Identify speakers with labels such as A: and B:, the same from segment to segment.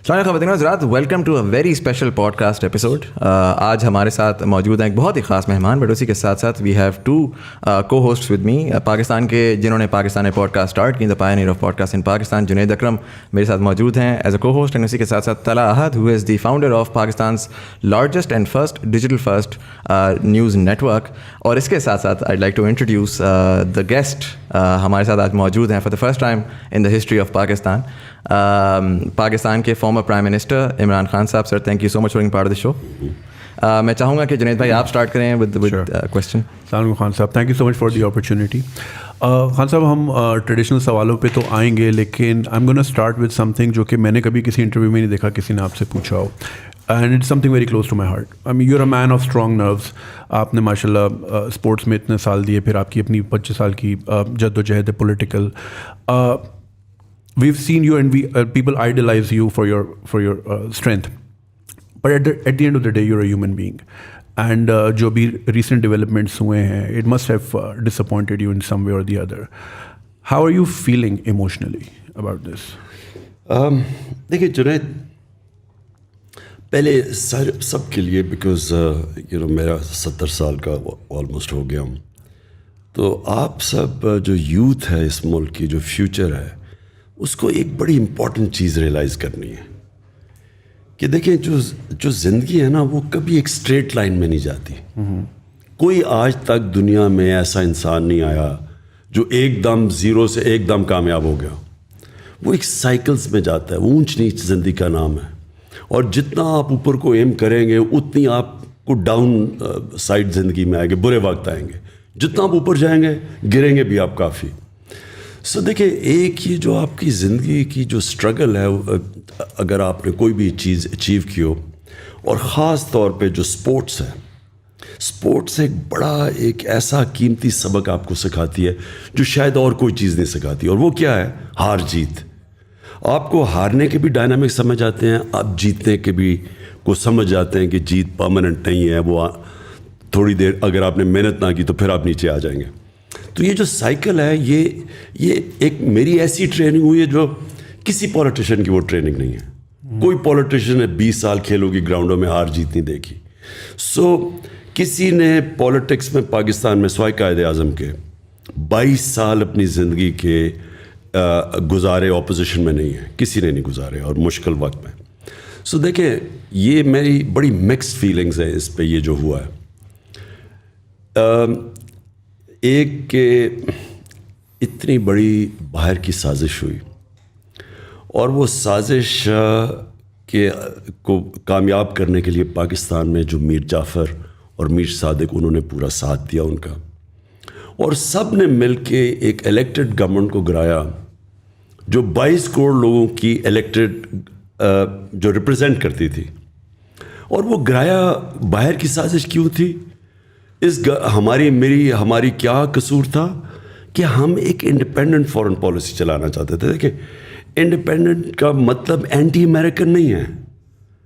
A: خواتین و حضرات، welcome to a very special podcast episode. آج ہمارے ساتھ موجود ہیں ایک بہت ہی خاص مہمان، بٹ اسی کے ساتھ ساتھ وی ہیو ٹو کو ہوسٹس ود می. پاکستان کے جنہوں نے پاکستان میں پوڈ کاسٹ اسٹارٹ کی، the pioneer of pod cost ان پاکستان، جنید اکرم میرے ساتھ موجود ہیں ایز اے کو ہوسٹ. اینڈ اسی کے ساتھ ساتھ Talha Ahad, who is the founder of Pakistan's largest and first digital first news network. اور اس کے ساتھ ساتھ I like to introduce the guest ہمارے ساتھ آج موجود ہیں for the first time in the history of Pakistan. Pakistan کے former prime minister Imran Khan صاحب. Sir thank you so much for being part of the show. میں چاہوں گا کہ جنید بھائی آپ اسٹارٹ کریں ود کویسچن.
B: السلام علیکم خان صاحب، thank you so much for the opportunity. Khan صاحب، ہم ٹریڈیشنل سوالوں پہ تو آئیں گے، لیکن I am gonna start with some thing جو کہ میں نے کبھی کسی انٹرویو میں نہیں دیکھا کسی نے آپ سے پوچھا ہو، and it's something very close to my heart. I mean you are a man of strong nerves. آپ نے ماشاء اللہ اسپورٹس میں اتنے سال دیے، پھر آپ کی اپنی 25 سال کی جد و جہد ہے political. We've seen you and people idolize you for your strength. But at the end of the day, you're a human being. And جو بھی recent developments ہوئے ہیں, it must have disappointed you in some way or the other. How are you feeling emotionally about this?
C: دیکھیے جنید، پہلے سب کے لیے because میرا 70 سال کا آلموسٹ ہو گیا ہوں، تو آپ سب جو یوتھ ہے اس ملک کی، جو فیوچر ہے، اس کو ایک بڑی امپورٹنٹ چیز ریئلائز کرنی ہے کہ دیکھیں جو زندگی ہے نا، وہ کبھی ایک اسٹریٹ لائن میں نہیں جاتی. کوئی آج تک دنیا میں ایسا انسان نہیں آیا جو ایک دم زیرو سے ایک دم کامیاب ہو گیا. وہ ایک سائیکلز میں جاتا ہے. اونچ نیچ زندگی کا نام ہے، اور جتنا آپ اوپر کو ایم کریں گے اتنی آپ کو ڈاؤن سائڈ زندگی میں آئے گے، برے وقت آئیں گے. جتنا آپ اوپر جائیں گے گریں گے بھی آپ کافی. سو دیکھیں، ایک یہ جو آپ کی زندگی کی جو اسٹرگل ہے، اگر آپ نے کوئی بھی چیز اچیو کی ہو، اور خاص طور پہ جو اسپورٹس ہے، اسپورٹس ایک ایسا قیمتی سبق آپ کو سکھاتی ہے جو شاید اور کوئی چیز نہیں سکھاتی. اور وہ کیا ہے؟ ہار جیت. آپ کو ہارنے کے بھی ڈائنامک سمجھ آتے ہیں، آپ جیتنے کے بھی کو سمجھ جاتے ہیں کہ جیت پرماننٹ نہیں ہے. وہ تھوڑی دیر اگر آپ نے محنت نہ کی تو پھر آپ نیچے آ جائیں گے. تو یہ جو سائیکل ہے، یہ ایک میری ایسی ٹریننگ ہوئی ہے جو کسی پولیٹیشین کی وہ ٹریننگ نہیں ہے. کوئی پولیٹیشین نے 20 سال کھیلوں کی گراؤنڈوں میں ہار جیت نہیں دیکھی. سو کسی نے پولیٹکس میں پاکستان میں سوائے قائد اعظم کے 22 سال اپنی زندگی کے گزارے اپوزیشن میں نہیں ہے، کسی نے نہیں گزارے، اور مشکل وقت میں. سو دیکھیں، یہ میری بڑی مکسڈ فیلنگز ہیں اس پہ. یہ جو ہوا ہے، ایک کہ اتنی بڑی باہر کی سازش ہوئی، اور وہ سازش کو کامیاب کرنے کے لیے پاکستان میں جو میر جعفر اور میر صادق، انہوں نے پورا ساتھ دیا ان کا، اور سب نے مل کے ایک الیکٹڈ گورنمنٹ کو گرایا جو 22 کروڑ لوگوں کی الیکٹڈ جو ریپرزینٹ کرتی تھی. اور وہ گرایا باہر کی سازش کیوں تھی؟ ہماری کیا قصور تھا کہ ہم ایک انڈیپینڈنٹ فارن پالیسی چلانا چاہتے تھے. دیکھیں، انڈیپینڈنٹ کا مطلب اینٹی امریکن نہیں ہے.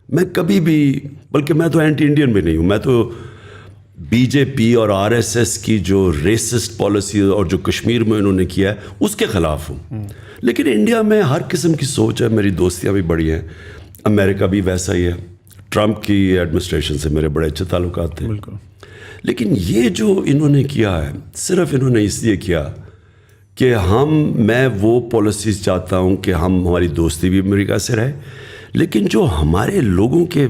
C: میں کبھی بھی، بلکہ میں تو اینٹی انڈین بھی نہیں ہوں. میں تو بی جے پی اور RSS کی جو ریسسٹ پالیسی اور جو کشمیر میں انہوں نے کیا ہے اس کے خلاف ہوں. لیکن انڈیا میں ہر قسم کی سوچ ہے. میری دوستیاں بھی بڑی ہیں. امریکہ بھی ویسا ہی ہے. ٹرمپ کی ایڈمنسٹریشن سے میرے بڑے اچھے تعلقات تھے. بالکل. لیکن یہ جو انہوں نے کیا ہے، صرف انہوں نے اس لیے کیا کہ میں وہ پالیسیز چاہتا ہوں کہ ہماری دوستی بھی امریکہ سے رہے، لیکن جو ہمارے لوگوں کے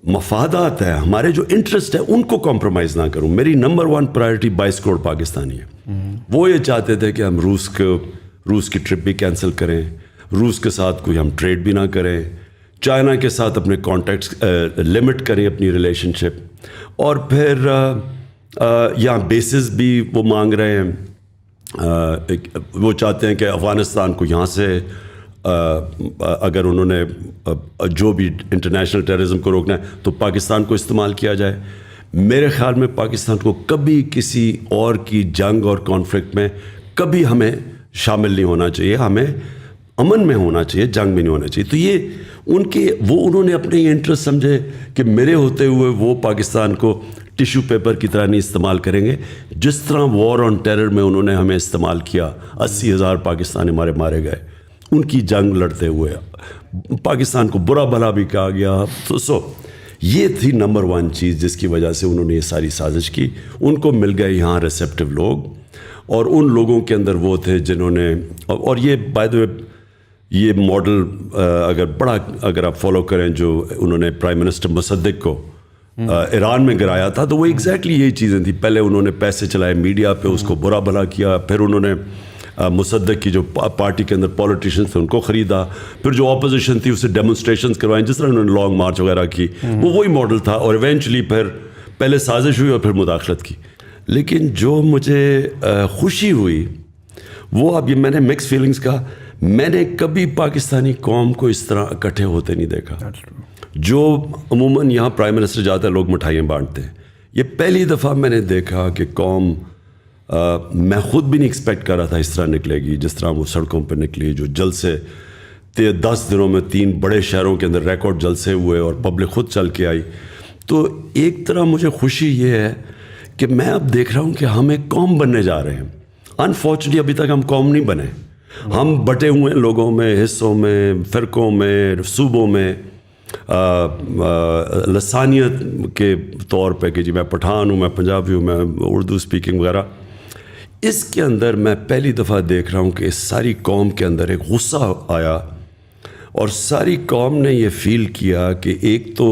C: مفادات ہیں، ہمارے جو انٹرسٹ ہے، ان کو کمپرومائز نہ کروں. میری نمبر 1 پرائرٹی 22 کروڑ پاکستانی ہے. وہ یہ چاہتے تھے کہ ہم روس کی ٹرپ بھی کینسل کریں، روس کے ساتھ کوئی ہم ٹریڈ بھی نہ کریں، چائنا کے ساتھ اپنے کانٹیکٹس لمٹ کریں اپنی ریلیشن شپ، اور پھر یہاں بیسز بھی وہ مانگ رہے ہیں. وہ چاہتے ہیں کہ افغانستان کو یہاں سے اگر انہوں نے جو بھی انٹرنیشنل ٹیررزم کو روکنا ہے تو پاکستان کو استعمال کیا جائے. میرے خیال میں پاکستان کو کبھی کسی اور کی جنگ اور کانفلکٹ میں کبھی ہمیں شامل نہیں ہونا چاہیے. ہمیں امن میں ہونا چاہیے، جنگ میں نہیں ہونا چاہیے. تو یہ انہوں نے اپنے انٹرسٹ سمجھے کہ میرے ہوتے ہوئے وہ پاکستان کو ٹیشو پیپر کی طرح نہیں استعمال کریں گے. جس طرح وار آن ٹیرر میں انہوں نے ہمیں استعمال کیا، 80,000 پاکستانی ہمارے مارے گئے ان کی جنگ لڑتے ہوئے. پاکستان کو برا بھلا بھی کہا گیا. تو یہ تھی نمبر 1 چیز جس کی وجہ سے انہوں نے یہ ساری سازش کی. ان کو مل گئے یہاں ریسیپٹیو لوگ, اور ان لوگوں کے اندر وہ تھے جنہوں نے, اور یہ بائی دا وے یہ ماڈل اگر آپ فالو کریں جو انہوں نے پرائم منسٹر مصدق کو ایران میں گرایا تھا, تو وہ ایگزیکٹلی یہی چیزیں تھیں. پہلے انہوں نے پیسے چلائے میڈیا پہ, اس کو برا بھلا کیا, پھر انہوں نے مصدق کی جو پارٹی کے اندر پولیٹیشینس تھے ان کو خریدا, پھر جو اپوزیشن تھی اسے ڈیمونسٹریشنز کروائیں, جس طرح انہوں نے لانگ مارچ وغیرہ کی, وہ وہی ماڈل تھا. اور ایونچولی پھر پہلے سازش ہوئی اور پھر مداخلت کی. لیکن جو مجھے خوشی ہوئی وہ, اب یہ میں نے مکس فیلنگز کہا, میں نے کبھی پاکستانی قوم کو اس طرح اکٹھے ہوتے نہیں دیکھا. جو عموماً یہاں پرائم منسٹر جاتا ہے لوگ مٹھائیاں بانٹتے ہیں, یہ پہلی دفعہ میں نے دیکھا کہ قوم, میں خود بھی نہیں ایکسپیکٹ کر رہا تھا اس طرح نکلے گی جس طرح وہ سڑکوں پہ نکلی. جو جلسے 10 دنوں میں 3 بڑے شہروں کے اندر ریکارڈ جلسے ہوئے اور پبلک خود چل کے آئی. تو ایک طرح مجھے خوشی یہ ہے کہ میں اب دیکھ رہا ہوں کہ ہم ایک قوم بننے جا رہے ہیں. انفارچونیٹلی ابھی تک ہم قوم نہیں بنے, ہم بٹے ہوئے ہیں لوگوں میں, حصوں میں, فرقوں میں, صوبوں میں, لسانیت کے طور پہ کہ جی میں پٹھان ہوں, میں پنجابی ہوں, میں اردو اسپیکنگ وغیرہ. اس کے اندر میں پہلی دفعہ دیکھ رہا ہوں کہ اس ساری قوم کے اندر ایک غصہ آیا, اور ساری قوم نے یہ فیل کیا کہ ایک تو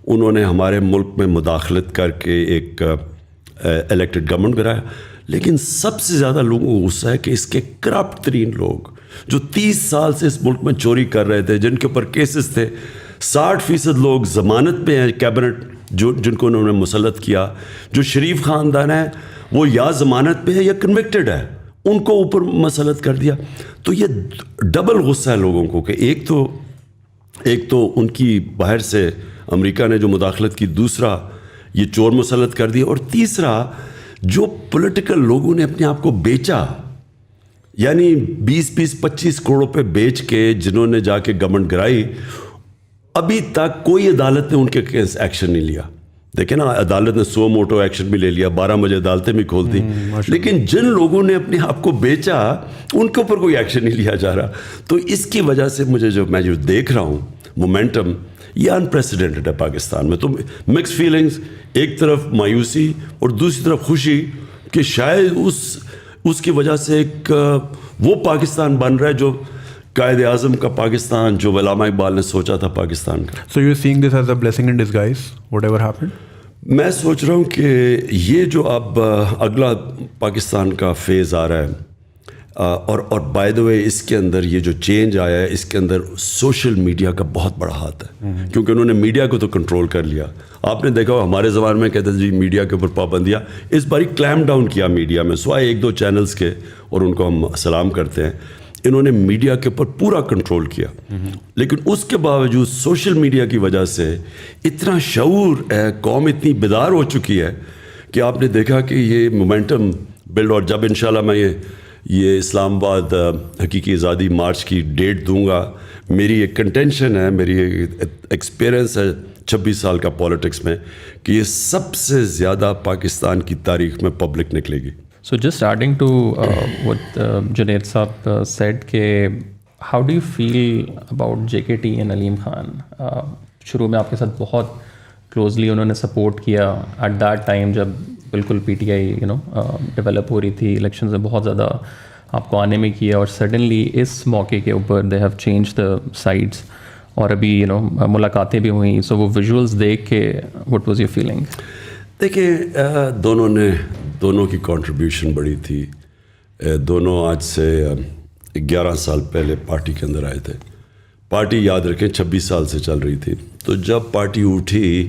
C: انہوں نے ہمارے ملک میں مداخلت کر کے ایک الیکٹڈ گورنمنٹ گرایا, لیکن سب سے زیادہ لوگوں کو غصہ ہے کہ اس کے کرپٹ ترین لوگ جو 30 سال سے اس ملک میں چوری کر رہے تھے, جن کے اوپر کیسز تھے, 60% لوگ ضمانت پہ ہیں کیبنٹ جن کو انہوں نے مسلط کیا, جو شریف خاندان ہے وہ یا ضمانت پہ ہے یا کنوکٹڈ ہے, ان کو اوپر مسلط کر دیا. تو یہ ڈبل غصہ ہے لوگوں کو کہ ایک تو ان کی باہر سے امریکہ نے جو مداخلت کی, دوسرا یہ چور مسلط کر دیا, اور تیسرا جو پولیٹیکل لوگوں نے اپنے آپ کو بیچا, یعنی 20-25 کروڑوں پہ بیچ کے جنہوں نے جا کے گورنمنٹ گرائی, ابھی تک کوئی عدالت نے ان کے کیس ایکشن نہیں لیا. دیکھیں نا, عدالت نے سو موٹو ایکشن بھی لے لیا, 12 بجے عدالتیں بھی کھول دی, لیکن جن لوگوں نے اپنے آپ کو بیچا ان کے اوپر کوئی ایکشن نہیں لیا جا رہا. تو اس کی وجہ سے مجھے میں جو دیکھ رہا ہوں مومنٹم, یہ انپریسیڈنٹڈ ہے پاکستان میں. تو مکس فیلنگز, ایک طرف مایوسی اور دوسری طرف خوشی کہ شاید اس کی وجہ سے ایک وہ پاکستان بن رہا ہے جو قائد اعظم کا پاکستان, جو علامہ اقبال نے سوچا تھا پاکستان کا.
B: So you're seeing this as a blessing in disguise, whatever happened?
C: میں سوچ رہا ہوں کہ یہ جو اب اگلا پاکستان کا فیز آ رہا ہے, اور بائی دا وے اس کے اندر یہ جو چینج آیا ہے, اس کے اندر سوشل میڈیا کا بہت بڑا ہاتھ ہے, کیونکہ انہوں نے میڈیا کو تو کنٹرول کر لیا. آپ نے دیکھا ہو ہمارے زبان میں کہتے ہیں جی میڈیا کے اوپر پابندیاں, اس باری کلیم ڈاؤن کیا میڈیا میں, سوائے 1-2 چینلز کے, اور ان کو ہم سلام کرتے ہیں. انہوں نے میڈیا کے اوپر پورا کنٹرول کیا, لیکن اس کے باوجود سوشل میڈیا کی وجہ سے اتنا شعور ہے, قوم اتنی بیدار ہو چکی ہے کہ آپ نے دیکھا کہ یہ مومنٹم بلڈ. اور جب انشاءاللہ میں یہ اسلام آباد حقیقی آزادی مارچ کی ڈیٹ دوں گا, میری ایک کنٹینشن ہے, میری ایکسپیرئنس ہے 26 سال کا پولیٹکس میں, کہ یہ سب سے زیادہ پاکستان کی تاریخ میں پبلک نکلے گی.
D: So just adding to what Junaid Saab said, کہ how do you feel about JKT and علیم خان? شروع میں آپ کے ساتھ بہت کلوزلی انہوں نے سپورٹ کیا ایٹ دیٹ ٹائم جب بالکل پی ٹی آئی ڈیولپ ہو رہی تھی, الیکشنز میں بہت زیادہ آپ کو آنے میں کیا, اور سڈنلی اس موقع کے اوپر they have change the sides, اور ابھی ملاقاتیں بھی ہوئیں. سو وہ ویژولس دیکھ کے وٹ واز یور فیلنگ؟
C: دیکھیں دونوں کی کنٹریبیوشن بڑی تھی. دونوں آج سے 11 سال پہلے پارٹی کے اندر آئے تھے. پارٹی یاد رکھیں 26 سال سے چل رہی تھی. تو جب پارٹی اٹھی,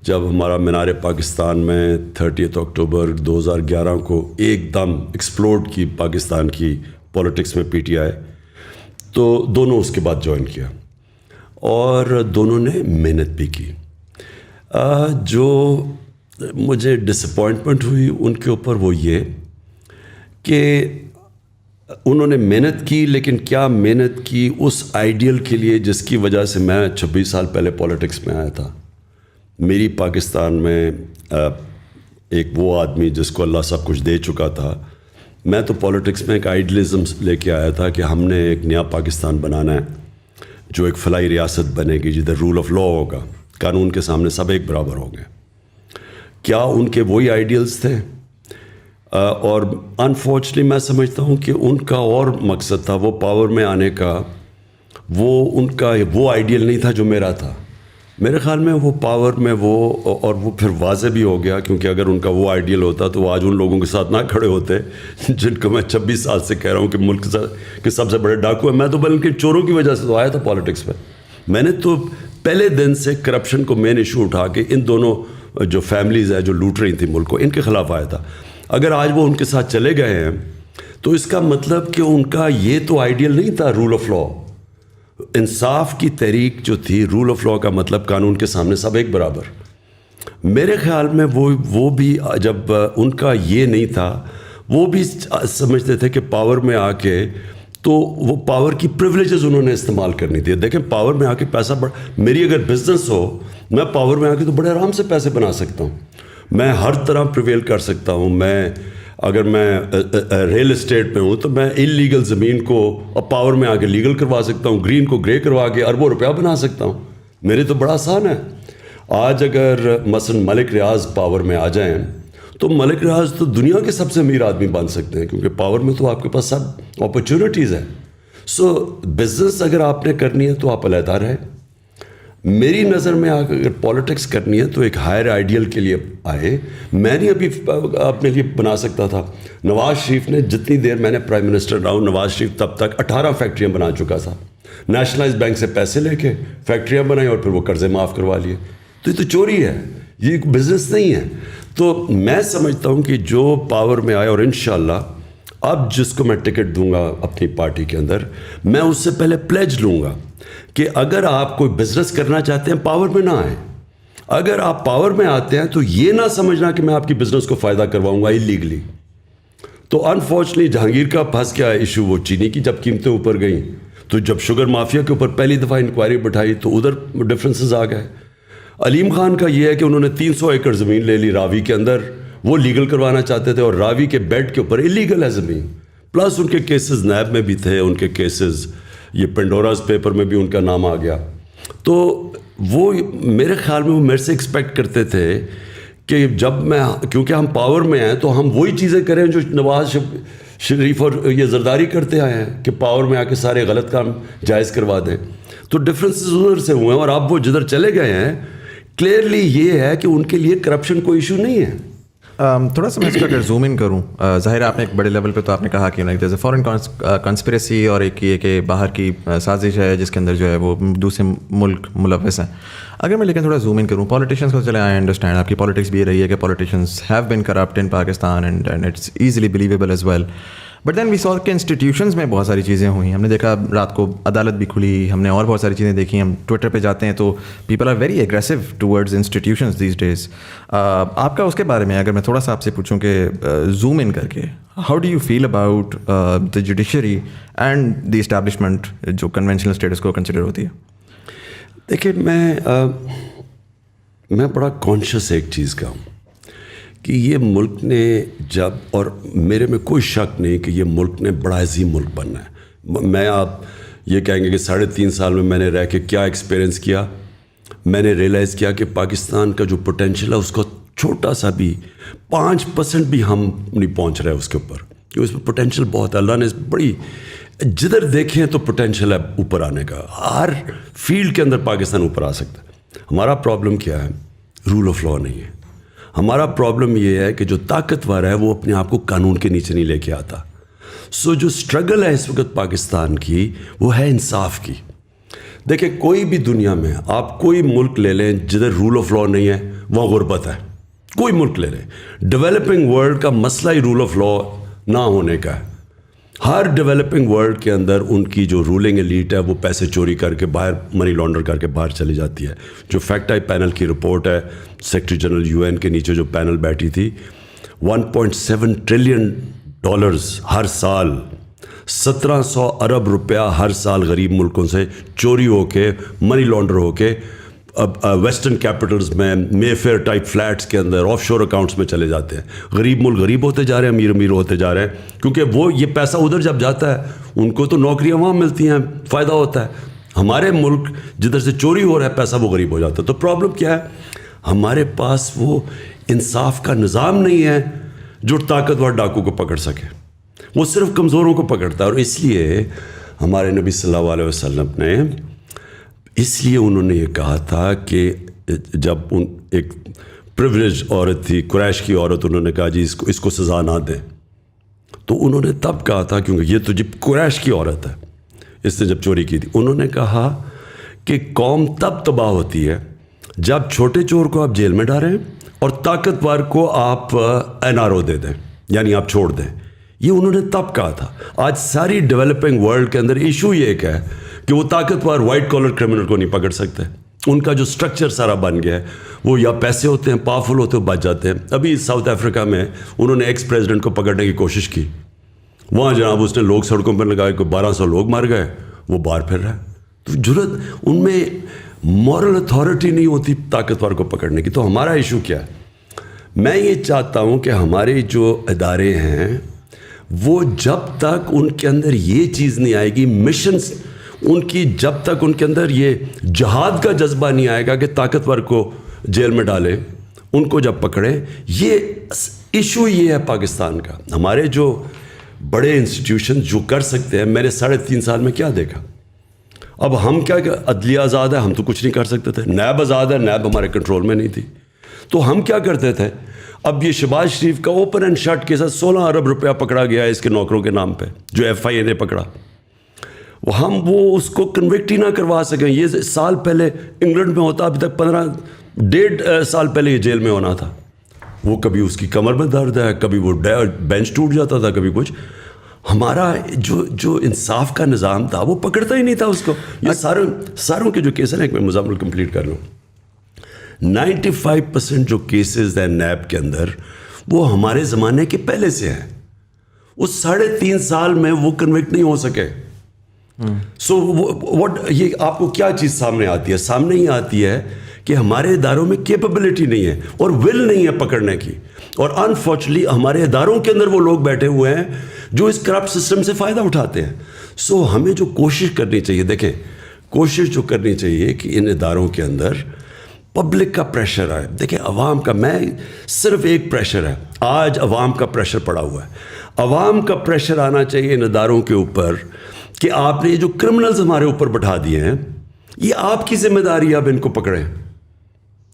C: جب ہمارا مینار پاکستان میں 30 اکتوبر 2011 کو ایک دم ایکسپلوڈ کی پاکستان کی پولیٹکس میں پی ٹی آئی, تو دونوں اس کے بعد جوائن کیا, اور دونوں نے محنت بھی کی. جو مجھے ڈس اپوائنٹمنٹ ہوئی ان کے اوپر وہ یہ کہ انہوں نے محنت کی, لیکن کیا محنت کی اس آئیڈیل کے لیے جس کی وجہ سے میں 26 سال پہلے پولیٹکس میں آیا تھا. میری پاکستان میں ایک وہ آدمی جس کو اللہ سب کچھ دے چکا تھا, میں تو پولیٹکس میں ایک آئیڈیلزم لے کے آیا تھا کہ ہم نے ایک نیا پاکستان بنانا ہے, جو ایک فلاحی ریاست بنے گی جدھر رول آف لا ہوگا, قانون کے سامنے سب ایک برابر ہوں گے. کیا ان کے وہی آئیڈیلز تھے؟ اور انفارچونیٹلی میں سمجھتا ہوں کہ ان کا اور مقصد تھا وہ پاور میں آنے کا, وہ ان کا وہ آئیڈیل نہیں تھا جو میرا تھا. میرے خیال میں وہ پاور میں وہ, اور وہ پھر واضح بھی ہو گیا, کیونکہ اگر ان کا وہ آئیڈیل ہوتا تو وہ آج ان لوگوں کے ساتھ نہ کھڑے ہوتے جن کو میں 26 سال سے کہہ رہا ہوں کہ ملک کے سب سے بڑے ڈاکو ہیں. میں تو بلکہ چوروں کی وجہ سے تو آیا تھا پالیٹکس میں. میں نے تو پہلے دن سے کرپشن کو مین ایشو اٹھا کے ان دونوں جو فیملیز ہیں جو لوٹ رہی تھیں ملک کو, ان کے خلاف آیا تھا. اگر آج وہ ان کے ساتھ چلے گئے ہیں تو اس کا مطلب کہ ان کا یہ تو آئیڈیل نہیں تھا رول آف لا. انصاف کی تحریک جو تھی, رول آف لا کا مطلب قانون کے سامنے سب ایک برابر. میرے خیال میں وہ بھی جب ان کا یہ نہیں تھا, وہ بھی سمجھتے تھے کہ پاور میں آ کے تو وہ پاور کی پریولیجز انہوں نے استعمال کرنی تھی. دیکھیں پاور میں آ کے پیسہ میری اگر بزنس ہو, میں پاور میں آ کے تو بڑے آرام سے پیسے بنا سکتا ہوں, میں ہر طرح پریویل کر سکتا ہوں. میں اگر میں ریل اسٹیٹ میں ہوں تو میں انلیگل زمین کو پاور میں آ کے لیگل کروا سکتا ہوں, گرین کو گرے کروا کے اربوں روپیہ بنا سکتا ہوں. میرے تو بڑا آسان ہے. آج اگر مثلا ملک ریاض پاور میں آ جائیں تو ملک ریاض تو دنیا کے سب سے امیر آدمی بن سکتے ہیں, کیونکہ پاور میں تو آپ کے پاس سب اپرچونیٹیز ہیں. سو بزنس اگر آپ نے کرنی ہے تو آپ علیحدہ رہیں. میری نظر میں اگر پالیٹکس کرنی ہے تو ایک ہائر آئیڈیل کے لیے آئے. میں نہیں ابھی اپنے لیے بنا سکتا تھا. نواز شریف نے جتنی دیر میں نے پرائم منسٹر رہا ہوں, نواز شریف تب تک 18 فیکٹریاں بنا چکا تھا. نیشنلائز بینک سے پیسے لے کے فیکٹریاں بنائی اور پھر وہ قرضے معاف کروا لیے. تو یہ تو چوری ہے, یہ ایک بزنس نہیں ہے. تو میں سمجھتا ہوں کہ جو پاور میں آئے, اور انشاءاللہ اب جس کو میں ٹکٹ دوں گا اپنی پارٹی کے اندر, میں اس سے پہلے پلیج لوں گا کہ اگر آپ کوئی بزنس کرنا چاہتے ہیں پاور میں نہ آئیں. اگر آپ پاور میں آتے ہیں تو یہ نہ سمجھنا کہ میں آپ کی بزنس کو فائدہ کرواؤں گا اللیگلی. تو انفارچونیٹلی جہانگیر کا پھنس گیا ایشو وہ چینی کی, جب قیمتیں اوپر گئیں تو جب شوگر مافیا کے اوپر پہلی دفعہ انکوائری بٹھائی تو ادھر ڈفرینسز آ گئے. علیم خان کا یہ ہے کہ انہوں نے 300 ایکڑ زمین لے لی راوی کے اندر, وہ لیگل کروانا چاہتے تھے, اور راوی کے بیڈ کے اوپر اللیگل ہے زمین. پلس ان کے کیسز نیب میں بھی تھے, ان کے کیسز یہ پینڈوراز پیپر میں بھی ان کا نام آ گیا. تو وہ میرے خیال میں وہ میرے سے ایکسپیکٹ کرتے تھے کہ جب میں, کیونکہ ہم پاور میں ہیں تو ہم وہی چیزیں کریں جو نواز شریف اور یہ زرداری کرتے آئے ہیں کہ پاور میں آ کے سارے غلط کام جائز کروا دیں. تو ڈفرینسز ادھر سے ہوئے ہیں, اور اب وہ جدھر چلے گئے ہیں کلیئرلی یہ ہے کہ ان کے لیے کرپشن کوئی ایشو نہیں ہے.
A: تھوڑا سا میں اس کا اگر زوم ان کروں, ظاہر ہے آپ نے ایک بڑے لیول پہ تو آپ نے کہا کہ دیر فارن کنسپریسی, اور ایک یہ کہ باہر کی سازش ہے جس کے اندر جو ہے وہ دوسرے ملک ملوث ہیں. اگر میں لیکن تھوڑا زوم ان کروں, پالیٹیشینس کو چلے آئی انڈرسٹینڈ آپ کی پالیٹکس بھی یہ رہی ہے کہ politicians have been corrupt in Pakistan and it's easily believable as well. But then we saw کہ انسٹیٹیوشنس میں بہت ساری چیزیں ہوئی. ہم نے دیکھا رات کو عدالت بھی کھلی, ہم نے اور بہت ساری چیزیں دیکھی. ہم ٹویٹر پہ جاتے ہیں تو people are very aggressive towards institutions these days. آپ کا اس کے بارے میں اگر میں تھوڑا سا آپ سے پوچھوں کہ زوم ان کر کے, how do you feel about the judiciary and the establishment جو کنونشنل اسٹیٹس کو کنسیڈر ہوتی ہے؟
C: دیکھیں میں بڑا کانشیس ایک چیز کا ہوں کہ یہ ملک نے جب, اور میرے میں کوئی شک نہیں کہ یہ ملک نے بڑا عظیم ملک بننا ہے. میں آپ یہ کہیں گے کہ 3.5 سال میں نے رہ کے کیا ایکسپیرینس کیا, میں نے ریئلائز کیا کہ پاکستان کا جو پوٹینشیل ہے اس کو چھوٹا سا بھی 5% بھی ہم نہیں پہنچ رہے اس کے اوپر, کیونکہ اس میں پوٹینشیل بہت ہے. اللہ نے بڑی جدھر دیکھیں تو پوٹینشیل ہے اوپر آنے کا, ہر فیلڈ کے اندر پاکستان اوپر آ سکتا ہے. ہمارا پرابلم کیا ہے؟ رول آف لا نہیں ہے. ہمارا پرابلم یہ ہے کہ جو طاقتور ہے وہ اپنے آپ کو قانون کے نیچے نہیں لے کے آتا. سو جو اسٹرگل ہے اس وقت پاکستان کی وہ ہے انصاف کی. دیکھیں کوئی بھی دنیا میں آپ کوئی ملک لے لیں جدھر رول آف لا نہیں ہے, وہاں غربت ہے. کوئی ملک لے لیں, ڈیولپنگ ورلڈ کا مسئلہ ہی رول آف لا نہ ہونے کا ہے. ہر ڈیولپنگ ورلڈ کے اندر ان کی جو رولنگ ایلیٹ ہے وہ پیسے چوری کر کے باہر, منی لانڈر کر کے باہر چلی جاتی ہے. جو فیکٹ آئی پینل کی رپورٹ ہے, سیکرٹری جنرل UN کے نیچے جو پینل بیٹھی تھی, $1.7 ٹریلین ہر سال, 1700 ارب روپیہ ہر سال غریب ملکوں سے چوری ہو کے, منی لانڈر ہو کے ویسٹرن کیپٹلز میں, مے فیئر ٹائپ فلیٹس کے اندر, آف شور اکاؤنٹس میں چلے جاتے ہیں. غریب ملک غریب ہوتے جا رہے ہیں, امیر امیر ہوتے جا رہے ہیں, کیونکہ وہ یہ پیسہ ادھر جب جاتا ہے ان کو تو نوکریاں وہاں ملتی ہیں, فائدہ ہوتا ہے. ہمارے ملک جدھر سے چوری ہو رہا ہے پیسہ وہ غریب ہو جاتا ہے. تو پرابلم کیا ہے؟ ہمارے پاس وہ انصاف کا نظام نہیں ہے جو طاقتور ڈاکو کو پکڑ سکے. وہ صرف کمزوروں کو پکڑتا ہے. اور اس لیے ہمارے نبی صلی اللہ علیہ وسلم نے اس لیے انہوں نے یہ کہا تھا کہ جب ایک پریویلیج عورت تھی, قریش کی عورت, انہوں نے کہا جی اس کو سزا نہ دیں, تو انہوں نے تب کہا تھا, کیونکہ یہ تو جب قریش کی عورت ہے, اس نے جب چوری کی تھی, انہوں نے کہا کہ قوم تب تباہ ہوتی ہے جب چھوٹے چور کو آپ جیل میں ڈالیں اور طاقتور کو آپ NRO دے دیں, یعنی آپ چھوڑ دیں. یہ انہوں نے تب کہا تھا. آج ساری ڈیولپنگ ورلڈ کے اندر ایشو یہ ایک ہے کہ وہ طاقتور وائٹ کالر کرمنل کو نہیں پکڑ سکتے. ان کا جو سٹرکچر سارا بن گیا ہے, وہ یا پیسے ہوتے ہیں, پاورفل ہوتے ہیں, بچ جاتے ہیں. ابھی ساؤتھ افریقہ میں انہوں نے ایکس پریزیڈنٹ کو پکڑنے کی کوشش کی, وہاں جناب اس نے لوگ سڑکوں پر لگائے, کوئی 1200 لوگ مار گئے, وہ باہر پھر رہا ہے. تو جرت ان میں مورل اتھارٹی نہیں ہوتی طاقتور کو پکڑنے کی. تو ہمارا ایشو کیا ہے؟ میں یہ چاہتا ہوں کہ ہمارے جو ادارے ہیں وہ جب تک ان کے اندر یہ چیز نہیں آئے گی, مشنز ان کی, جب تک ان کے اندر یہ جہاد کا جذبہ نہیں آئے گا کہ طاقتور کو جیل میں ڈالیں, ان کو جب پکڑیں. یہ ایشو یہ ہے پاکستان کا. ہمارے جو بڑے انسٹیٹیوشن جو کر سکتے ہیں, میں نے 3.5 سال میں کیا دیکھا. اب ہم کیا عدلیہ آزاد ہے, ہم تو کچھ نہیں کر سکتے تھے. نیب آزاد ہے, نیب ہمارے کنٹرول میں نہیں تھی. تو ہم کیا کرتے تھے؟ اب یہ شہباز شریف کا اوپن اینڈ شٹ کے ساتھ 16 ارب روپیہ پکڑا گیا ہے اس کے نوکروں کے نام پہ, جو FIA نے پکڑا. ہم وہ اس کو کنوکٹ ہی نہ کروا سکیں. یہ سال پہلے انگلینڈ میں ہوتا, ابھی تک 1.5 سال پہلے یہ جیل میں ہونا تھا. وہ کبھی اس کی کمر میں درد ہے, کبھی وہ بینچ ٹوٹ جاتا تھا, کبھی کچھ. ہمارا جو انصاف کا نظام تھا وہ پکڑتا ہی نہیں تھا اس کو. یہ ساروں کے جو کیس ہیں, میں مزامل کمپلیٹ کر لوں. 95% جو کیسز ہیں نیب کے اندر وہ ہمارے زمانے کے پہلے سے ہیں. اس 3.5 سال میں وہ کنوکٹ نہیں ہو سکے. سو یہ آپ کو کیا چیز سامنے آتی ہے؟ سامنے ہی آتی ہے کہ ہمارے اداروں میں کیپیبلٹی نہیں ہے اور ول نہیں ہے پکڑنے کی. اور انفارچونیٹلی ہمارے اداروں کے اندر وہ لوگ بیٹھے ہوئے ہیں جو اس کرپٹ سسٹم سے فائدہ اٹھاتے ہیں. سو ہمیں جو کوشش کرنی چاہیے, دیکھیں کوشش جو کرنی چاہیے کہ ان اداروں کے اندر پبلک کا پریشر آئے. دیکھیں عوام کا, میں صرف ایک پریشر ہے, آج عوام کا پریشر پڑا ہوا ہے. عوام کا پریشر آنا چاہیے ان اداروں کے اوپر کہ آپ نے یہ جو کرمنلز ہمارے اوپر بٹھا دیے ہیں, یہ آپ کی ذمہ داری ہے, اب ان کو پکڑیں.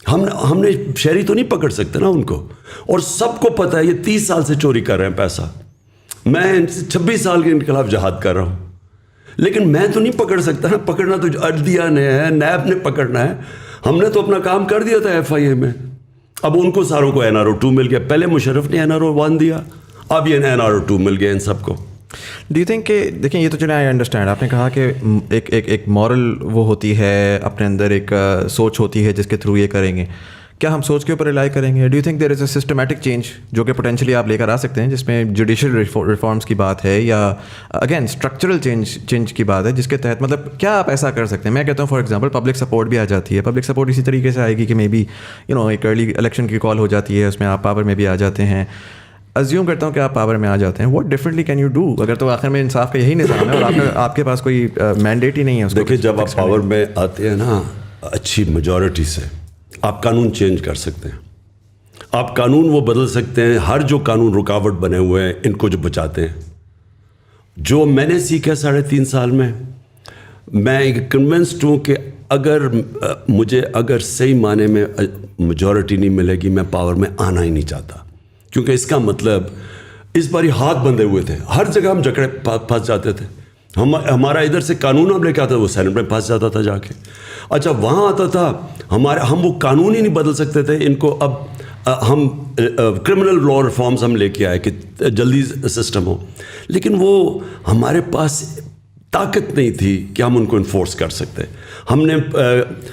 C: ہم نے شہری تو نہیں پکڑ سکتے نا ان کو. اور سب کو پتہ ہے یہ 30 سال سے چوری کر رہے ہیں پیسہ. میں 26 سال کے ان کے خلاف جہاد کر رہا ہوں, لیکن میں تو نہیں پکڑ سکتا نا. پکڑنا تو عدلیہ نے ہے, نیب نے پکڑنا ہے. ہم نے تو اپنا کام کر دیا تھا FIA میں. اب ان کو ساروں کو NRO 2 مل گیا. پہلے مشرف نے NRO 1 دیا, اب یہ NRO 2 مل گیا ان سب کو.
A: ڈو یو تھنک کہ دیکھیں یہ تو چلیں آئی انڈرسٹینڈ, آپ نے کہا کہ ایک مورل وہ ہوتی ہے, اپنے اندر ایک سوچ ہوتی ہے جس کے تھرو یہ کریں گے. کیا ہم سوچ کے اوپر ریلائی کریں گے؟ Do you think there is a systematic change جو کہ پوٹینشلی آپ لے کر آ سکتے ہیں, جس میں جوڈیشل ریفارمس کی بات ہے یا اگین اسٹرکچرل چینج کی بات ہے, جس کے تحت مطلب کیا آپ ایسا کر سکتے ہیں؟ میں کہتا ہوں فار ایگزامپل پبلک سپورٹ بھی آ جاتی ہے. پبلک سپورٹ اسی طریقے سے آئے گی کہ مے بی ایک ارلی الیکشن کی کال ہو جاتی ہے, اس میں آپ پاور میں بھی آ جاتے ہیں. ازیوم کرتا ہوں کہ آپ پاور میں آ جاتے ہیں, what differently can you do? اگر تو آخر میں انصاف کا یہی نظام ہے اور آپ کے پاس کوئی مینڈیٹ ہی نہیں ہے.
C: دیکھیں جب آپ پاور میں آتے ہیں نا اچھی میجورٹی سے, آپ قانون چینج کر سکتے ہیں. آپ قانون وہ بدل سکتے ہیں, ہر جو قانون رکاوٹ بنے ہوئے ہیں ان کو جو بچاتے ہیں. جو میں نے سیکھا 3.5 سال میں, میں کنونسڈ ہوں کہ اگر صحیح معنی میں میجورٹی نہیں ملے گی, میں پاور میں آنا ہی نہیں چاہتا. کیونکہ اس کا مطلب اس باری ہاتھ بندھے ہوئے تھے, ہر جگہ ہم جکڑے پھنس جاتے تھے. ہمارا ادھر سے قانون ہم لے کے آتا تھا, وہ سینٹ میں پھنس جاتا تھا جا کے. اچھا وہاں آتا تھا ہم وہ قانون ہی نہیں بدل سکتے تھے ان کو. اب ہم کرمنل لا ریفارمز ہم لے کے آئے کہ جلدی سسٹم ہو, لیکن وہ ہمارے پاس طاقت نہیں تھی کہ ہم ان کو انفورس کر سکتے. ہم نے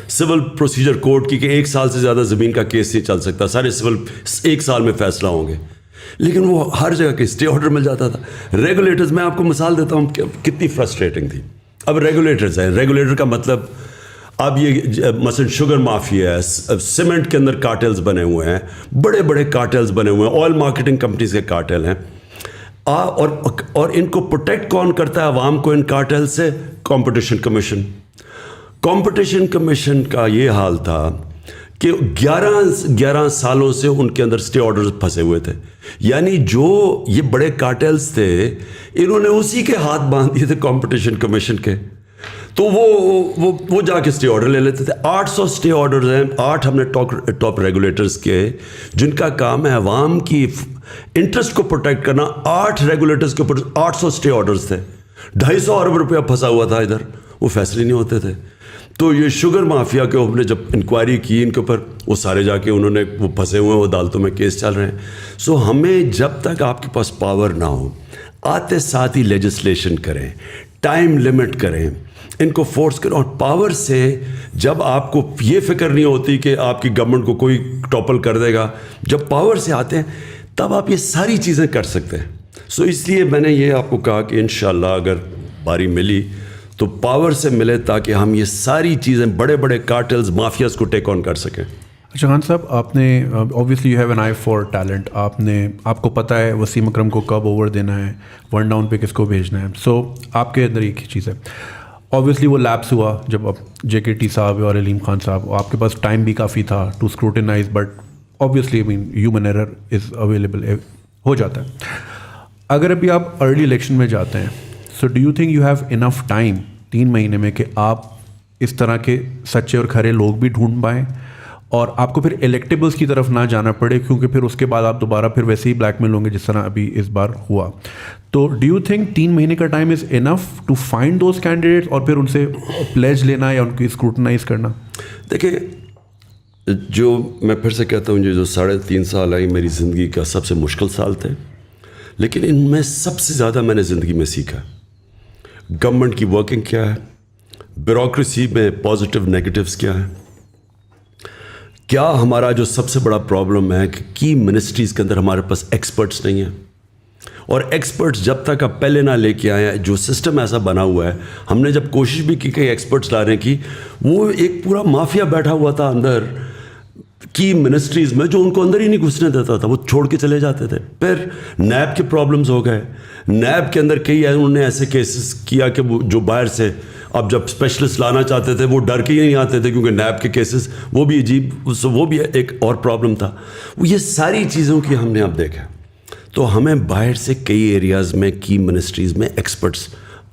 C: سول پروسیجر کوڈ کی کہ 1 سال سے زیادہ زمین کا کیس نہیں چل سکتا, سارے سول 1 سال میں فیصلہ ہوں گے, لیکن وہ ہر جگہ کے اسٹے آرڈر مل جاتا تھا. ریگولیٹرز, میں آپ کو مثال دیتا ہوں کتنی فرسٹریٹنگ تھی. اب ریگولیٹرز ہیں, ریگولیٹر کا مطلب اب یہ مثلا شوگر مافیا ہے, سیمنٹ کے اندر کارٹلز بنے ہوئے ہیں, بڑے بڑے کارٹلز بنے ہوئے ہیں, آئل مارکیٹنگ کمپنیز کے کارٹل ہیں. اور ان کو پروٹیکٹ کون کرتا ہے عوام کو ان کارٹل سے؟ Competition commission. کمپٹیشن کمیشن کا یہ حال تھا کہ 11 سالوں سے ان کے اندر اسٹے آرڈرز پھنسے ہوئے تھے. یعنی جو یہ بڑے کارٹیلز تھے انہوں نے اسی کے ہاتھ باندھ دیے تھے کمپٹیشن کمیشن کے, تو وہ جا کے اسٹے آرڈر لے لیتے تھے. 800 اسٹے آرڈرز ہیں, 8 ہم نے ٹاپ ریگولیٹرز کے جن کا کام ہے عوام کی انٹرسٹ کو پروٹیکٹ کرنا. 8 ریگولیٹرز کے اوپر 800 اسٹے آرڈرز تھے. 250 ارب روپیہ پھنسا ہوا تھا ادھر, وہ فیصلے نہیں ہوتے تھے. تو یہ شوگر مافیا کے ہم نے جب انکوائری کی ان کے اوپر, وہ سارے جا کے انہوں نے وہ پھنسے ہوئے ہیں, وہ عدالتوں میں کیس چل رہے ہیں. سو ہمیں جب تک آپ کے پاس پاور نہ ہو, آتے ساتھ ہی لیجسلیشن کریں, ٹائم لمٹ کریں, ان کو فورس کریں. اور پاور سے جب آپ کو یہ فکر نہیں ہوتی کہ آپ کی گورنمنٹ کو کوئی ٹاپل کر دے گا, جب پاور سے آتے ہیں تب آپ یہ ساری چیزیں کر سکتے ہیں. سو اس لیے میں نے یہ آپ کو کہا کہ انشاءاللہ اگر باری ملی تو پاور سے ملے تاکہ ہم یہ ساری چیزیں بڑے بڑے کارٹلز مافیاز کو ٹیک آن کر سکیں.
B: اچھا خان صاحب, آپ نے obviously you have an I for talent. آپ کو پتہ ہے وسیم اکرم کو کب اوور دینا ہے, 1 ڈاؤن پہ کس کو بھیجنا ہے. سو آپ کے اندر ایک ہی چیز ہے. اوبویسلی وہ لیپس ہوا جب اب جے کے ٹی صاحب اور علیم خان صاحب, آپ کے پاس ٹائم بھی کافی تھا to scrutinise, but obviously human error is available, ہو جاتا ہے. اگر ابھی آپ ارلی الیکشن میں جاتے ہیں, so do you think you have enough time 3 مہینے میں کہ آپ اس طرح کے سچے اور کھرے لوگ بھی ڈھونڈ پائیں اور آپ کو پھر الیکٹیبلس کی طرف نہ جانا پڑے, کیونکہ پھر اس کے بعد آپ دوبارہ پھر ویسے ہی بلیک میل ہوں گے جس طرح ابھی اس بار ہوا. تو ڈو یو تھنک 3 مہینے کا time is enough to find those candidates اور پھر ان سے پلیج لینا یا ان کی اسکروٹنائز کرنا؟
C: دیکھیں, جو میں پھر سے کہتا ہوں, جو 3.5 سال آئی میری زندگی کا سب سے مشکل سال تھے, لیکن ان میں سب سے زیادہ میں نے زندگی میں سیکھا گورنمنٹ کی ورکنگ کیا ہے, بیوروکریسی میں پازیٹیو نیگیٹیوز کیا ہیں, کیا ہمارا جو سب سے بڑا پرابلم ہے کہ کی منسٹریز کے اندر ہمارے پاس ایکسپرٹس نہیں ہیں, اور ایکسپرٹس جب تک آپ پہلے نہ لے کے آئے ہیں, جو سسٹم ایسا بنا ہوا ہے, ہم نے جب کوشش بھی کی کئی ایکسپرٹس لانے کی, وہ ایک پورا مافیا بیٹھا ہوا تھا اندر کی منسٹریز میں جو ان کو اندر ہی نہیں گھسنے دیتا تھا, وہ چھوڑ کے چلے جاتے تھے. پھر نیب کے پرابلمز ہو گئے, نیب کے اندر کئی انہوں نے ایسے کیسز کیا کہ وہ جو باہر سے اب جب اسپیشلسٹ لانا چاہتے تھے وہ ڈر کے ہی نہیں آتے تھے, کیونکہ نیب کے کیسز وہ بھی عجیب, وہ بھی ایک اور پرابلم تھا. یہ ساری چیزوں کی ہم نے اب دیکھا. تو ہمیں باہر سے کئی ایریاز میں کی منسٹریز میں ایکسپرٹس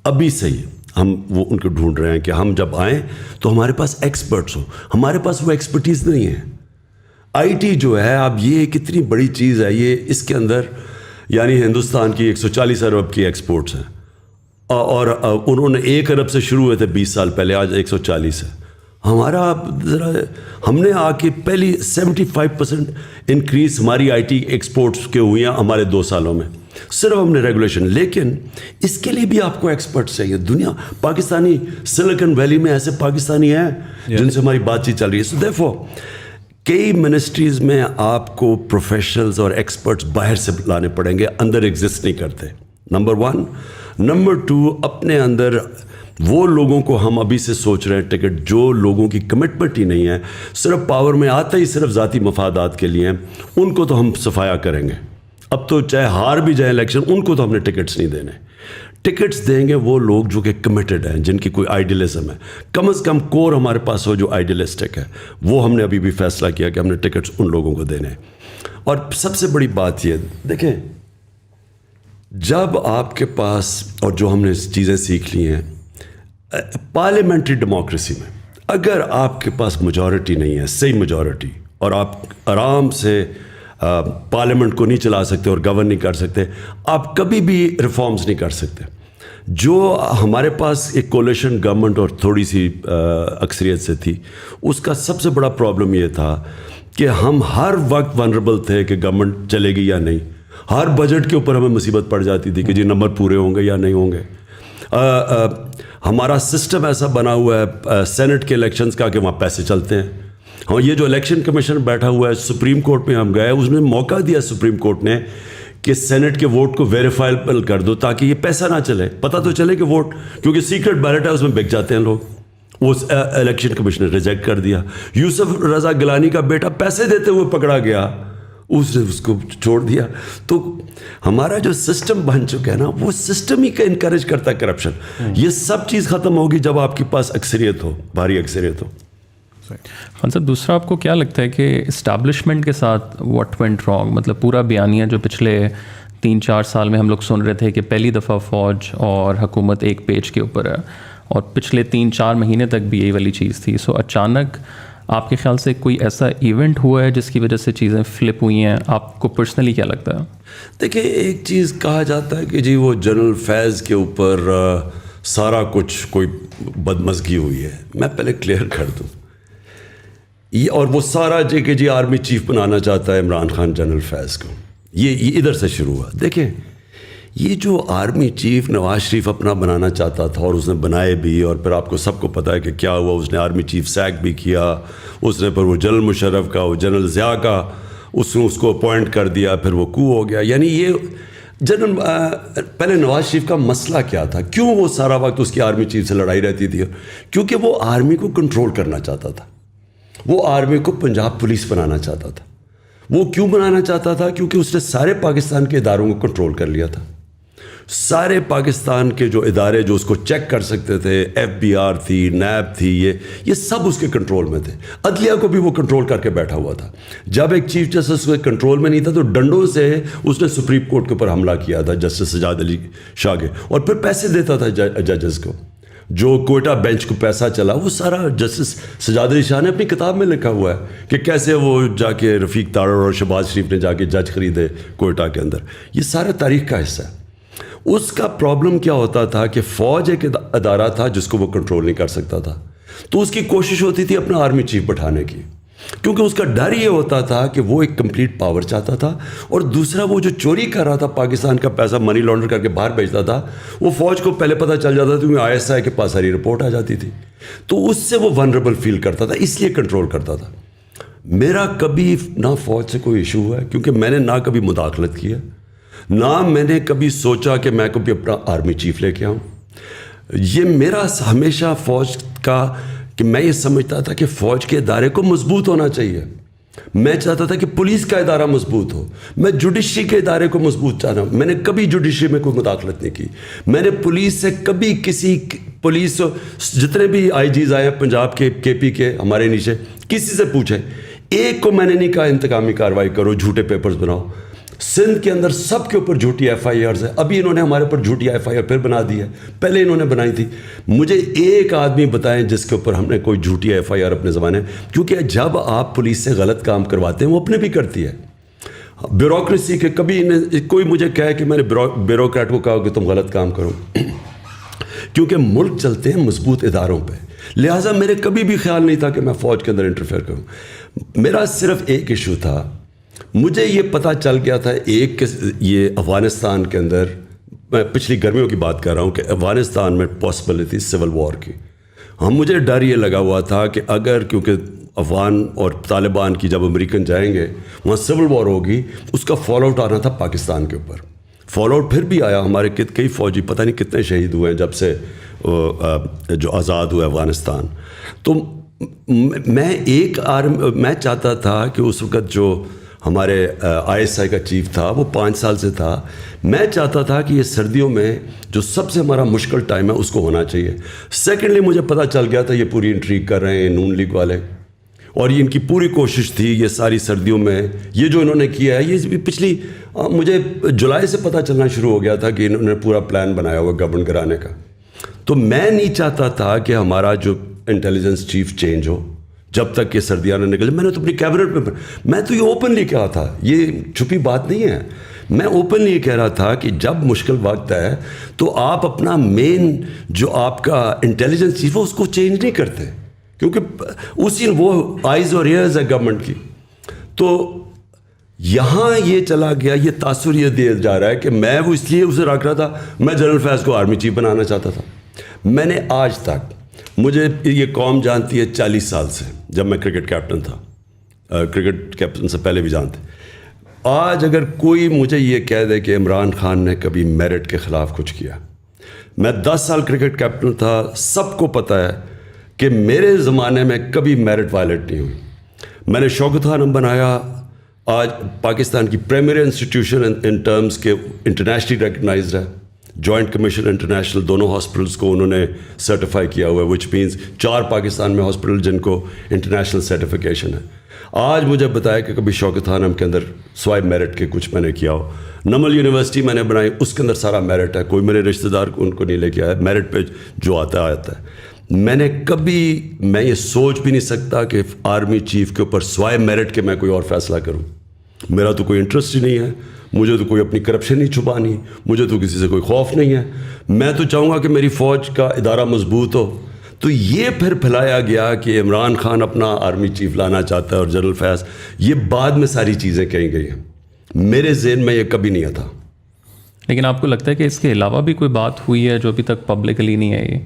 C: ابھی سے ہی ہم وہ ان کو ڈھونڈ رہے ہیں کہ ہم جب آئیں تو ہمارے پاس ایکسپرٹس ہو. ہمارے پاس وہ ایکسپرٹیز نہیں ہے. آئی ٹی جو ہے اب یہ کتنی بڑی چیز ہے, یہ اس کے اندر یعنی ہندوستان کی 140 ارب کی ایکسپورٹس ہیں, اور انہوں نے 1 ارب سے شروع ہوئے تھے 20 سال پہلے, آج 140 ہے. ہمارا ذرا ہم نے آ کے پہلی 75% انکریز ہماری آئی ٹی ایکسپورٹس کے ہوئی ہیں ہمارے 2 سالوں میں, صرف ہم نے ریگولیشن. لیکن اس کے لیے بھی آپ کو ایکسپرٹس چاہیے. دنیا پاکستانی سلیکن ویلی میں ایسے پاکستانی ہیں جن سے ہماری بات چیت چل رہی ہے. سو دیرفور کئی منسٹریز میں آپ کو پروفیشنلز اور ایکسپرٹس باہر سے لانے پڑیں گے, اندر ایگزسٹ نہیں کرتے. نمبر 1. نمبر 2, اپنے اندر وہ لوگوں کو ہم ابھی سے سوچ رہے ہیں ٹکٹ, جو لوگوں کی کمٹمنٹ ہی نہیں ہے, صرف پاور میں آتا ہی صرف ذاتی مفادات کے لیے ہیں, ان کو تو ہم صفایا کریں گے. اب تو چاہے ہار بھی جائے الیکشن, ان کو تو ہم نے ٹکٹس نہیں دینے. ٹکٹس دیں گے وہ لوگ جو کہ کمیٹڈ ہیں, جن کی کوئی آئیڈیلزم ہے, کم از کم کور ہمارے پاس ہو جو آئیڈیلسٹک ہے. وہ ہم نے ابھی بھی فیصلہ کیا کہ ہم نے ٹکٹس ان لوگوں کو دینے ہیں. اور سب سے بڑی بات یہ دیکھیں, جب آپ کے پاس, اور جو ہم نے چیزیں سیکھ لی ہیں پارلیمنٹری ڈیموکریسی میں, اگر آپ کے پاس میجورٹی نہیں ہے, صحیح میجورٹی, اور آپ آرام سے پارلیمنٹ کو نہیں چلا سکتے اور گورن نہیں کر سکتے, آپ کبھی بھی ریفارمز نہیں کر سکتے. جو ہمارے پاس ایک کولیشن گورنمنٹ اور تھوڑی سی اکثریت سے تھی, اس کا سب سے بڑا پرابلم یہ تھا کہ ہم ہر وقت ونربل تھے کہ گورنمنٹ چلے گی یا نہیں. ہر بجٹ کے اوپر ہمیں مصیبت پڑ جاتی تھی کہ جی نمبر پورے ہوں گے یا نہیں ہوں گے. ہمارا سسٹم ایسا بنا ہوا ہے سینٹ کے الیکشنز کا کہ وہاں پیسے چلتے ہیں. ہاں, یہ جو الیکشن کمیشن بیٹھا ہوا ہے, سپریم کورٹ میں ہم گئے, اس نے موقع دیا سپریم کورٹ نے کہ سینٹ کے ووٹ کو ویریفائبل کر دو تاکہ یہ پیسہ نہ چلے. پتہ تو چلے کہ ووٹ, کیونکہ سیکرٹ بیلٹ ہے اس میں بک جاتے ہیں لوگ. وہ الیکشن کمیشن نے ریجیکٹ کر دیا. یوسف رضا گیلانی کا بیٹا پیسے دیتے ہوئے پکڑا گیا, اس نے اس کو چھوڑ دیا. تو ہمارا جو سسٹم بن چکا ہے نا, وہ سسٹم ہی کا انکریج کرتا ہے کرپشن. یہ سب چیز ختم ہوگی جب آپ کے پاس اکثریت ہو, بھاری اکثریت ہو.
D: خان صاحب, دوسرا آپ کو کیا لگتا ہے کہ اسٹیبلشمنٹ کے ساتھ واٹ وینٹ رانگ؟ مطلب پورا بیانیہ جو پچھلے 3-4 سال میں ہم لوگ سن رہے تھے کہ پہلی دفعہ فوج اور حکومت ایک پیج کے اوپر ہے, اور پچھلے 3-4 مہینے تک بھی یہی والی چیز تھی. سو اچانک آپ کے خیال سے کوئی ایسا ایونٹ ہوا ہے جس کی وجہ سے چیزیں فلپ ہوئی ہیں؟ آپ کو پرسنلی کیا لگتا ہے؟
C: دیکھیں, ایک چیز کہا جاتا ہے کہ جی وہ جنرل فیض کے اوپر سارا کچھ کوئی بدمزگی ہوئی ہے. میں پہلے کلیئر کر دوں, یہ اور وہ سارا کہ جی آرمی چیف بنانا چاہتا ہے عمران خان جنرل فیض کو, یہ ادھر سے شروع ہوا. دیکھیں, یہ جو آرمی چیف نواز شریف اپنا بنانا چاہتا تھا اور اس نے بنائے بھی, اور پھر آپ کو سب کو پتہ ہے کہ کیا ہوا, اس نے آرمی چیف سیک بھی کیا, اس نے پھر وہ جنرل مشرف کا, وہ جنرل ضیاء کا, اس نے اس کو اپوائنٹ کر دیا, پھر وہ کو ہو گیا. یعنی یہ جنرل پہلے نواز شریف کا مسئلہ کیا تھا, کیوں وہ سارا وقت اس کی آرمی چیف سے لڑائی رہتی تھی؟ کیونکہ وہ آرمی کو کنٹرول کرنا چاہتا تھا, وہ آرمی کو پنجاب پولیس بنانا چاہتا تھا. وہ کیوں بنانا چاہتا تھا؟ کیونکہ اس نے سارے پاکستان کے اداروں کو کنٹرول کر لیا تھا. سارے پاکستان کے جو ادارے جو اس کو چیک کر سکتے تھے, FBR تھی, نیب تھی, یہ سب اس کے کنٹرول میں تھے. عدلیہ کو بھی وہ کنٹرول کر کے بیٹھا ہوا تھا. جب ایک چیف جسٹس کے کنٹرول میں نہیں تھا تو ڈنڈوں سے اس نے سپریم کورٹ کے اوپر حملہ کیا تھا, جسٹس سجاد علی شاہ کے, اور پھر پیسے دیتا تھا ججز کو. جو کوئٹہ بینچ کو پیسہ چلا, وہ سارا جسٹس سجاد علی شاہ نے اپنی کتاب میں لکھا ہوا ہے کہ کیسے وہ جا کے رفیق تارڑ اور شہباز شریف نے جا کے جج خریدے کوئٹہ کے اندر. یہ سارا تاریخ کا حصہ ہے. اس کا پرابلم کیا ہوتا تھا کہ فوج ایک ادارہ تھا جس کو وہ کنٹرول نہیں کر سکتا تھا, تو اس کی کوشش ہوتی تھی اپنا آرمی چیف بٹھانے کی, کیونکہ اس کا ڈر یہ ہوتا تھا کہ وہ ایک کمپلیٹ پاور چاہتا تھا. اور دوسرا, وہ جو چوری کر رہا تھا پاکستان کا پیسہ, منی لانڈر کر کے باہر بھیجتا تھا, وہ فوج کو پہلے پتہ چل جاتا تھا, کیونکہ ISI کے پاس ساری رپورٹ آ جاتی تھی. تو اس سے وہ ونریبل فیل کرتا تھا, اس لیے کنٹرول کرتا تھا. میرا کبھی نہ فوج سے کوئی ایشو ہوا ہے, کیونکہ میں نے نہ کبھی مداخلت کی ہے, نہ میں نے کبھی سوچا کہ میں کبھی اپنا آرمی چیف لے کے آؤں. یہ میرا ہمیشہ فوج کا کہ میں یہ سمجھتا تھا کہ فوج کے ادارے کو مضبوط ہونا چاہیے. میں چاہتا تھا کہ پولیس کا ادارہ مضبوط ہو, میں جوڈیشری کے ادارے کو مضبوط چاہنا. میں نے کبھی جوڈیشری میں کوئی مداخلت نہیں کی. میں نے پولیس سے کبھی کسی پولیس جتنے بھی IGs آئے ہیں پنجاب کے, KP کے, ہمارے نیچے, کسی سے پوچھے, ایک کو میں نے نہیں کہا انتقامی کارروائی کرو, جھوٹے پیپرز بناؤ. سندھ کے اندر سب کے اوپر جھوٹی FIRs ہے. ابھی انہوں نے ہمارے اوپر جھوٹی FIR پھر بنا دی ہے, پہلے انہوں نے بنائی تھی. مجھے ایک آدمی بتائیں جس کے اوپر ہم نے کوئی جھوٹی FIR اپنے زمانے, کیونکہ جب آپ پولیس سے غلط کام کرواتے ہیں وہ اپنے بھی کرتی ہے. بیوروکریسی کے کبھی کوئی مجھے کہے کہ میں نے بیوروکریٹ کو کہا کہ تم غلط کام کرو, کیونکہ ملک چلتے ہیں مضبوط اداروں پہ. لہٰذا میرے کبھی بھی خیال نہیں تھا کہ میں فوج کے اندر انٹرفیئر کروں. میرا صرف ایک ایشو تھا, مجھے یہ پتہ چل گیا تھا ایک کہ یہ افغانستان کے اندر, میں پچھلی گرمیوں کی بات کر رہا ہوں, کہ افغانستان میں پاسبلٹی سول وار کی. مجھے ڈر یہ لگا ہوا تھا کہ اگر, کیونکہ افغان اور طالبان کی جب امریکن جائیں گے وہاں سول وار ہوگی, اس کا فال آؤٹ آنا تھا پاکستان کے اوپر. فال آؤٹ پھر بھی آیا, ہمارے کئی فوجی پتہ نہیں کتنے شہید ہوئے ہیں جب سے جو آزاد ہوا افغانستان. تو میں چاہتا تھا کہ اس وقت جو ہمارے ISI کا چیف تھا وہ 5 سال سے تھا, میں چاہتا تھا کہ یہ سردیوں میں جو سب سے ہمارا مشکل ٹائم ہے اس کو ہونا چاہیے. سیکنڈلی مجھے پتہ چل گیا تھا یہ پوری انٹریگ کر رہے ہیں نون لیگ والے, اور یہ ان کی پوری کوشش تھی یہ ساری سردیوں میں یہ جو انہوں نے کیا ہے. یہ پچھلی مجھے جولائی سے پتہ چلنا شروع ہو گیا تھا کہ انہوں نے پورا پلان بنایا ہوا گورنمنٹ کرانے کا. تو میں نہیں چاہتا تھا کہ ہمارا جو انٹیلیجنس چیف چینج ہو جب تک کہ سردیاں نہ نکلے. میں نے تو اپنی کیبنٹ میں تو یہ اوپنلی کہا تھا, یہ چھپی بات نہیں ہے. میں اوپنلی یہ کہہ رہا تھا کہ جب مشکل وقت ہے تو آپ اپنا مین جو آپ کا انٹیلیجنس چیف ہے اس کو چینج نہیں کرتے, کیونکہ اسی وہ آئیز اور ایئرز ہے گورنمنٹ کی. تو یہاں یہ چلا گیا, یہ تاثر یہ دیا جا رہا ہے کہ میں وہ اس لیے اسے رکھ رہا تھا, میں جنرل فیض کو آرمی چیف بنانا چاہتا تھا. میں نے آج تک, مجھے یہ قوم جانتی ہے 40 سال سے, جب میں کرکٹ کیپٹن تھا, کرکٹ کیپٹن سے پہلے بھی جانتے. آج اگر کوئی مجھے یہ کہہ دے کہ عمران خان نے کبھی میرٹ کے خلاف کچھ کیا, میں 10 سال کرکٹ کیپٹن تھا, سب کو پتہ ہے کہ میرے زمانے میں کبھی میرٹ وائلیٹ نہیں ہوئی. میں نے شوکت خانم بنایا آج پاکستان کی پرائمری انسٹیٹیوشن ان ٹرمز کے انٹرنیشنلی ریکگنائزڈ ہے. جوائنٹ کمیشن انٹرنیشنل دونوں ہاسپٹلس کو انہوں نے سرٹیفائی کیا ہوا ہے, وچ مینس 4 پاکستان میں ہاسپٹل جن کو انٹرنیشنل سرٹیفکیشن ہے. آج مجھے بتایا کہ کبھی شوکت خانم کے اندر سوائے میرٹ کے کچھ میں نے کیا ہو. نمل یونیورسٹی میں نے بنائی, اس کے اندر سارا میرٹ ہے, کوئی میرے رشتہ دار ان کو نہیں لے کے آیا, میرٹ پہ جو آتا ہے. میں نے کبھی, میں یہ سوچ بھی نہیں سکتا کہ آرمی چیف کے اوپر سوائے میرٹ کے میں کوئی اور فیصلہ کروں. میرا تو کوئی انٹرسٹ ہی نہیں ہے, مجھے تو کوئی اپنی کرپشن نہیں چھپانی, مجھے تو کسی سے کوئی خوف نہیں ہے. میں تو چاہوں گا کہ میری فوج کا ادارہ مضبوط ہو. تو یہ پھر پھیلایا گیا کہ عمران خان اپنا آرمی چیف لانا چاہتا ہے اور جنرل فیاض, یہ بعد میں ساری چیزیں کہیں گئی ہیں. میرے ذہن میں یہ کبھی نہیں تھا.
D: لیکن آپ کو لگتا ہے کہ اس کے علاوہ بھی کوئی بات ہوئی ہے جو ابھی تک پبلکلی نہیں آئی؟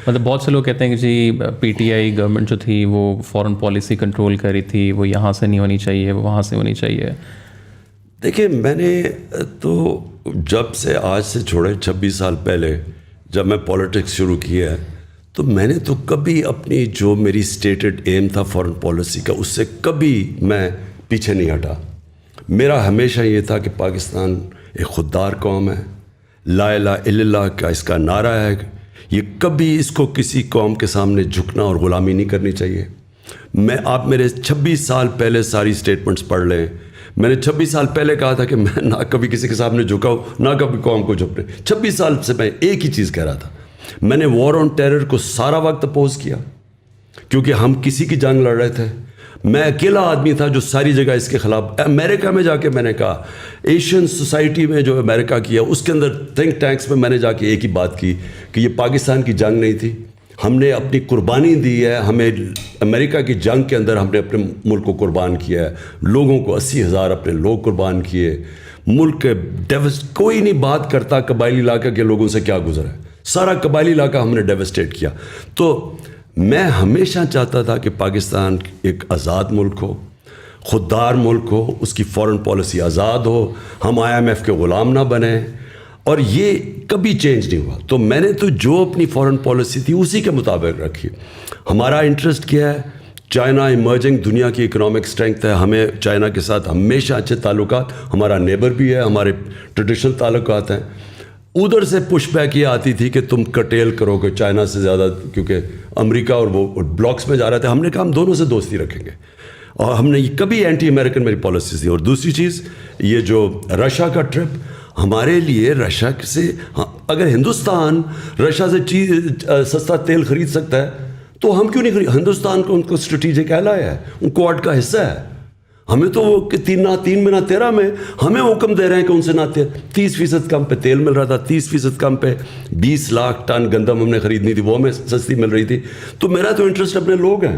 D: مطلب بہت سے لوگ کہتے ہیں کہ جی پی ٹی آئی گورنمنٹ جو تھی وہ فارن پالیسی کنٹرول کر رہی تھی, وہ یہاں سے نہیں ہونی چاہیے, وہ وہاں سے ہونی چاہیے.
C: دیکھیں, میں نے تو جب سے آج سے چھوڑے 26 سال پہلے جب میں پولیٹکس شروع کیا ہے, تو میں نے تو کبھی اپنی جو میری اسٹیٹڈ ایم تھا فارن پالیسی کا, اس سے کبھی میں پیچھے نہیں ہٹا. میرا ہمیشہ یہ تھا کہ پاکستان ایک خوددار قوم ہے, لا الہ الا اللہ کا اس کا نعرہ ہے, یہ کبھی اس کو کسی قوم کے سامنے جھکنا اور غلامی نہیں کرنی چاہیے. آپ میرے 26 سال پہلے ساری اسٹیٹمنٹس پڑھ لیں. میں نے 26 سال پہلے کہا تھا کہ میں نہ کبھی کسی کے سامنے جھکا ہوں, نہ کبھی قوم کو جھکنے. 26 سال سے میں ایک ہی چیز کہہ رہا تھا. میں نے وار آن ٹیرر کو سارا وقت اپوز کیا, کیونکہ ہم کسی کی جنگ لڑ رہے تھے. میں اکیلا آدمی تھا جو ساری جگہ اس کے خلاف. امریکہ میں جا کے میں نے کہا, ایشین سوسائٹی میں جو امریکہ کی ہے اس کے اندر تھنک ٹینکس میں نے جا کے ایک ہی بات کی کہ یہ پاکستان کی جنگ نہیں تھی, ہم نے اپنی قربانی دی ہے. ہمیں امریکہ کی جنگ کے اندر ہم نے اپنے ملک کو قربان کیا ہے, لوگوں کو 80,000 اپنے لوگ قربان کیے. ملک کے کوئی نہیں بات کرتا قبائلی علاقہ کے لوگوں سے کیا گزرا ہے, سارا قبائلی علاقہ ہم نے ڈیوسٹیٹ کیا. تو میں ہمیشہ چاہتا تھا کہ پاکستان ایک آزاد ملک ہو, خوددار ملک ہو, اس کی فارن پالیسی آزاد ہو, ہم IMF کے غلام نہ بنیں, اور یہ کبھی چینج نہیں ہوا. تو میں نے تو جو اپنی فارن پالیسی تھی اسی کے مطابق رکھی. ہمارا انٹرسٹ کیا ہے؟ چائنا ایمرجنگ دنیا کی اکنامک اسٹرینتھ ہے, ہمیں چائنا کے ساتھ ہمیشہ اچھے تعلقات, ہمارا نیبر بھی ہے, ہمارے ٹریڈیشنل تعلقات ہیں. ادھر سے پش بیک یہ آتی تھی کہ تم کٹیل کرو کہ چائنا سے زیادہ, کیونکہ امریکہ اور وہ بلاکس میں جا رہے تھے. ہم نے کہا ہم دونوں سے دوستی رکھیں گے, اور ہم نے کبھی اینٹی امریکن میری پالیسی تھی. اور دوسری چیز یہ جو رشیا کا ٹرپ, ہمارے لیے رشیا سے, اگر ہندوستان رشیا سے سستا تیل خرید سکتا ہے تو ہم کیوں نہیں خرید؟ ہندوستان کو ان کو اسٹریٹجک ایلائی ہے, ان کوڈ کا حصہ ہے. ہمیں تو وہ 3 میں نہ 13 میں ہمیں حکم دے رہے ہیں کہ ان سے نہ 30% کم پہ تیل مل رہا تھا, 30% کم پہ 20 لاکھ ٹن گندم ہم نے خریدنی تھی, وہ ہمیں سستی مل رہی تھی. تو میرا تو انٹرسٹ اپنے لوگ ہیں.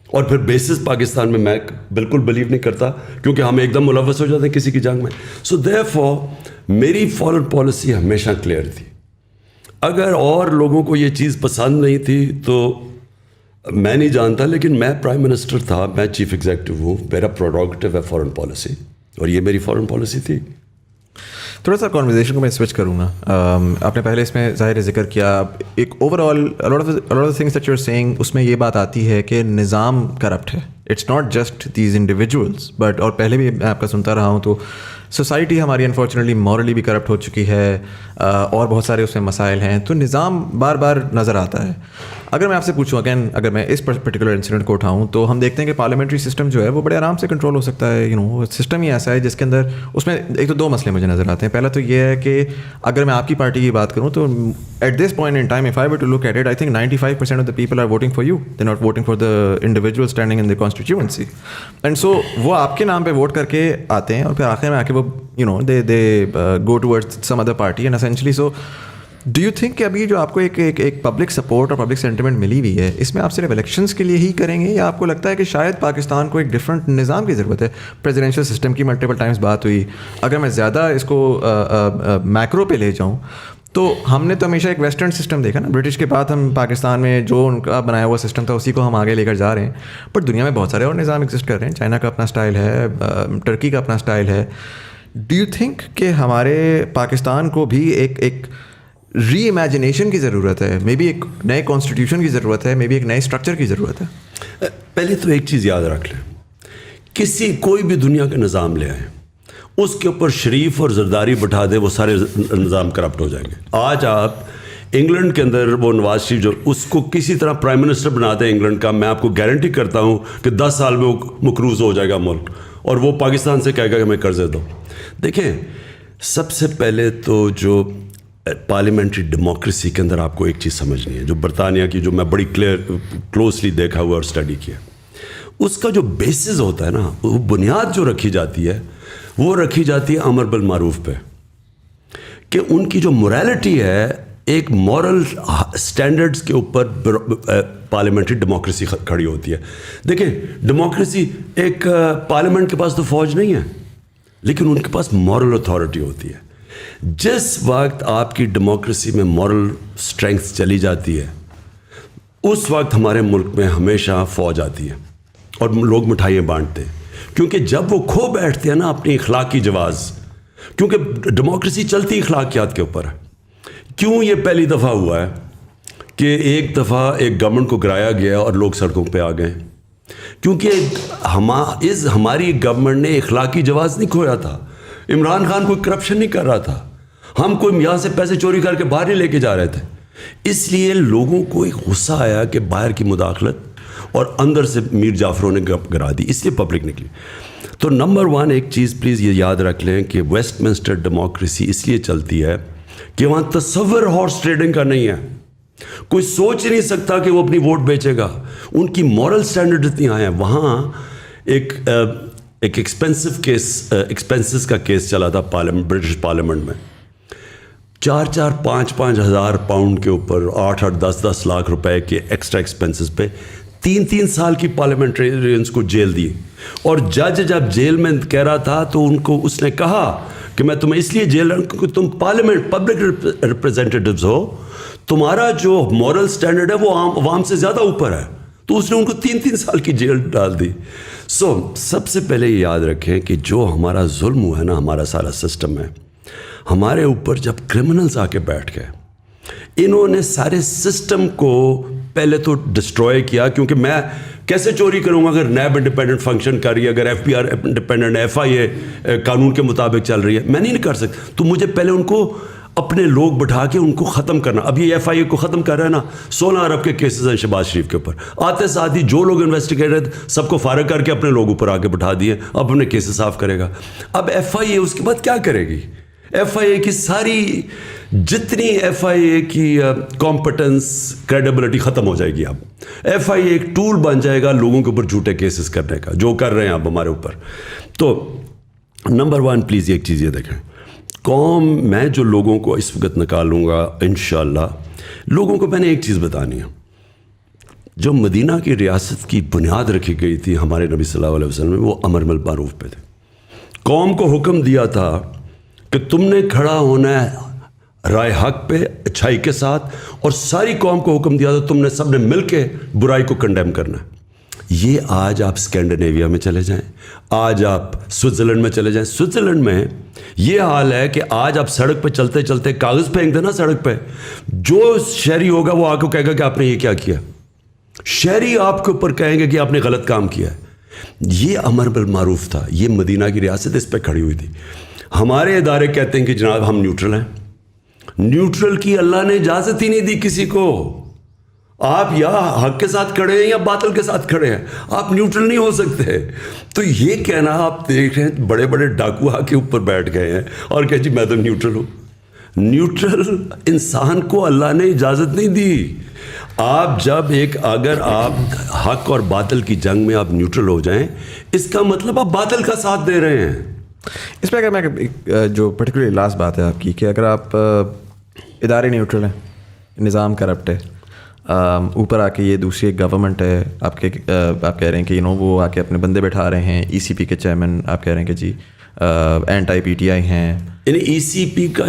C: اور پھر بیسس پاکستان میں بالکل بلیو نہیں کرتا, کیونکہ ہم ایک دم ملوث ہو جاتے ہیں کسی کی جنگ میں. سو دیئرفور میری فارن پالیسی ہمیشہ کلیئر تھی. اگر اور لوگوں کو یہ چیز پسند نہیں تھی تو میں نہیں جانتا, لیکن میں پرائم منسٹر تھا, میں چیف ایگزیکٹو ہوں, میرا پروڈکٹیو ہے فارن پالیسی, اور یہ میری فارن پالیسی تھی.
A: تھوڑا سا کانورزیشن کو میں سوئچ کروں گا. آپ نے پہلے اس میں ظاہر ذکر کیا ایک overall things that you are seeing, اس میں یہ بات آتی ہے کہ نظام کرپٹ ہے. It's not just these individuals but, اور پہلے بھی میں آپ کا سنتا رہا ہوں تو سوسائٹی ہماری انفارچونیٹلی مورلی بھی کرپٹ ہو چکی ہے, اور بہت سارے اس میں مسائل ہیں. تو نظام بار بار نظر آتا ہے. اگر میں آپ سے پوچھوں اگین, اگر میں اس پرٹیکولر انسیڈنٹ کو اٹھاؤں تو ہم دیکھتے ہیں کہ پارلیمنٹری سسٹم جو ہے وہ بڑے آرام سے کنٹرول ہو سکتا ہے. سسٹم ہی ایسا ہے جس کے اندر اس میں ایک تو 2 مسئلے مجھے نظر آتے ہیں. پہلا تو یہ ہے کہ اگر میں آپ کی پارٹی کی بات کروں تو at this point in time if I were to look at it, I think 95% of the people are voting for you, they not voting for the individual standing in the constituency. And so وہ آپ کے نام پہ vote کر کے آتے ہیں, اور پھر آخر میں آ کے وہ they go towards some other party and essentially so do you think کہ ابھی جو آپ کو ایک پبلک سپورٹ اور پبلک سینٹیمنٹ ملی ہوئی ہے, اس میں آپ صرف الیکشنس کے لیے ہی کریں گے, یا آپ کو لگتا ہے کہ شاید پاکستان کو ایک ڈفرینٹ نظام کی ضرورت ہے؟ پریزیڈینشیل سسٹم کی ملٹیپل ٹائمز بات ہوئی. اگر میں زیادہ اس کو میکرو پہ لے جاؤں تو ہم نے تو ہمیشہ ایک ویسٹرن سسٹم دیکھا نا, برٹش کے بعد ہم پاکستان میں جو ان کا بنایا ہوا سسٹم تھا اسی کو ہم آگے لے کر جا رہے ہیں. بٹ دنیا میں بہت سارے اور نظام ایگزسٹ کر رہے ہیں. چائنا کا اپنا اسٹائل ہے, ٹرکی کا اپنا اسٹائل ہے. ڈو یو تھنک کہ ہمارے پاکستان کو بھی ایک ری امیجنیشن کی ضرورت ہے, مے بی ایک نئے کانسٹیٹیوشن کی ضرورت ہے, مے بی ایک نئے اسٹرکچر کی ضرورت ہے؟
C: پہلے تو ایک چیز یاد رکھ لیں کوئی بھی دنیا کا نظام لے آئیں, اس کے اوپر شریف اور زرداری بٹھا دے, وہ سارے نظام کرپٹ ہو جائیں گے. آج آپ انگلینڈ کے اندر وہ نواز شریف جو اس کو کسی طرح پرائم منسٹر بنا دیں انگلینڈ کا, میں آپ کو گارنٹی کرتا ہوں کہ 10 سال میں وہ مقروض ہو جائے گا ملک, اور وہ پاکستان سے کہے گا کہ میں قرضے دو. دیکھیں, سب سے پہلے تو جو پارلیمنٹری ڈیموکریسی کے اندر آپ کو ایک چیز سمجھنی ہے, جو برطانیہ کی, جو میں بڑی کلوزلی دیکھا ہوا اور اسٹڈی کیا, اس کا جو بیسز ہوتا ہے نا, وہ بنیاد جو رکھی جاتی ہے وہ رکھی جاتی ہے امر بالمعروف پہ, کہ ان کی جو موریلٹی ہے ایک مورل سٹینڈرڈز کے اوپر پارلیمنٹری ڈیموکریسی کھڑی ہوتی ہے. دیکھیں, ڈیموکریسی ایک پارلیمنٹ کے پاس تو فوج نہیں ہے, لیکن ان کے پاس مورل اتھارٹی ہوتی ہے. جس وقت آپ کی ڈیموکریسی میں مورل اسٹرینگتھ چلی جاتی ہے, اس وقت ہمارے ملک میں ہمیشہ فوج آتی ہے اور لوگ مٹھائیاں بانٹتے ہیں, کیونکہ جب وہ کھو بیٹھتے ہیں نا اپنی اخلاقی جواز, کیونکہ ڈیموکریسی چلتی اخلاقیات کے اوپر ہے. کیوں یہ پہلی دفعہ ہوا ہے کہ ایک دفعہ ایک گورنمنٹ کو گرایا گیا اور لوگ سڑکوں پہ آ گئے؟ کیونکہ ہماری گورنمنٹ نے اخلاقی جواز نہیں کھویا تھا. عمران خان کوئی کرپشن نہیں کر رہا تھا, ہم کوئی یہاں سے پیسے چوری کر کے باہر نہیں لے کے جا رہے تھے. اس لیے لوگوں کو ایک غصہ آیا کہ باہر کی مداخلت اور اندر سے میر جعفروں نے گرا دی, اس لیے پبلک نکلی. تو نمبر 1 ایک چیز پلیز یہ یاد رکھ لیں کہ ویسٹ منسٹر ڈیموکریسی اس لیے چلتی ہے کہ وہاں تصور ہارس ٹریڈنگ کا نہیں ہے. کوئی سوچ ہی نہیں سکتا کہ وہ اپنی ووٹ بیچے گا. ان کی مورل سٹینڈرڈ اتنی آئے ہیں. وہاں ایک ایکسپینسز کا کیس چلا تھا برٹش پارلیمنٹ میں, 4-5 ہزار پاؤنڈ کے اوپر 8-8 10 لاکھ روپے کے ایکسٹرا ایکسپینسز پہ 3 سال کی پارلیمنٹرینز کو جیل دی. اور جج جب جیل میں کہہ رہا تھا تو ان کو اس نے کہا کہ میں تمہیں اس لیے جیل رہا ہوں کیونکہ تم پارلیمنٹ پبلک ریپریزنٹیٹیوز ہو, تمہارا جو مورل سٹینڈرڈ ہے وہ عوام سے زیادہ اوپر ہے. تو اس نے ان کو 3 سال کی جیل ڈال دی. سب سے پہلے یہ یاد رکھیں کہ جو ہمارا ظلم ہوا ہے نا, ہمارا سارا سسٹم ہے, ہمارے اوپر جب کرمنلز آ کے بیٹھ گئے, انہوں نے سارے سسٹم کو پہلے تو ڈسٹروائے کیا. کیونکہ میں کیسے چوری کروں گا اگر نیب انڈیپینڈنٹ فنکشن کر رہی ہے, اگر FBR انڈیپینڈنٹ, FIA قانون کے مطابق چل رہی ہے, میں نہیں کر سکتا. تو مجھے پہلے ان کو اپنے لوگ بٹھا کے ان کو ختم کرنا. اب یہ FIA کو ختم کر رہا ہے نا, 16 ارب کے کیسز ہیں شہباز شریف کے اوپر. آتے ساتھ ہی جو لوگ انویسٹیگیٹر سب کو فارغ کر کے اپنے لوگ اوپر آ کے بٹھا دیے, اب اپنے کیسز صاف کرے گا. اب FIA اس کے بعد کیا کرے گی؟ FIA کی ساری جتنی FIA کی کمپٹنس کریڈیبلٹی ختم ہو جائے گی. اب FIA ایک ٹول بن جائے گا لوگوں کے اوپر جھوٹے کیسز کرنے کا, جو کر رہے ہیں اب ہمارے اوپر. تو نمبر 1 پلیز ایک چیز یہ دیکھیں, قوم میں جو لوگوں کو اس وقت نکالوں گا انشاءاللہ, لوگوں کو میں نے ایک چیز بتانی ہے. جو مدینہ کی ریاست کی بنیاد رکھی گئی تھی ہمارے نبی صلی اللہ علیہ وسلم میں, وہ امر بالمعروف پہ تھے. قوم کو حکم دیا تھا کہ تم نے کھڑا ہونا ہے رائے حق پہ اچھائی کے ساتھ, اور ساری قوم کو حکم دیا تھا تم نے سب نے مل کے برائی کو کنڈیم کرنا ہے. یہ آج آپ اسکینڈینیویا میں چلے جائیں, آج آپ سوئٹزرلینڈ میں چلے جائیں. سوئٹزرلینڈ میں یہ حال ہے کہ آج آپ سڑک پہ چلتے چلتے کاغذ پھینک دینا سڑک پہ, جو شہری ہوگا وہ آ کے کہے گا کہ آپ نے یہ کیا کیا. شہری آپ کے اوپر کہیں گے کہ آپ نے غلط کام کیا ہے. یہ امر بالمعروف تھا. یہ مدینہ کی ریاست اس پہ کھڑی ہوئی تھی. ہمارے ادارے کہتے ہیں کہ جناب ہم نیوٹرل ہیں. نیوٹرل کی اللہ نے اجازت ہی نہیں دی کسی کو. آپ یا حق کے ساتھ کھڑے ہیں یا باطل کے ساتھ کھڑے ہیں, آپ نیوٹرل نہیں ہو سکتے. تو یہ کہنا, آپ دیکھ رہے ہیں بڑے بڑے ڈاکو آ کے اوپر بیٹھ گئے ہیں اور کہ جی میں تو نیوٹرل ہوں. نیوٹرل انسان کو اللہ نے اجازت نہیں دی. آپ جب اگر آپ حق اور باطل کی جنگ میں آپ نیوٹرل ہو جائیں, اس کا مطلب آپ باطل کا ساتھ دے رہے ہیں.
A: اس پہ اگر میں جو پرٹیکولرلی لاسٹ بات ہے آپ کی, کہ اگر آپ ادارے نیوٹرل ہیں, نظام کرپٹ ہے, اوپر آ کے یہ دوسری ایک گورنمنٹ ہے, آپ کہہ رہے ہیں کہ وہ آ کے اپنے بندے بٹھا رہے ہیں, ECP کے چیئرمین آپ کہہ رہے ہیں کہ جی اینٹائی PTI ہیں.
C: یعنی ECP کا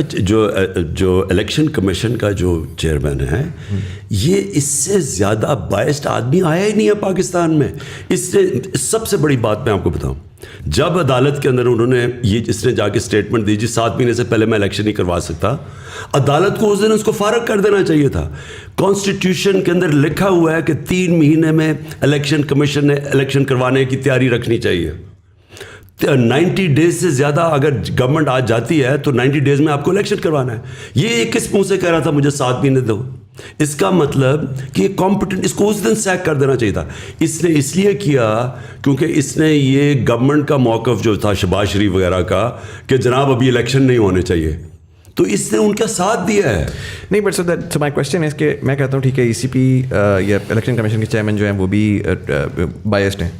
C: جو الیکشن کمیشن کا جو چیئرمین ہے, یہ اس سے زیادہ بائسڈ آدمی آیا ہی نہیں ہے پاکستان میں. اس سے سب سے بڑی بات میں آپ کو بتاؤں, جب عدالت کے اندر انہوں نے اس نے جا کے اسٹیٹمنٹ دی جی 7 مہینے سے پہلے میں الیکشن نہیں کروا سکتا, عدالت کو اس دن اس کو فارغ کر دینا چاہیے تھا. کانسٹیٹیوشن کے اندر لکھا ہوا ہے کہ 3 مہینے میں الیکشن کمیشن نے الیکشن کروانے کی تیاری رکھنی چاہیے. 90 ڈیز سے زیادہ اگر گورنمنٹ آج جاتی ہے تو 90 ڈیز میں آپ کو الیکشن کروانا ہے. یہ کس منہ سے کہہ رہا تھا مجھے 7 مہینے دو؟ اس کا مطلب کہ یہ کمپٹنٹ, اس کو اس دن سیک کر دینا چاہیے تھا. اس نے اس لیے کیا کیونکہ اس نے یہ گورنمنٹ کا موقف جو تھا شہباز شریف وغیرہ کا کہ جناب ابھی الیکشن نہیں ہونے چاہیے, تو اس نے ان کا ساتھ دیا ہے.
A: نہیں بٹ سو مائی کوشچن ہے کہ میں کہتا ہوں ٹھیک ہے ای سی پی یا الیکشن کمیشن کے چیئرمین جو ہیں وہ بھی بائسڈ ہیں,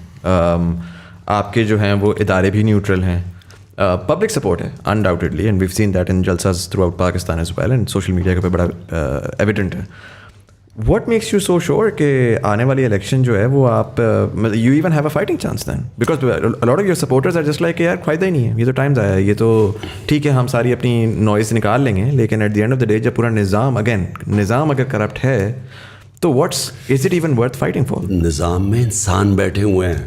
A: آپ کے جو ہیں وہ ادارے بھی نیوٹرل ہیں, پبلک سپورٹ ہے undoubtedly, and we've seen that in جلساز throughout Pakistan as well, and social media کے اوپر بڑا ایویڈنٹ ہے. What makes you so sure کہ آنے والی الیکشن جو ہے وہ آپ you even have a fighting chance then, because lot of your supporters are just like کہ یار فائدہ ہی نہیں ہے, یہ تو ٹائم ضائع ہے, یہ تو ٹھیک ہے ہم ساری اپنی نوائز نکال لیں گے, لیکن at the end of the day جب پورا نظام اگر کرپٹ ہے تو what's is it even worth fighting for?
C: نظام میں انسان بیٹھے ہوئے ہیں,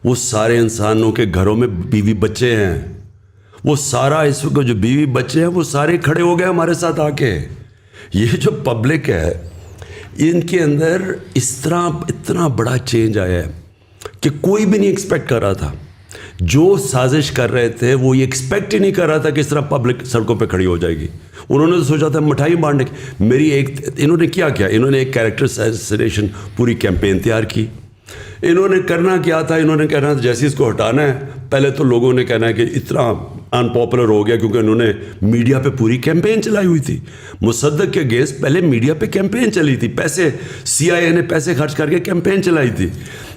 C: وہ سارے انسانوں کے گھروں میں بیوی بچے ہیں, وہ سارا اس وقت جو بیوی بچے ہیں وہ سارے کھڑے ہو گئے ہمارے ساتھ آ کے. یہ جو پبلک ہے ان کے اندر اس طرح اتنا بڑا چینج آیا ہے کہ کوئی بھی نہیں ایکسپیکٹ کر رہا تھا. جو سازش کر رہے تھے وہ یہ ایکسپیکٹ ہی نہیں کر رہا تھا کہ اس طرح پبلک سڑکوں پہ کھڑی ہو جائے گی. انہوں نے تو سوچا تھا مٹھائی بانٹنے کی. انہوں نے کیا انہوں نے ایک کیریکٹر اسیسینیشن پوری کیمپین تیار کی. انہوں نے کرنا کیا تھا, انہوں نے کہنا تھا جیسے اس کو ہٹانا ہے, پہلے تو لوگوں نے کہنا ہے کہ اتنا ان پاپولر ہو گیا کیونکہ انہوں نے میڈیا پہ پوری کیمپین چلائی ہوئی تھی. مصدق کے اگینسٹ پہلے میڈیا پہ کیمپین چلی تھی, پیسے CIA نے پیسے خرچ کر کے کیمپین چلائی تھی.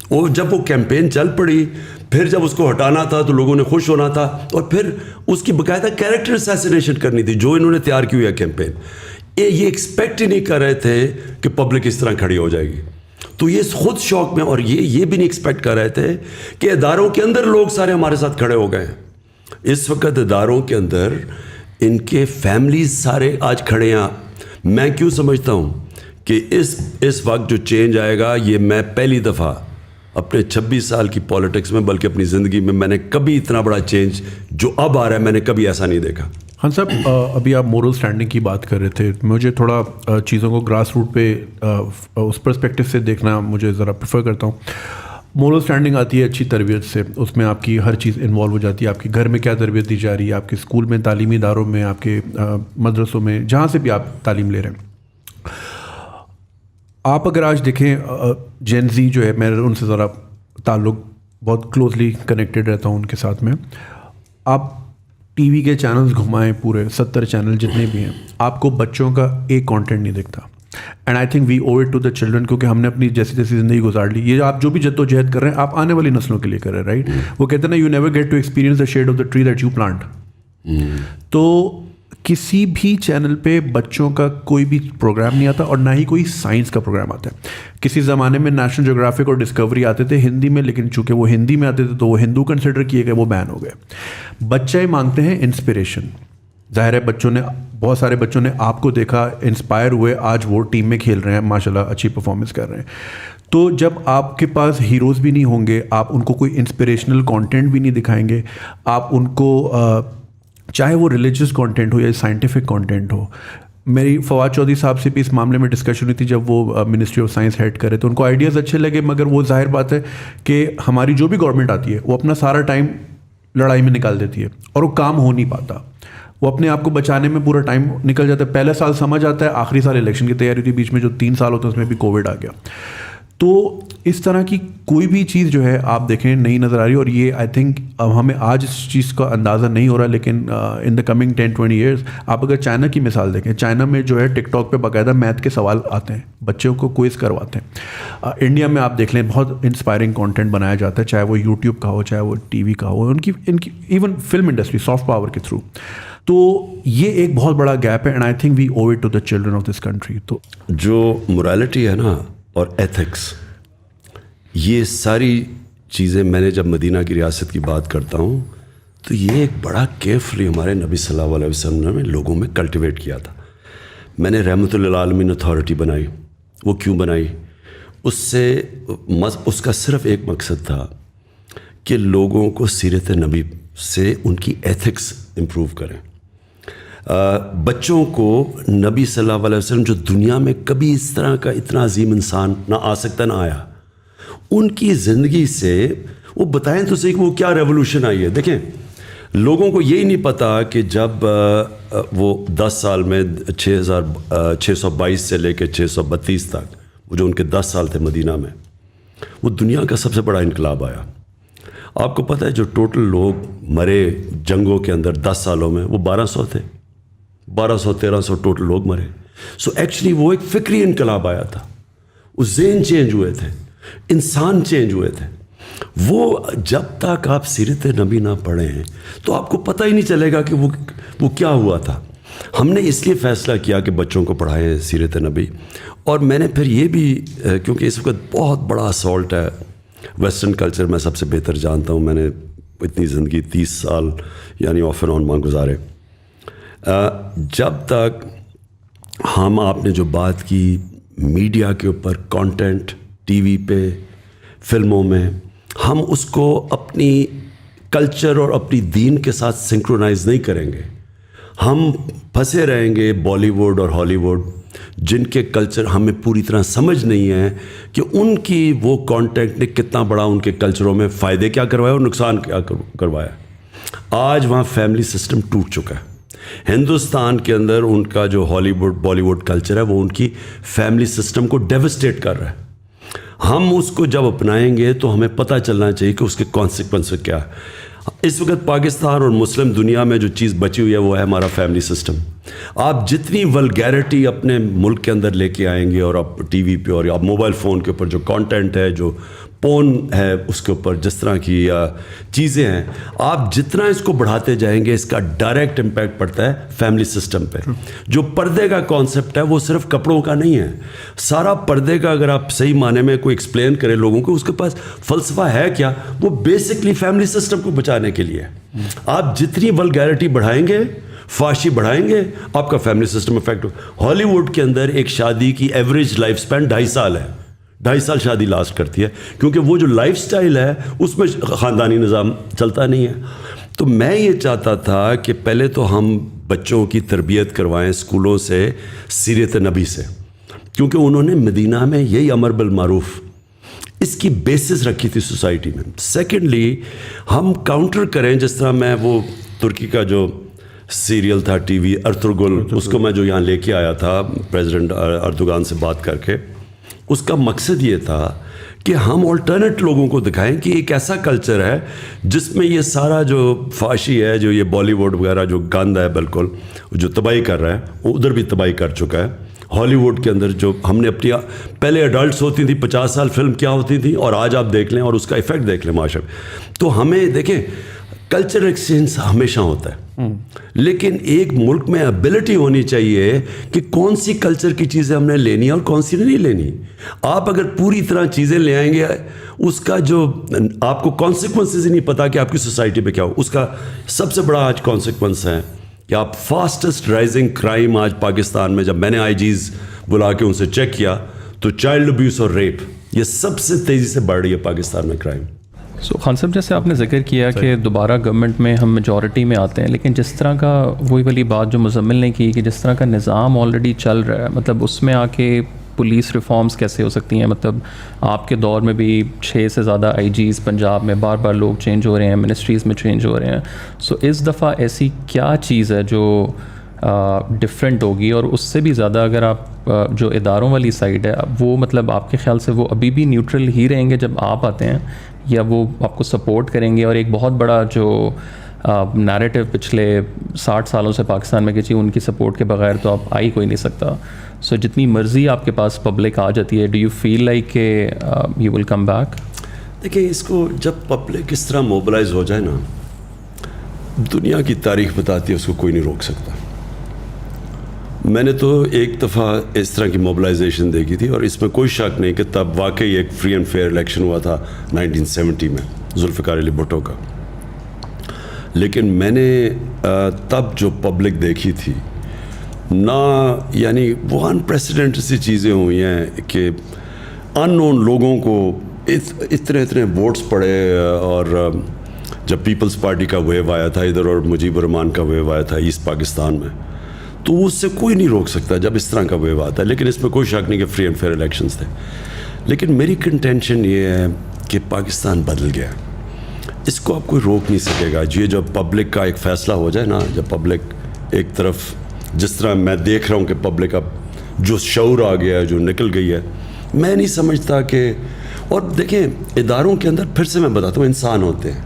C: اور جب وہ کیمپین چل پڑی, پھر جب اس کو ہٹانا تھا تو لوگوں نے خوش ہونا تھا, اور پھر اس کی باقاعدہ کیریکٹر اسیسینیشن کرنی تھی جو انہوں نے تیار کی ہوئی ہے کیمپین. یہ ایکسپیکٹ ہی نہیں کر رہے تھے کہ پبلک اس طرح کھڑی ہو جائے گی. تو یہ خود شوق میں, اور یہ بھی نہیں ایکسپیکٹ کر رہے تھے کہ اداروں کے اندر لوگ سارے ہمارے ساتھ کھڑے ہو گئے ہیں. اس وقت اداروں کے اندر ان کے فیملیز سارے آج کھڑے ہیں. میں کیوں سمجھتا ہوں کہ اس وقت جو چینج آئے گا, یہ میں پہلی دفعہ اپنے 26 سال کی پالیٹکس میں, بلکہ اپنی زندگی میں نے کبھی اتنا بڑا چینج جو اب آ رہا ہے میں نے کبھی ایسا نہیں دیکھا.
B: خان صاحب, ابھی آپ مورل اسٹینڈنگ کی بات کر رہے تھے, مجھے تھوڑا چیزوں کو گراس روٹ پہ اس پرسپیکٹو سے دیکھنا مجھے ذرا پریفر کرتا ہوں. مورل اسٹینڈنگ آتی ہے اچھی تربیت سے, اس میں آپ کی ہر چیز انوالو ہو جاتی ہے. آپ کے گھر میں کیا تربیت دی جا رہی ہے, آپ کے اسکول میں, تعلیمی اداروں میں, آپ کے مدرسوں میں, جہاں سے بھی آپ تعلیم لے رہے ہیں. آپ اگر آج دیکھیں جین زی جو ہے, میں ان سے ذرا تعلق بہت کلوزلی کنیکٹیڈ رہتا ہوں ان کے ساتھ میں. آپ ٹی وی کے چینلز گھمائیں, پورے 70 چینل جتنے بھی ہیں, آپ کو بچوں کا ایک کانٹینٹ نہیں دکھتا. And I think we owe it to the children, کیونکہ ہم نے اپنی جیسی زندگی گزار لی. یہ آپ جو بھی جد و جہد کر رہے ہیں آپ آنے والی نسلوں کے لیے کر رہے ہیں, رائٹ؟ وہ کہتے ہیں نا, you never get to experience the shade of the tree that you plant. تو کسی بھی چینل پہ بچوں کا کوئی بھی پروگرام نہیں آتا, اور نہ ہی کوئی سائنس کا پروگرام آتا ہے. کسی زمانے میں نیشنل جیوگرافک اور ڈسکوری آتے تھے ہندی میں, لیکن چونکہ وہ ہندی میں آتے تھے تو وہ ہندو کنسیڈر کیے گئے, وہ بین ہو گئے. بچے ہی مانگتے ہیں انسپریشن. ظاہر ہے بچوں نے, بہت سارے بچوں نے آپ کو دیکھا, انسپائر ہوئے, آج وہ ٹیم میں کھیل رہے ہیں, ماشاء اللہ اچھی پرفارمنس کر رہے ہیں. تو جب آپ کے پاس ہیروز بھی نہیں ہوں گے, آپ ان کو کوئی انسپریشنل کانٹینٹ بھی نہیں دکھائیں گے, آپ ان کو چاہے وہ ریلیجیس کانٹینٹ ہو یا سائنٹیفک کانٹینٹ ہو. میری فواد چودھری صاحب سے بھی اس معاملے میں ڈسکشن ہوئی تھی جب وہ منسٹری آف سائنس ہیڈ کرے, تو ان کو آئیڈیاز اچھے لگے, مگر وہ ظاہر بات ہے کہ ہماری جو بھی گورنمنٹ آتی ہے وہ اپنا سارا ٹائم لڑائی میں نکال دیتی ہے, اور وہ کام ہو نہیں پاتا. وہ اپنے آپ کو بچانے میں پورا ٹائم نکل جاتا ہے. پہلا سال سمجھ آتا ہے, آخری سال الیکشن کی تیاری تھی, بیچ میں جو 3 سال ہوتے ہیں اس میں بھی کووڈ آ گیا. تو اس طرح کی کوئی بھی چیز جو ہے آپ دیکھیں نہیں نظر آ رہی. اور یہ آئی تھنک ہمیں آج اس چیز کا اندازہ نہیں ہو رہا, لیکن ان دا کمنگ 10-20 ایئرس آپ اگر چائنا کی مثال دیکھیں, چائنا میں جو ہے ٹک ٹاک پہ باقاعدہ میتھ کے سوال آتے ہیں, بچوں کو کوئز کرواتے ہیں. انڈیا میں آپ دیکھ لیں بہت انسپائرنگ کانٹینٹ بنایا جاتا ہے, چاہے وہ یوٹیوب کا ہو, چاہے وہ ٹی وی کا ہو, ان کی even film industry soft power کے تھرو. تو یہ ایک بہت بڑا گیپ ہے, and I think we owe it to the children of this country. تو
C: جو موریلٹی ہے نا اور ایتھکس, یہ ساری چیزیں میں نے جب مدینہ کی ریاست کی بات کرتا ہوں تو یہ ایک بڑا کیئرفلی ہمارے نبی صلی اللہ علیہ وسلم نے لوگوں میں کلٹیویٹ کیا تھا. میں نے رحمۃ للعالمین اتھارٹی بنائی. وہ کیوں بنائی؟ اس کا صرف ایک مقصد تھا کہ لوگوں کو سیرت نبی سے ان کی ایتھکس امپروو کریں. بچوں کو نبی صلی اللہ علیہ وسلم جو دنیا میں کبھی اس طرح کا اتنا عظیم انسان نہ آ سکتا نہ آیا, ان کی زندگی سے وہ بتائیں تو صحیح کہ وہ کیا ریولوشن آئی ہے. دیکھیں لوگوں کو یہی نہیں پتا کہ جب وہ 10 سال میں 622 سے لے کے 632 تک وہ جو ان کے 10 سال تھے مدینہ میں, وہ دنیا کا سب سے بڑا انقلاب آیا. آپ کو پتہ ہے جو ٹوٹل لوگ مرے جنگوں کے اندر 10 سالوں میں وہ 1200 تھے, 1200-1300 ٹوٹل لوگ مرے. سو ایکچولی وہ ایک فکری انقلاب آیا تھا, وہ ذہن چینج ہوئے تھے, انسان چینج ہوئے تھے. وہ جب تک آپ سیرت نبی نہ پڑھیں تو آپ کو پتہ ہی نہیں چلے گا کہ وہ کیا ہوا تھا. ہم نے اس لیے فیصلہ کیا کہ بچوں کو پڑھائیں سیرت نبی. اور میں نے پھر یہ بھی, کیونکہ اس وقت بہت بڑا اسالٹ ہے ویسٹرن کلچر, میں سب سے بہتر جانتا ہوں, میں نے اتنی زندگی 30 سال یعنی آف اینڈ آن گزارے. جب تک ہم آپ نے جو بات کی میڈیا کے اوپر کانٹینٹ ٹی وی پہ فلموں میں, ہم اس کو اپنی کلچر اور اپنی دین کے ساتھ سنکرونائز نہیں کریں گے, ہم پھنسے رہیں گے بالی ووڈ اور ہالی ووڈ جن کے کلچر ہمیں پوری طرح سمجھ نہیں ہے کہ ان کی وہ کانٹینٹ نے کتنا بڑا ان کے کلچروں میں فائدے کیا کروایا اور نقصان کیا کروایا. آج وہاں فیملی سسٹم ٹوٹ چکا ہے. ہندوستان کے اندر ان کا جو ہالی ووڈ بالی ووڈ کلچر ہے وہ ان کی فیملی سسٹم کو ڈیوسٹیٹ کر رہا ہے. ہم اس کو جب اپنائیں گے تو ہمیں پتہ چلنا چاہیے کہ اس کے کانسیکوینس کیا ہے. اس وقت پاکستان اور مسلم دنیا میں جو چیز بچی ہوئی ہے وہ ہے ہمارا فیملی سسٹم. آپ جتنی ولگیرٹی اپنے ملک کے اندر لے کے آئیں گے, اور آپ ٹی وی پہ اور آپ موبائل فون کے اوپر جو کانٹینٹ ہے, جو پون ہے اس کے اوپر جس طرح کی چیزیں ہیں, آپ جتنا اس کو بڑھاتے جائیں گے اس کا ڈائریکٹ امپیکٹ پڑتا ہے فیملی سسٹم پہ. جو پردے کا کانسیپٹ ہے وہ صرف کپڑوں کا نہیں ہے. سارا پردے کا اگر آپ صحیح معنی میں کوئی ایکسپلین کریں لوگوں کو, اس کے پاس فلسفہ ہے کیا, وہ بیسکلی فیملی سسٹم کو بچانے کے لیے. آپ جتنی ولگیرٹی بڑھائیں گے, فحاشی بڑھائیں گے, آپ کا فیملی سسٹم افیکٹ. ہالی ووڈ کے اندر ایک شادی کی ایوریج لائف سپین 2.5 سال ہے. 2.5 سال شادی لاسٹ کرتی ہے, کیونکہ وہ جو لائف سٹائل ہے اس میں خاندانی نظام چلتا نہیں ہے. تو میں یہ چاہتا تھا کہ پہلے تو ہم بچوں کی تربیت کروائیں اسکولوں سے سیرت نبی سے, کیونکہ انہوں نے مدینہ میں یہی امر بالمعروف اس کی بیسس رکھی تھی سوسائٹی میں. سیکنڈلی ہم کاؤنٹر کریں, جس طرح میں وہ ترکی کا جو سیریل تھا ٹی وی ارطغرل, اس کو میں جو یہاں لے کے آیا تھا پریزیڈنٹ اردوغان سے بات کر کے, اس کا مقصد یہ تھا کہ ہم آلٹرنیٹ لوگوں کو دکھائیں کہ ایک ایسا کلچر ہے جس میں یہ سارا جو فحاشی ہے, جو یہ بالی ووڈ وغیرہ جو گند ہے بالکل, جو تباہی کر رہا ہے, وہ ادھر بھی تباہی کر چکا ہے. ہالی ووڈ کے اندر جو ہم نے اپنی پہلے ایڈلٹس ہوتی تھیں 50 سال فلم کیا ہوتی تھی, اور آج آپ دیکھ لیں اور اس کا ایفیکٹ دیکھ لیں معاشرے میں. تو ہمیں دیکھیں کلچر ایکسچینج ہمیشہ ہوتا ہے, لیکن ایک ملک میں ایبلٹی ہونی چاہیے کہ کون سی کلچر کی چیزیں ہم نے لینی ہے اور کون سی نہیں لینی. آپ اگر پوری طرح چیزیں لے آئیں گے, اس کا جو آپ کو کانسیکوینسز ہی نہیں پتا کہ آپ کی سوسائٹی میں کیا ہو. اس کا سب سے بڑا آج کانسیکوینس ہے کہ آپ فاسٹسٹ رائزنگ کرائم آج پاکستان میں, جب میں نے آئی جیز بلا کے ان سے چیک کیا تو چائلڈ ابیوس اور ریپ یہ سب سے تیزی سے بڑھ رہی ہے پاکستان میں کرائم.
D: سو خان صاحب, جیسے آپ نے ذکر کیا کہ دوبارہ گورنمنٹ میں ہم میجورٹی میں آتے ہیں, لیکن جس طرح کا وہی والی بات جو مزمل نے کی کہ جس طرح کا نظام آلریڈی چل رہا ہے, مطلب اس میں آ کے پولیس ریفارمز کیسے ہو سکتی ہیں؟ مطلب آپ کے دور میں بھی 6 سے زیادہ آئی جیز پنجاب میں بار بار لوگ چینج ہو رہے ہیں, منسٹریز میں چینج ہو رہے ہیں. سو اس دفعہ ایسی کیا چیز ہے جو ڈفرینٹ ہوگی؟ اور اس سے بھی زیادہ اگر آپ جو اداروں والی سائڈ ہے وہ مطلب آپ کے خیال سے وہ ابھی بھی نیوٹرل ہی رہیں گے جب آپ آتے ہیں, یا وہ آپ کو سپورٹ کریں گے؟ اور ایک بہت بڑا جو نیریٹو پچھلے 60 سالوں سے پاکستان میں کہ جی ان کی سپورٹ کے بغیر تو آپ آ ہی کوئی نہیں سکتا. سو جتنی مرضی آپ کے پاس پبلک آ جاتی ہے, ڈو یو فیل لائک کہ یو ول کم بیک؟
C: دیکھیں اس کو جب پبلک اس طرح موبلائز ہو جائے نا, دنیا کی تاریخ بتاتی ہے اس کو کوئی نہیں روک سکتا. میں نے تو ایک دفعہ اس طرح کی موبلائزیشن دیکھی تھی, اور اس میں کوئی شک نہیں کہ تب واقعی ایک فری اینڈ فیئر الیکشن ہوا تھا 1970 میں ذوالفقار علی بھٹو کا. لیکن میں نے تب جو پبلک دیکھی تھی نہ, یعنی وہ انپریسیڈنٹ سی چیزیں ہوئی ہیں کہ ان نون لوگوں کو اتنے ووٹس پڑے. اور جب پیپلز پارٹی کا ویو آیا تھا ادھر اور مجیب الرحمان کا ویو آیا تھا ایسٹ پاکستان میں, تو اس سے کوئی نہیں روک سکتا جب اس طرح کا ویو آتا ہے. لیکن اس میں کوئی شک نہیں کہ فری اینڈ فیئر الیکشنز تھے. لیکن میری کنٹینشن یہ ہے کہ پاکستان بدل گیا. اس کو آپ کوئی روک نہیں سکے گا. یہ جب پبلک کا ایک فیصلہ ہو جائے نا, جب پبلک ایک طرف, جس طرح میں دیکھ رہا ہوں کہ پبلک اب جو شعور آ گیا ہے, جو نکل گئی ہے, میں نہیں سمجھتا کہ, اور دیکھیں اداروں کے اندر پھر سے میں بتاتا ہوں انسان ہوتے ہیں,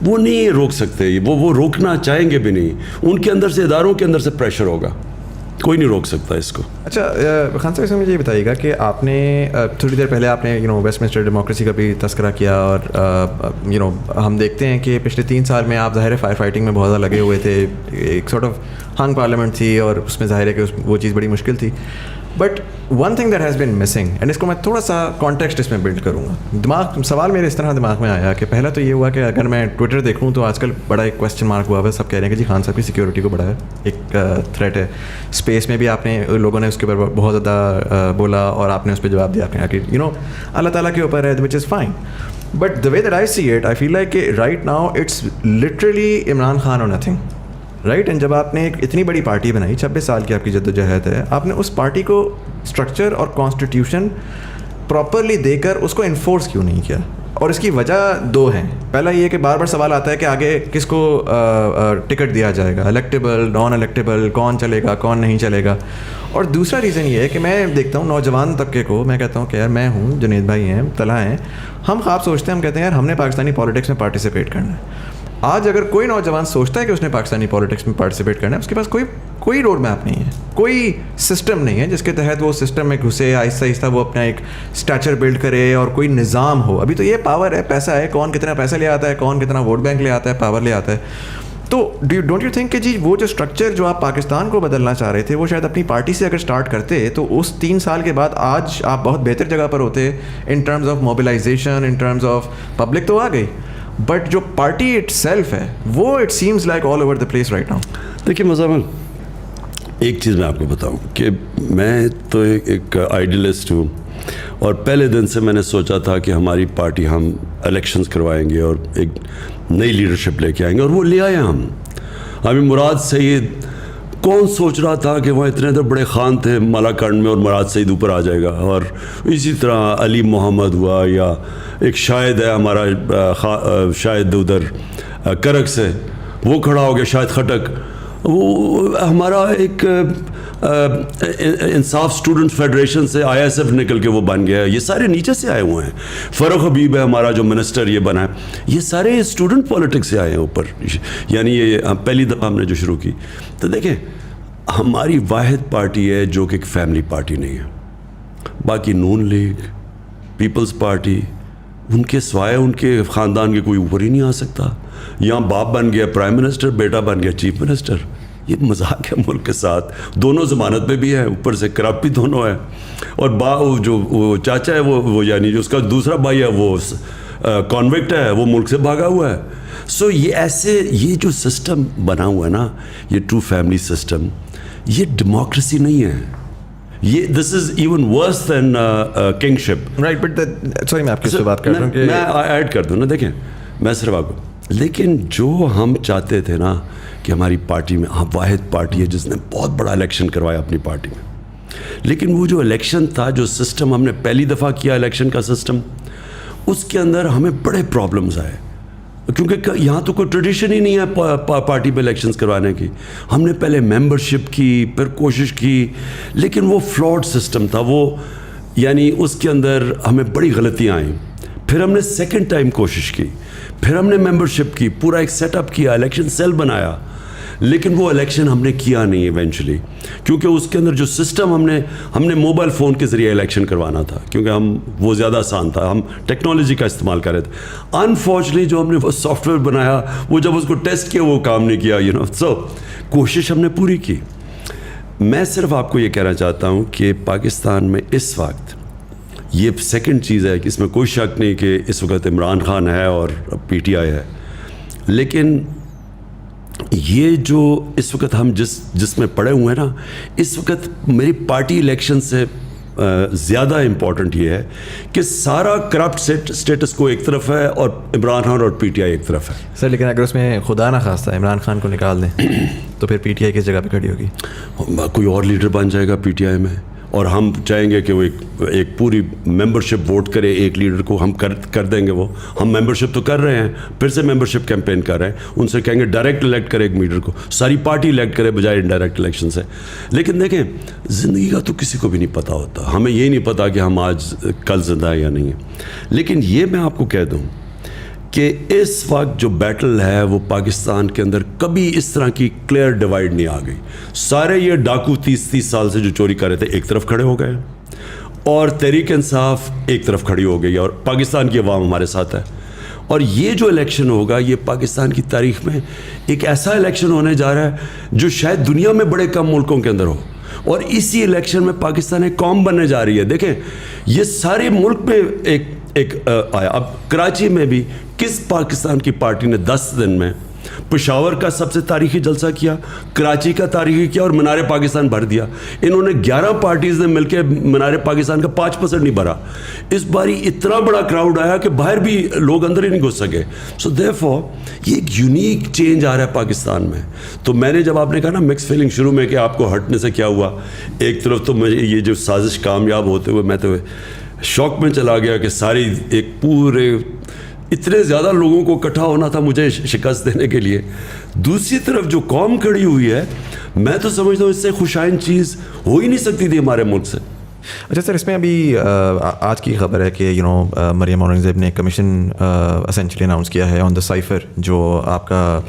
C: وہ نہیں روک سکتے, وہ روکنا چاہیں گے بھی نہیں. ان کے اندر سے, اداروں کے اندر سے پریشر ہوگا, کوئی نہیں روک سکتا اس کو.
A: اچھا خان صاحب, اس میں مجھے یہ بتائیے گا کہ آپ نے تھوڑی دیر پہلے آپ نے ویسٹ منسٹر ڈیموکریسی کا بھی تذکرہ کیا, اور ہم دیکھتے ہیں کہ پچھلے 3 سال میں آپ ظاہر ہے فائر فائٹنگ میں بہت زیادہ لگے ہوئے تھے. ایک سارٹ آف ہنگ پارلیمنٹ تھی, اور اس میں ظاہر ہے کہ وہ چیز بڑی مشکل تھی. But one thing that has been missing, and اس کو میں تھوڑا سا کانٹیکسٹ اس میں بلڈ کروں گا. سوال میرے اس طرح دماغ میں آیا کہ پہلا تو یہ ہوا کہ اگر میں ٹویٹر دیکھوں تو آج کل بڑا ایک کویسچن مارک ہوا ہے, سب کہہ رہے ہیں کہ جی خان صاحب کی سیکورٹی کو بڑا ایک تھریٹ ہے. اسپیس میں بھی آپ نے, لوگوں نے اس کے اوپر بہت زیادہ بولا, اور آپ نے اس پہ جواب دیا کہ اللہ تعالیٰ کے اوپر ہے, which is fine. But the way that I see it, I feel like کہ right now it's literally Imran Khan اور نتھنگ, رائٹ. اینڈ جب آپ نے ایک اتنی بڑی پارٹی بنائی, 26 سال کی آپ کی جدوجہد ہے, آپ نے اس پارٹی کو اسٹرکچر اور کانسٹیٹیوشن پراپرلی دے کر اس کو انفورس کیوں نہیں کیا؟ اور اس کی وجہ 2 ہیں. پہلا یہ کہ بار بار سوال آتا ہے کہ آگے کس کو ٹکٹ دیا جائے گا, الیکٹیبل, نان الیکٹیبل, کون چلے گا, کون نہیں چلے گا. اور دوسرا ریزن یہ ہے کہ میں دیکھتا ہوں نوجوان طبقے کو, میں کہتا ہوں کہ یار میں ہوں, جنید بھائی ہیں, طلحہ ہیں, ہم خواب سوچتے ہیں, ہم کہتے ہیں یار ہم نے پاکستانی پالیٹکس میں پارٹیسپیٹ کرنا ہے. آج اگر کوئی نوجوان سوچتا ہے کہ اس نے پاکستانی پالیٹکس میں پارٹیسپیٹ کرنا ہے, اس کے پاس کوئی روڈ میپ نہیں ہے, کوئی سسٹم نہیں ہے جس کے تحت وہ سسٹم میں گھسے, آہستہ آہستہ وہ اپنا ایک اسٹیچر بلڈ کرے اور کوئی نظام ہو. ابھی تو یہ پاور ہے, پیسہ ہے, کون کتنا پیسہ لے آتا ہے, کون کتنا ووٹ بینک لے آتا ہے, پاور لے آتا ہے. تو ڈونٹ یو تھنک کہ جی وہ جو اسٹرکچر جو آپ پاکستان کو بدلنا چاہ رہے تھے, وہ شاید اپنی پارٹی سے اگر اسٹارٹ کرتے تو اس 3 سال کے بعد آج آپ بہت بہتر جگہ پر ہوتے in terms of mobilization, in terms of public تو آ گئی, بٹ جو پارٹی اٹ سیلف ہے وہ it seems like all over the place right now.
C: دیکھیے مزامل, ایک چیز میں آپ کو بتاؤں کہ میں تو ایک آئیڈیلسٹ ہوں, اور پہلے دن سے میں نے سوچا تھا کہ ہماری پارٹی, ہم الیکشنز کروائیں گے اور ایک نئی لیڈرشپ لے کے آئیں گے, اور وہ لے آئے ہم. ہمیں مراد سعید, کون سوچ رہا تھا کہ وہاں اتنے بڑے خان تھے مالاکنڈ میں, اور مراد سعید اوپر آ جائے گا. اور اسی طرح علی محمد ہوا, یا ایک شاہد ہے ہمارا, شاہد ادھر کرک سے, وہ کھڑا ہو گیا, شاہد خٹک, وہ ہمارا ایک انصاف اسٹوڈنٹ فیڈریشن سے ISF نکل کے وہ بن گیا ہے. یہ سارے نیچے سے آئے ہوئے ہیں. فاروق حبیب ہے ہمارا جو منسٹر یہ بنا ہے, یہ سارے اسٹوڈنٹ پالیٹکس سے آئے ہیں اوپر. یعنی یہ پہلی دفعہ ہم نے جو شروع کی. تو دیکھیں ہماری واحد پارٹی ہے جو کہ ایک فیملی پارٹی نہیں ہے. باقی نون لیگ, پیپلز پارٹی, ان کے سوائے ان کے خاندان کے کوئی اوپر ہی نہیں آ سکتا. یہاں باپ بن گیا پرائم منسٹر, بیٹا بن گیا چیف منسٹر. یہ مذاق ہے ملک کے ساتھ. دونوں ضمانت پہ بھی ہیں, اوپر سے کرپٹ بھی دونوں ہیں. اور جو وہ چاچا ہے وہ یعنی جو اس کا دوسرا بھائی ہے وہ کانوکٹ ہے, وہ ملک سے بھاگا ہوا ہے. سو یہ ایسے, یہ جو سسٹم بنا ہوا ہے نا, یہ ٹرو فیملی سسٹم, یہ ڈیموکریسی نہیں ہے. یہ this is even worse than kingship,
A: right. But sorry میں آپ کی بات کر رہا ہوں کہ
C: میں ایڈ کر دوں نا. دیکھیں میں صرف آپ کو, لیکن جو ہم چاہتے تھے نا کہ ہماری پارٹی میں, ہم واحد پارٹی ہے جس نے بہت بڑا الیکشن کروایا اپنی پارٹی میں, لیکن وہ جو الیکشن تھا, جو سسٹم ہم نے پہلی دفعہ کیا الیکشن کا سسٹم, اس کے اندر ہمیں بڑے پرابلمز آئے, کیونکہ یہاں تو کوئی ٹریڈیشن ہی نہیں ہے پارٹی پہ الیکشنز کروانے کی. ہم نے پہلے ممبرشپ کی, پھر کوشش کی, لیکن وہ فلاڈ سسٹم تھا وہ, یعنی اس کے اندر ہمیں بڑی غلطیاں آئیں. پھر ہم نے سیکنڈ ٹائم کوشش کی, پھر ہم نے ممبرشپ کی, پورا ایک سیٹ اپ کیا, الیکشن سیل بنایا, لیکن وہ الیکشن ہم نے کیا نہیں ایونچولی, کیونکہ اس کے اندر جو سسٹم ہم نے موبائل فون کے ذریعے الیکشن کروانا تھا, کیونکہ وہ زیادہ آسان تھا, ہم ٹیکنالوجی کا استعمال کر رہے تھے. انفارچونیٹلی جو ہم نے وہ سافٹ ویئر بنایا, وہ جب اس کو ٹیسٹ کیا وہ کام نہیں کیا. سو کوشش ہم نے پوری کی. میں صرف آپ کو یہ کہنا چاہتا ہوں کہ پاکستان میں اس وقت یہ سیکنڈ چیز ہے کہ اس میں کوئی شک نہیں کہ اس وقت عمران خان ہے اور PTI ہے, لیکن یہ جو اس وقت ہم جس میں پڑے ہوئے ہیں نا, اس وقت میری پارٹی الیکشن سے زیادہ امپورٹنٹ یہ ہے کہ سارا کرپٹ سٹیٹس کو ایک طرف ہے اور عمران خان اور PTI ایک طرف ہے.
A: سر لیکن اگر اس میں خدا نہ خواستہ عمران خان کو نکال دیں تو پھر PTI کس جگہ پہ کھڑی ہوگی؟
C: کوئی اور لیڈر بن جائے گا PTI میں, اور ہم چاہیں گے کہ وہ ایک پوری ممبرشپ ووٹ کرے ایک لیڈر کو, ہم کر دیں گے. وہ ہم ممبرشپ تو کر رہے ہیں, پھر سے ممبرشپ کیمپین کر رہے ہیں. ان سے کہیں گے ڈائریکٹ الیکٹ کرے ایک لیڈر کو, ساری پارٹی الیکٹ کرے بجائے انڈائریکٹ الیکشن سے. لیکن دیکھیں زندگی کا تو کسی کو بھی نہیں پتہ ہوتا, ہمیں یہ نہیں پتا کہ ہم آج کل زندہ ہیں یا نہیں ہیں. لیکن یہ میں آپ کو کہہ دوں کہ اس وقت جو بیٹل ہے وہ پاکستان کے اندر کبھی اس طرح کی کلیئر ڈیوائیڈ نہیں آ گئی. سارے یہ ڈاکو 30 سال سے جو چوری کر رہے تھے ایک طرف کھڑے ہو گئے, اور تحریک انصاف ایک طرف کھڑی ہو گئی, اور پاکستان کی عوام ہمارے ساتھ ہے. اور یہ جو الیکشن ہوگا یہ پاکستان کی تاریخ میں ایک ایسا الیکشن ہونے جا رہا ہے جو شاید دنیا میں بڑے کم ملکوں کے اندر ہو, اور اسی الیکشن میں پاکستان ایک قوم بننے جا رہی ہے. دیکھیں یہ سارے ملک میں ایک آیا. اب کراچی میں بھی کس پاکستان کی پارٹی نے 10 دن میں پشاور کا سب سے تاریخی جلسہ کیا, کراچی کا تاریخی کیا, اور مینار پاکستان بھر دیا. انہوں نے 11 پارٹیز نے مل کے مینار پاکستان کا 5% نہیں بھرا. اس باری اتنا بڑا کراؤڈ آیا کہ باہر بھی لوگ اندر ہی نہیں گھس سکے. سو دیئرفور یہ ایک یونیک چینج آ رہا ہے پاکستان میں. تو میں نے جب آپ نے کہا نا مکس فیلنگ شروع میں کہ آپ کو ہٹنے سے کیا ہوا, ایک طرف تو مجھے یہ جو سازش کامیاب ہوتے ہوئے میں تو شوق میں چلا گیا کہ ساری ایک پورے اتنے زیادہ لوگوں کو اکٹھا ہونا تھا مجھے شکست دینے کے لیے. دوسری طرف جو قوم کھڑی ہوئی ہے, میں تو سمجھتا ہوں اس سے خوشائن چیز ہو ہی نہیں سکتی تھی ہمارے ملک سے.
A: اچھا سر, اس میں ابھی آج کی خبر ہے کہ مریم اورنگزیب نے کمیشن اسینچلی اناؤنس کیا ہے آن دا سائفر, جو آپ کا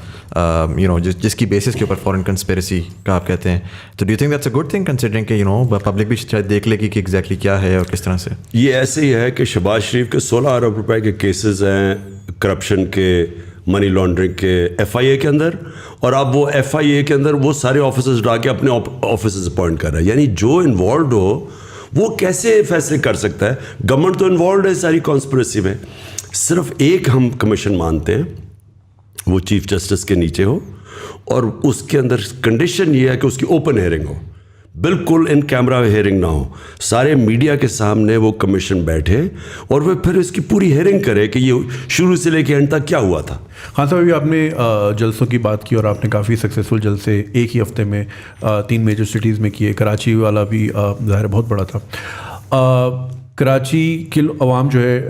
A: جس کی بیسس کے اوپر فورن کنسپیریسی کا آپ کہتے ہیں. تو do you think that's a good thing considering کہ پبلک بھی شاید دیکھ لے گی کہ ایگزیکٹلی کیا ہے اور کس طرح سے.
C: یہ ایسے ہی ہے کہ شہباز شریف کے 16 ارب روپے کے کیسز ہیں کرپشن کے, منی لانڈرنگ کے FIA کے اندر, اور اب وہ FIA کے اندر وہ سارے آفیسرز ڈال کے اپنے آفیسرز اپوائنٹ کر رہا ہے. یعنی جو انوالوڈ ہو وہ کیسے فیصلے کر سکتا ہے؟ گورنمنٹ تو انوالوڈ ہے ساری کانسپریسی میں. صرف ایک ہم کمیشن مانتے ہیں, وہ چیف جسٹس کے نیچے ہو, اور اس کے اندر کنڈیشن یہ ہے کہ اس کی اوپن ہیئرنگ ہو, بالکل ان کیمرہ ہیئرنگ نہ ہو. سارے میڈیا کے سامنے وہ کمیشن بیٹھے اور وہ پھر اس کی پوری ہیئرنگ کرے کہ یہ شروع سے لے کے اینڈ تک کیا ہوا تھا.
B: خان صاحب, ابھی آپ نے جلسوں کی بات کی اور آپ نے کافی سکسیزفل جلسے ایک ہی ہفتے میں 3 میجر سٹیز میں کیے. کراچی والا بھی ظاہر بہت بڑا تھا. کراچی کی عوام جو ہے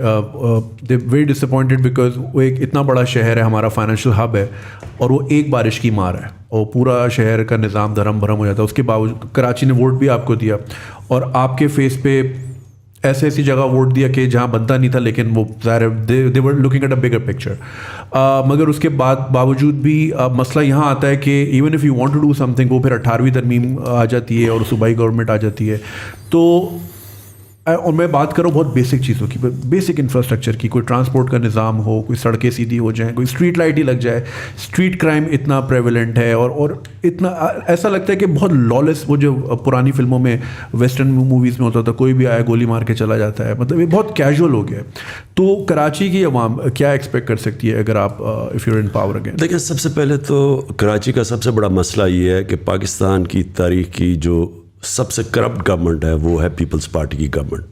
B: they very disappointed because وہ ایک اتنا بڑا شہر ہے, ہمارا فائنینشیل ہب ہے, اور وہ ایک بارش کی مار ہے اور پورا شہر کا نظام دھرم بھرم ہو جاتا ہے. اس کے باوجود کراچی نے ووٹ بھی آپ کو دیا, اور آپ کے فیس پہ ایسی جگہ ووٹ دیا کہ جہاں بنتا نہیں تھا, لیکن وہ ظاہر they were looking at a bigger picture. مگر اس کے باوجود بھی مسئلہ یہاں آتا ہے کہ even if you want to do something, وہ پھر 18ویں ترمیم آ جاتی ہے اور صوبائی گورنمنٹ آ جاتی ہے. تو اور میں بات کروں بہت بیسک چیزوں کی, بیسک انفراسٹرکچر کی, کوئی ٹرانسپورٹ کا نظام ہو, کوئی سڑکیں سیدھی ہو جائیں, کوئی اسٹریٹ لائٹ ہی لگ جائے. اسٹریٹ کرائم اتنا پریویلنٹ ہے اور اتنا ایسا لگتا ہے کہ بہت لالس, وہ جو پرانی فلموں میں ویسٹرن موویز میں ہوتا تھا, کوئی بھی آیا گولی مار کے چلا جاتا ہے, مطلب یہ بہت کیجول ہو گیا ہے. تو کراچی کی عوام کیا ایکسپیکٹ کر سکتی ہے اگر آپ if you are in power again?
C: دیکھیں, سب سے پہلے تو کراچی کا سب سے بڑا مسئلہ یہ ہے کہ پاکستان کی تاریخ کی جو سب سے کرپٹ گورنمنٹ ہے وہ ہے پیپلز پارٹی کی گورنمنٹ.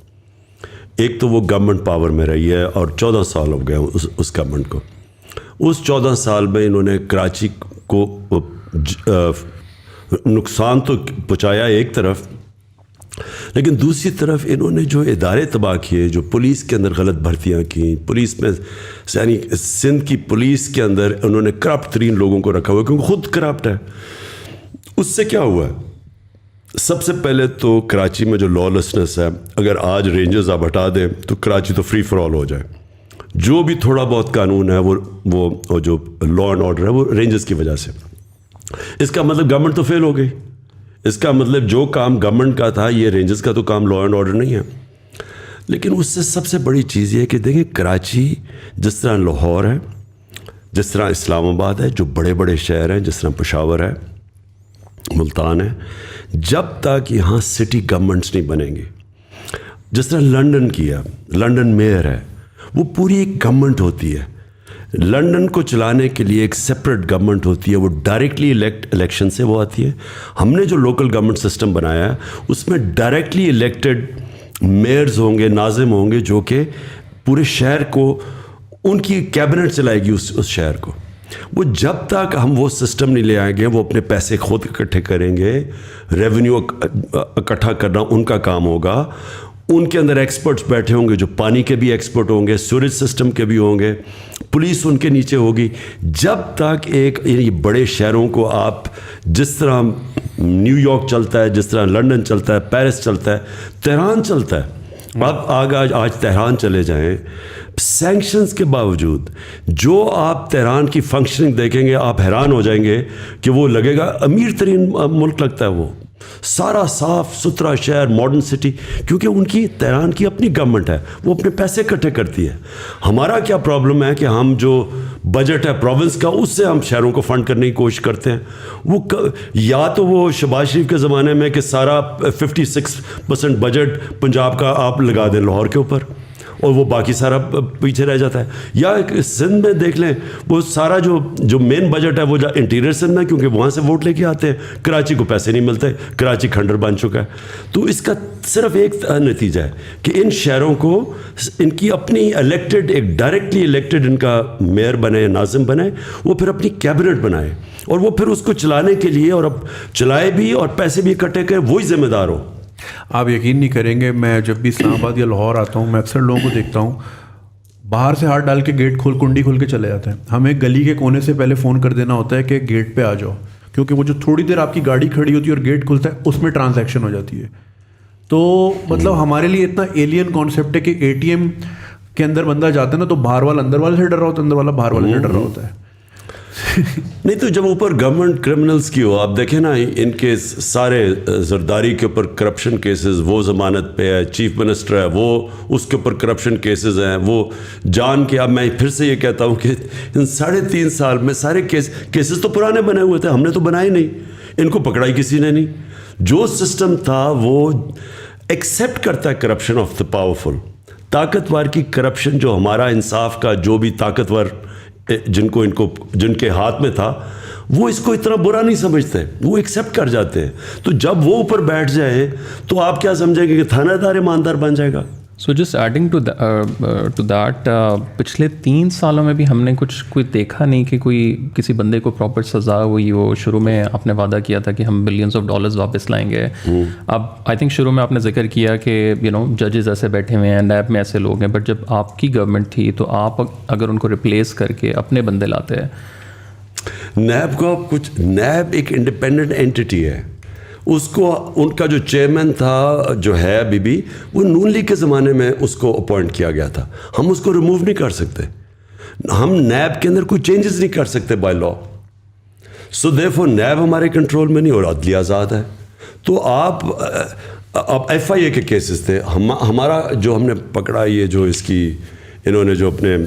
C: ایک تو وہ گورنمنٹ پاور میں رہی ہے اور 14 سال ہو گئے اس گورنمنٹ کو. اس 14 سال میں انہوں نے کراچی کو نقصان تو پہنچایا ایک طرف, لیکن دوسری طرف انہوں نے جو ادارے تباہ کیے, جو پولیس کے اندر غلط بھرتیاں کیں, پولیس میں یعنی سندھ کی پولیس کے اندر انہوں نے کرپٹ ترین لوگوں کو رکھا ہوا ہے کیونکہ خود کرپٹ ہے. اس سے کیا ہوا ہے؟ سب سے پہلے تو کراچی میں جو لالسنس ہے, اگر آج رینجرز آپ ہٹا دیں تو کراچی تو فری فار آل ہو جائے. جو بھی تھوڑا بہت قانون ہے وہ جو لا اینڈ آرڈر ہے وہ رینجرز کی وجہ سے. اس کا مطلب گورنمنٹ تو فیل ہو گئی. اس کا مطلب جو کام گورنمنٹ کا تھا یہ رینجرز کا تو کام لا اینڈ آرڈر نہیں ہے. لیکن اس سے سب سے بڑی چیز یہ ہے کہ دیکھیں کراچی جس طرح لاہور ہے, جس طرح اسلام آباد ہے, جو بڑے بڑے شہر ہیں, جس طرح پشاور ہے, ملتان ہے, جب تک یہاں سٹی گورنمنٹس نہیں بنیں گے, جس طرح لنڈن کیا, لنڈن میئر ہے, وہ پوری ایک گورنمنٹ ہوتی ہے. لنڈن کو چلانے کے لیے ایک سپریٹ گورنمنٹ ہوتی ہے, وہ ڈائریکٹلی الیکشن سے وہ آتی ہے. ہم نے جو لوکل گورنمنٹ سسٹم بنایا ہے اس میں ڈائریکٹلی الیکٹڈ میئرز ہوں گے, ناظم ہوں گے, جو کہ پورے شہر کو ان کی کیبنٹ چلائے گی اس شہر کو. وہ جب تک ہم وہ سسٹم نہیں لے آئیں گے, وہ اپنے پیسے خود اکٹھے کریں گے, ریونیو اکٹھا کرنا ان کا کام ہوگا, ان کے اندر ایکسپرٹس بیٹھے ہوں گے جو پانی کے بھی ایکسپرٹ ہوں گے, سوریج سسٹم کے بھی ہوں گے, پولیس ان کے نیچے ہوگی. جب تک ایک بڑے شہروں کو آپ جس طرح نیو یارک چلتا ہے, جس طرح لنڈن چلتا ہے, پیرس چلتا ہے, تہران چلتا ہے, آپ آج تہران چلے جائیں, سینکشنز کے باوجود جو آپ تہران کی فنکشننگ دیکھیں گے آپ حیران ہو جائیں گے کہ وہ لگے گا امیر ترین ملک لگتا ہے, وہ سارا صاف ستھرا شہر, ماڈرن سٹی, کیونکہ ان کی تہران کی اپنی گورنمنٹ ہے, وہ اپنے پیسے اکٹھے کرتی ہے. ہمارا کیا پرابلم ہے کہ ہم جو بجٹ ہے پروونس کا اس سے ہم شہروں کو فنڈ کرنے کی کوشش کرتے ہیں. وہ یا تو وہ شہباز شریف کے زمانے میں کہ سارا 56% بجٹ پنجاب کا آپ لگا دیں لاہور کے اوپر اور وہ باقی سارا پیچھے رہ جاتا ہے, یا سندھ میں دیکھ لیں وہ سارا جو مین بجٹ ہے وہ انٹیریئر سندھ میں, کیونکہ وہاں سے ووٹ لے کے آتے ہیں, کراچی کو پیسے نہیں ملتے, کراچی کھنڈر بن چکا ہے. تو اس کا صرف ایک نتیجہ ہے کہ ان شہروں کو ان کی اپنی الیکٹڈ, ایک ڈائریکٹلی الیکٹڈ ان کا میئر بنے, ناظم بنے, وہ پھر اپنی کیبنٹ بنائے اور وہ پھر اس کو چلانے کے لیے اور اب چلائے بھی اور پیسے بھی اکٹھے کرے, وہی ذمہ دار ہو.
B: آپ یقین نہیں کریں گے, میں جب بھی اسلام آباد یا لاہور آتا ہوں میں اکثر لوگوں کو دیکھتا ہوں باہر سے ہاتھ ڈال کے گیٹ کنڈی کھول کے چلے جاتے ہیں. ہمیں گلی کے کونے سے پہلے فون کر دینا ہوتا ہے کہ گیٹ پہ آ جاؤ, کیونکہ وہ جو تھوڑی دیر آپ کی گاڑی کھڑی ہوتی ہے اور گیٹ کھلتا ہے اس میں ٹرانزیکشن ہو جاتی ہے. تو مطلب ہمارے لیے اتنا ایلین کانسیپٹ ہے کہ اے ٹی ایم کے اندر بندہ جاتا ہے نا تو باہر والا اندر والے سے ڈر رہا ہوتا ہے, اندر والا باہر والے سے ڈر رہا ہوتا ہے.
C: نہیں تو جب اوپر گورنمنٹ کرمنلز کی ہو, آپ دیکھیں نا ان کے سارے زرداری کے اوپر کرپشن کیسز, وہ ضمانت پہ ہے, چیف منسٹر ہے وہ اس کے اوپر کرپشن کیسز ہیں, وہ جان کے. اب میں پھر سے یہ کہتا ہوں کہ ان 3.5 سال میں سارے کیسز تو پرانے بنے ہوئے تھے, ہم نے تو بنائے نہیں, ان کو پکڑائی کسی نے نہیں. جو سسٹم تھا وہ ایکسیپٹ کرتا ہے کرپشن آف دا پاورفل, طاقتور کی کرپشن, جو ہمارا انصاف کا جو بھی طاقتور جن کے ہاتھ میں تھا وہ اس کو اتنا برا نہیں سمجھتے, وہ ایکسیپٹ کر جاتے ہیں. تو جب وہ اوپر بیٹھ جائے تو آپ کیا سمجھیں گے کہ تھانہ دار ایماندار بن جائے گا.
D: So just adding to that, پچھلے 3 سالوں میں بھی ہم نے کوئی دیکھا نہیں کہ کوئی کسی بندے کو پراپر سزا ہوئی ہو. شروع میں آپ نے وعدہ کیا تھا کہ ہم بلینز آف ڈالرز واپس لائیں گے. اب آئی تھنک شروع میں آپ نے ذکر کیا کہ ججز ایسے بیٹھے ہوئے ہیں, نیب میں ایسے لوگ ہیں, بٹ جب آپ کی گورنمنٹ تھی تو آپ اگر ان کو ریپلیس کر کے اپنے بندے لاتے ہیں.
C: نیب ایک انڈیپینڈنٹ اینٹی ہے, اس کو ان کا جو چیئرمین تھا جو ہے ابھی وہ نون لیگ کے زمانے میں اس کو اپوائنٹ کیا گیا تھا. ہم اس کو ریموو نہیں کر سکتے, ہم نیب کے اندر کوئی چینجز نہیں کر سکتے بائی لا. سو دیئرفور نیب ہمارے کنٹرول میں نہیں اور عدلیہ آزاد ہے. تو آپ ایف آئی اے کے کیسز تھے, ہمارا جو ہم نے پکڑا, یہ جو اس کی انہوں نے جو اپنے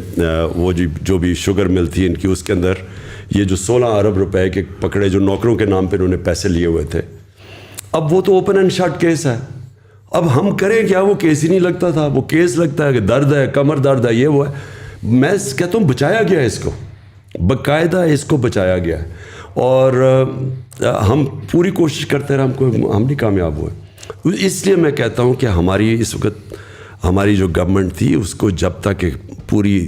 C: وہ جو بھی شوگر مل تھی ان کی, اس کے اندر یہ جو 16 ارب روپے کے پکڑے جو نوکروں کے نام پہ انہوں نے پیسے لیے ہوئے تھے. اب وہ تو اوپن اینڈ شٹ کیس ہے, اب ہم کریں کیا, وہ کیس ہی نہیں لگتا تھا. وہ کیس لگتا ہے کہ درد ہے, کمر درد ہے, یہ وہ ہے. میں کہتا ہوں بچایا گیا ہے اس کو, باقاعدہ اس کو بچایا گیا ہے, اور ہم پوری کوشش کرتے رہے, ہم نہیں کامیاب ہوئے. اس لیے میں کہتا ہوں کہ ہماری اس وقت ہماری جو گورنمنٹ تھی اس کو جب تک پوری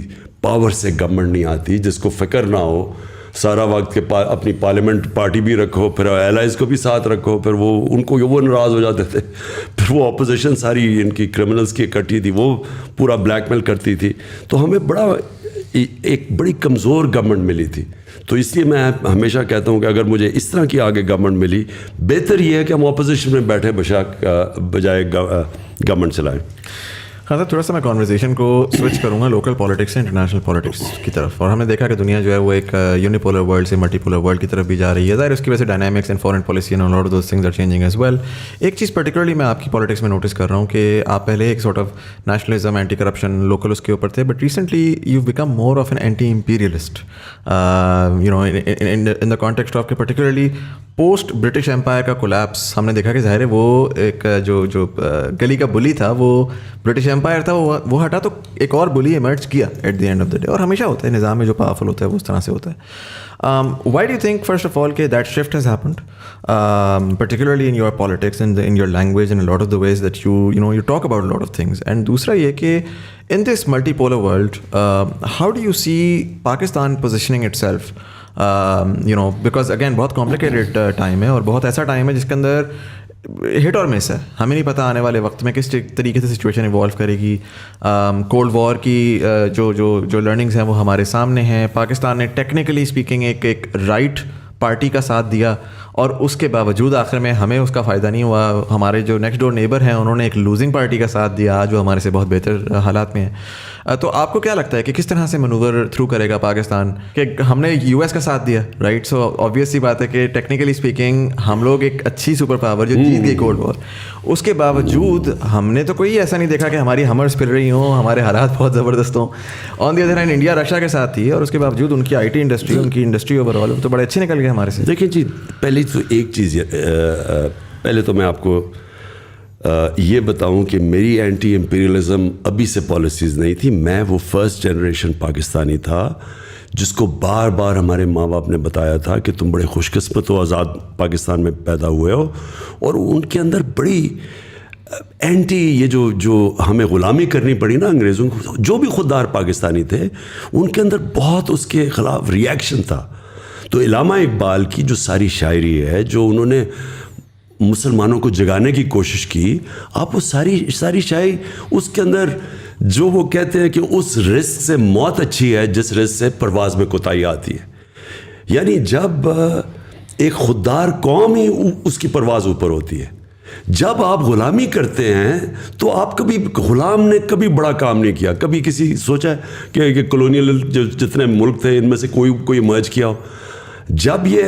C: پاور سے گورنمنٹ نہیں آتی, جس کو فکر نہ ہو سارا وقت کے اپنی پارلیمنٹ پارٹی بھی رکھو, پھر ایلائز کو بھی ساتھ رکھو, پھر وہ ان کو وہ ناراض ہو جاتے تھے, پھر وہ اپوزیشن ساری ان کی کرمنلز کی اکٹھی تھی, وہ پورا بلیک میل کرتی تھی. تو ہمیں ایک بڑی کمزور گورنمنٹ ملی تھی. تو اس لیے میں ہمیشہ کہتا ہوں کہ اگر مجھے اس طرح کی آگے گورنمنٹ ملی, بہتر یہ ہے کہ ہم اپوزیشن میں بیٹھے بجائے گورنمنٹ چلائیں.
A: خان صاحب تھوڑا سا میں کانورزیشن کو سوئچ کروں گا لوکل پالیٹکس سے انٹرنیشنل پالیٹکس کی طرف, اور ہم نے دیکھا کہ دنیا جو ہے وہ ایک یونیپولر ورلڈ سے ملٹی پولر ورلڈ کی طرف بھی جا رہی ہے. ظاہر اس کی وجہ سے dynamics and foreign policy and lot of those things are changing as well. ایک چیز پرٹیکولرلی میں آپ کی پالیٹکس میں نوٹس کر رہا ہوں کہ آپ پہلے ایک sort of nationalism, anti corruption, local اس کے اوپر تھے, but recently you became more of an anti imperialist in the context of کہ پرٹیکولرلی پوسٹ برٹش امپائر کا کولیپس ہم نے دیکھا کہ ظاہر ہے وہ ایک جو گلی کا بلی تھا وہ برٹش امپائر تھا وہ ہٹا تو ایک اور بلی ایمرج کیا at the end of the day, اور ہمیشہ ہوتا ہے نظام میں جو پاورفل ہوتا ہے وہ اس طرح سے ہوتا ہے. Why do you think first of all کہ that shift has happened particularly in your politics and in your language and a lot of the ways that you talk about a lot of things. And دوسرا یہ کہ in this multipolar world, how do you see Pakistan positioning itself? Because again بہت complicated time ہے, اور بہت ایسا time ہے جس کے اندر ہٹ اور مس ہے. ہمیں نہیں پتہ آنے والے وقت میں کس طریقے سے سچویشن ایوالو کرے گی. کولڈ وار کی جو لرننگز ہیں وہ ہمارے سامنے ہیں. پاکستان نے ٹیکنیکلی اسپیکنگ ایک رائٹ پارٹی کا ساتھ دیا, اور اس کے باوجود آخر میں ہمیں اس کا فائدہ نہیں ہوا. ہمارے جو نیکسٹ ڈور نیبر ہیں انہوں نے ایک لوزنگ پارٹی کا ساتھ دیا جو ہمارے سے بہت بہتر حالات میں ہے. تو آپ کو کیا لگتا ہے کہ کس طرح سے منور تھرو کرے گا پاکستان؟ کہ ہم نے یو ایس کا ساتھ دیا, رائٹ, سو آبویس سی بات ہے کہ ٹیکنیکلی اسپیکنگ ہم لوگ ایک اچھی سپر پاور جو جیت گئی کولڈ وار, اس کے باوجود ہم نے تو کوئی ایسا نہیں دیکھا کہ ہماری ہمرز پھر رہی ہوں, ہمارے حالات بہت زبردست ہوں. On the other hand India Russia کے ساتھ تھی, اور اس کے باوجود ان کی آئی ٹی انڈسٹری, ان کی انڈسٹری اوور آل تو بڑے اچھے نکل گئے ہمارے سے.
C: دیکھیں جی, پہلی تو ایک چیز پہلے تو میں آپ کو یہ بتاؤں کہ میری اینٹی امپیریلزم ابھی سے پالیسیز نہیں تھی. میں وہ فرسٹ جنریشن پاکستانی تھا جس کو بار بار ہمارے ماں باپ نے بتایا تھا کہ تم بڑے خوش قسمت ہو, آزاد پاکستان میں پیدا ہوئے ہو. اور ان کے اندر بڑی اینٹی یہ جو ہمیں غلامی کرنی پڑی نا انگریزوں کو, جو بھی خوددار پاکستانی تھے ان کے اندر بہت اس کے خلاف ریئیکشن تھا. تو علامہ اقبال کی جو ساری شاعری ہے, جو انہوں نے مسلمانوں کو جگانے کی کوشش کی, آپ وہ ساری شاعری اس کے اندر جو وہ کہتے ہیں کہ اس رزق سے موت اچھی ہے جس رزق سے پرواز میں کوتاہی آتی ہے. یعنی جب ایک خوددار قوم ہی اس کی پرواز اوپر ہوتی ہے. جب آپ غلامی کرتے ہیں تو آپ کبھی غلام نے کبھی بڑا کام نہیں کیا, کبھی کسی سوچا کہ کولونیل جتنے ملک تھے ان میں سے کوئی مرج کیا ہو. جب یہ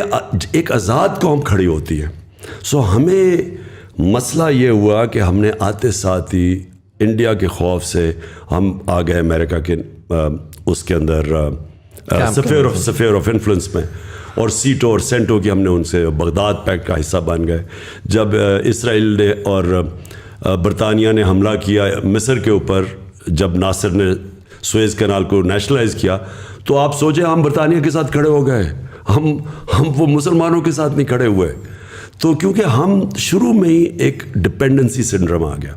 C: ایک آزاد قوم کھڑی ہوتی ہے, سو ہمیں مسئلہ یہ ہوا کہ ہم نے آتے ساتھ ہی انڈیا کے خوف سے ہم آ گئے امریکہ کے اس کے اندر سفیر آف انفلوئنس میں, اور سیٹو اور سینٹو کی ہم نے ان سے بغداد پیکٹ کا حصہ بن گئے. جب اسرائیل نے اور برطانیہ نے حملہ کیا مصر کے اوپر, جب ناصر نے سویز کینال کو نیشنلائز کیا, تو آپ سوچیں ہم برطانیہ کے ساتھ کھڑے ہو گئے, ہم وہ مسلمانوں کے ساتھ نہیں کھڑے ہوئے. تو کیونکہ ہم شروع میں ہی ایک ڈپینڈنسی سنڈرم آ گیا.